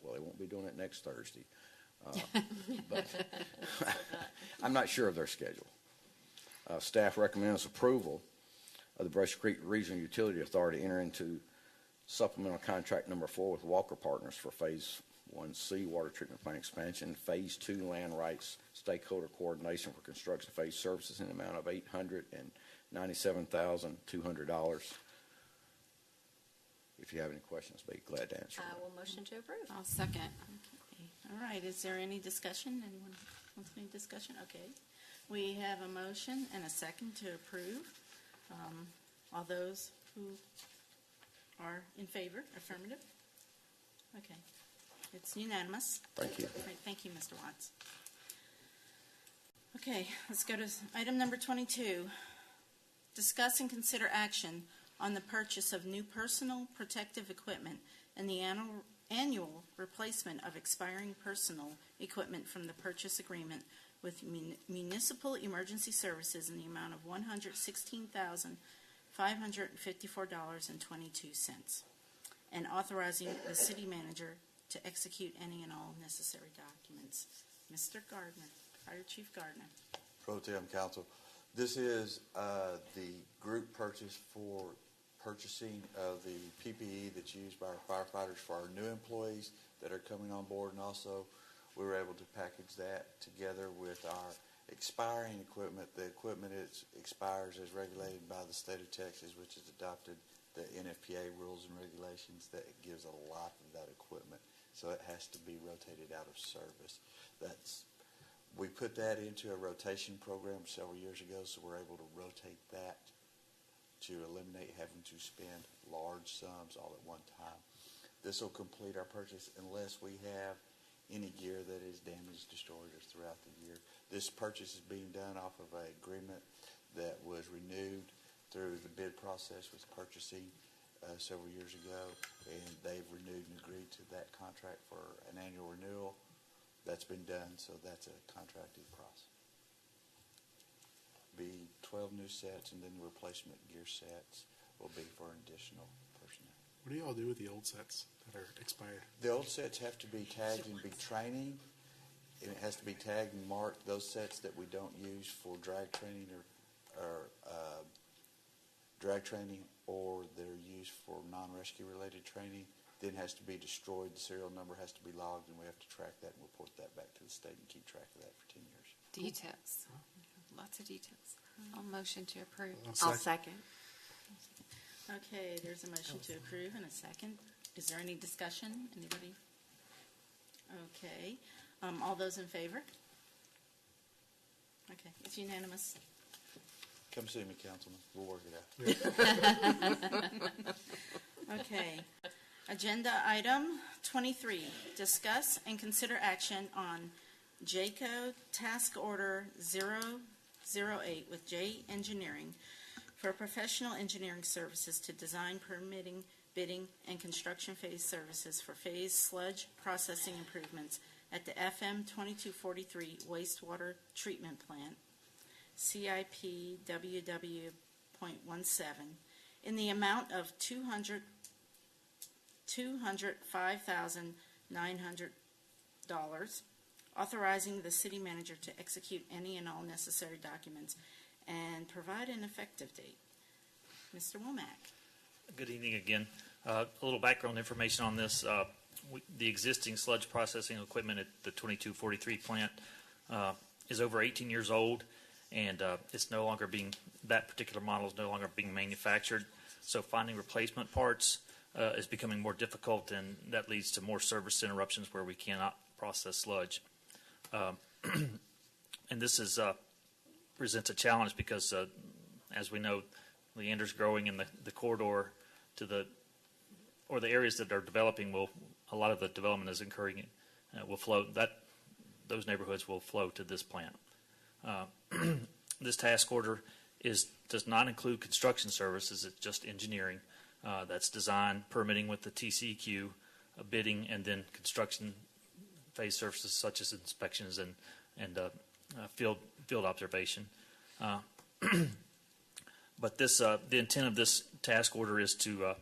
Well, they won't be doing it next Thursday, but I'm not sure of their schedule. Staff recommends approval of the Brushy Creek Regional Utility Authority to enter into supplemental contract number 4 with Walker Partners for Phase 1C water treatment plant expansion, Phase 2 land rights stakeholder coordination for construction phase services in the amount of $897,200. If you have any questions, I'd be glad to answer. I will motion to approve. I'll second. Okay. All right, is there any discussion? Anyone wants any discussion? Okay. We have a motion and a second to approve. All those who are in favor, affirmative? Okay. It's unanimous. Thank you. All right, thank you, Mr. Watts. Okay, let's go to item number 22. Discuss and consider action on the purchase of new personal protective equipment and the annual replacement of expiring personal equipment from the purchase agreement with Municipal Emergency Services in the amount of $116,554.22, and authorizing the city manager to execute any and all necessary documents. Mr. Gardner, Fire Chief Gardner. Pro Tem Council, this is the group purchase for purchasing of the PPE that's used by our firefighters for our new employees that are coming on board, and also we were able to package that together with our expiring equipment. The equipment expires as regulated by the state of Texas, which has adopted the NFPA rules and regulations that gives a lot of that equipment. So it has to be rotated out of service. We put that into a rotation program several years ago, so we're able to rotate that to eliminate having to spend large sums all at one time. This will complete our purchase unless we have any gear that is damaged, destroyed, or throughout the year. This purchase is being done off of an agreement that was renewed through the bid process with purchasing several years ago, and they've renewed and agreed to that contract for an annual renewal. That's been done, so that's a contracted process. Be 12 new sets, and then the replacement gear sets will be for additional personnel. What do y'all do with the old sets that are expired? The old sets have to be tagged and be training, and it has to be tagged and marked. Those sets that we don't use for drag training or drag training, or they're used for non-rescue related training, then has to be destroyed. The serial number has to be logged, and we have to track that and report that back to the state and keep track of that for 10 years. Details. Lots of details. I'll motion to approve. I'll second. Okay, there's a motion to approve and a second. Is there any discussion? Anybody? Okay. All those in favor? Okay, it's unanimous. Come see me, Councilman. We'll work it out. Okay. Agenda item 23, discuss and consider action on Jaeco Task Order-008 with J Engineering for professional engineering services to design, permitting, bidding, and construction phase services for phase sludge processing improvements at the FM2243 Wastewater Treatment Plant, CIP WW.17, in the amount of $205,900, authorizing the city manager to execute any and all necessary documents and provide an effective date. Mr. Womack. Good evening again. A little background information on this. The existing sludge processing equipment at the 2243 plant is over 18 years old, and it's no longer being, that particular model is no longer being manufactured. So finding replacement parts is becoming more difficult, and that leads to more service interruptions where we cannot process sludge. And this is presents a challenge because, as we know, Leander's growing, and the corridor to the areas that are developing a lot of the development is occurring will flow, those neighborhoods will flow to this plant. This task order does not include construction services. It's just engineering. That's design, permitting with the TCEQ, bidding, and then construction phase services such as inspections and field observation. But the intent of this task order is to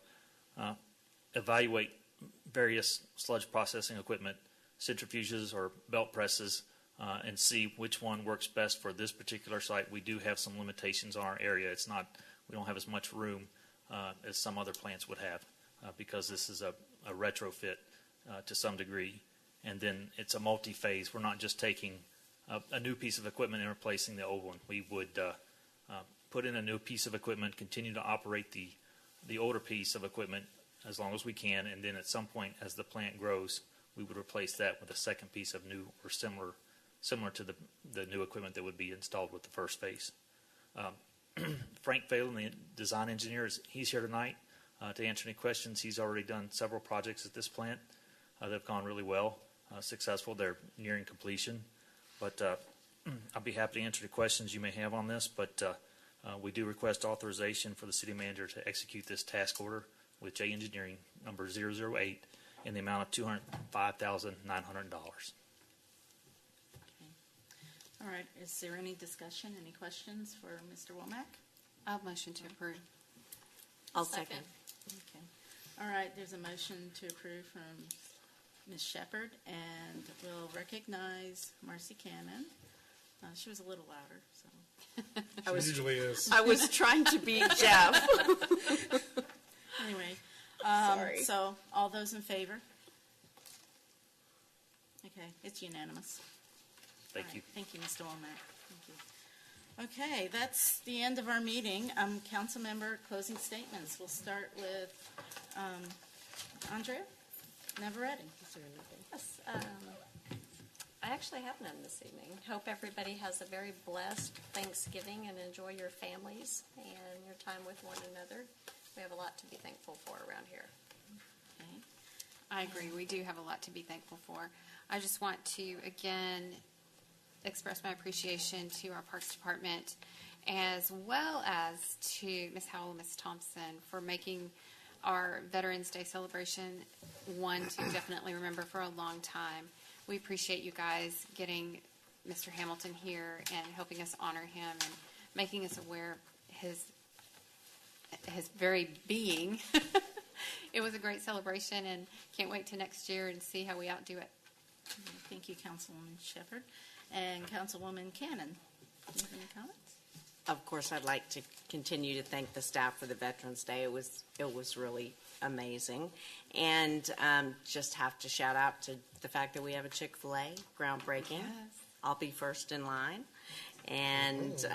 evaluate various sludge processing equipment, centrifuges or belt presses, and see which one works best for this particular site. We do have some limitations on our area. We don't have as much room as some other plants would have because this is a retrofit to some degree. And then it's a multi-phase. We're not just taking a new piece of equipment and replacing the old one. We would put in a new piece of equipment, continue to operate the older piece of equipment as long as we can, and then at some point as the plant grows, we would replace that with a second piece of new or similar to the new equipment that would be installed with the first phase. Frank Phelan, the design engineer, he's here tonight to answer any questions. He's already done several projects at this plant. They've gone really well, successful. They're nearing completion. But I'll be happy to answer the questions you may have on this, but we do request authorization for the city manager to execute this task order with J Engineering number 008 in the amount of $205,900. All right, is there any discussion, any questions for Mr. Womack? I'll motion to approve. I'll second. Okay. All right, there's a motion to approve from Ms. Shepherd, and we'll recognize Marcy Cannon. She was a little louder, so. She usually is. I was trying to beat Jeff. Anyway, Sorry. So all those in favor? Okay, it's unanimous. Thank All you. right, thank you, Mr. Womack. Thank you. Okay, that's the end of our meeting. Council member closing statements. We'll start with Andrea Navarrete. Is there anything? Yes, I actually have none this evening. Hope everybody has a very blessed Thanksgiving and enjoy your families and your time with one another. We have a lot to be thankful for around here. Okay. I agree. We do have a lot to be thankful for. I just want to, again, express my appreciation to our Parks Department as well as to Ms. Howell and Ms. Thompson for making our Veterans Day celebration one to definitely remember for a long time. we appreciate you guys getting Mr. Hamilton here and helping us honor him and making us aware of his very being. It was a great celebration, and can't wait to next year and see how we outdo it. Thank you, Councilwoman Shepherd. And Councilwoman Cannon, do you have any comments? Of course, I'd like to continue to thank the staff for the Veterans Day. It was really amazing. And just have to shout out to the fact that we have a Chick-fil-A, groundbreaking. Yes. I'll be first in line. And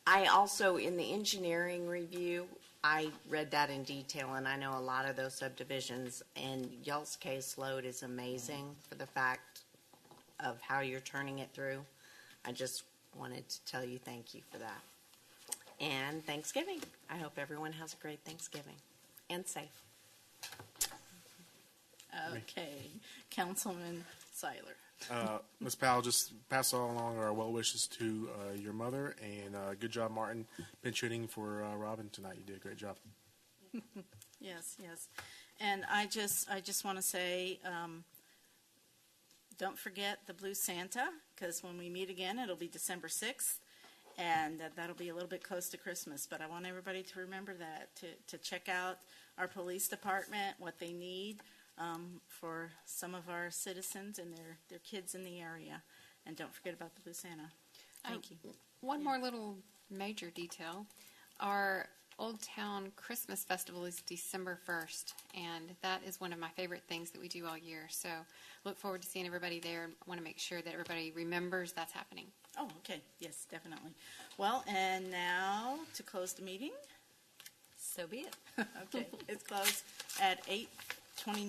I also, in the engineering review, I read that in detail, and I know a lot of those subdivisions, and y'all's caseload is amazing for the fact of how you're turning it through. I just wanted to tell you thank you for that. And Thanksgiving. I hope everyone has a great Thanksgiving and safe. Okay, Councilman Seiler. Ms. Powell, just pass along our well wishes to your mother, and good job, Martin, pinch hitting for Robin tonight. You did a great job. Yes, yes. And I just want to say, don't forget the Blue Santa, because when we meet again, it'll be December 6th, and that'll be a little bit close to Christmas. But I want everybody to remember that, to check out our police department, what they need for some of our citizens and their kids in the area. And don't forget about the Blue Santa. Thank you. One more little major detail. Our Old Town Christmas Festival is December 1st, and that is one of my favorite things that we do all year. So look forward to seeing everybody there, and want to make sure that everybody remembers that's happening. Oh, okay. Yes, definitely. Well, and now to close the meeting. So be it. Okay, it's closed at 8:29.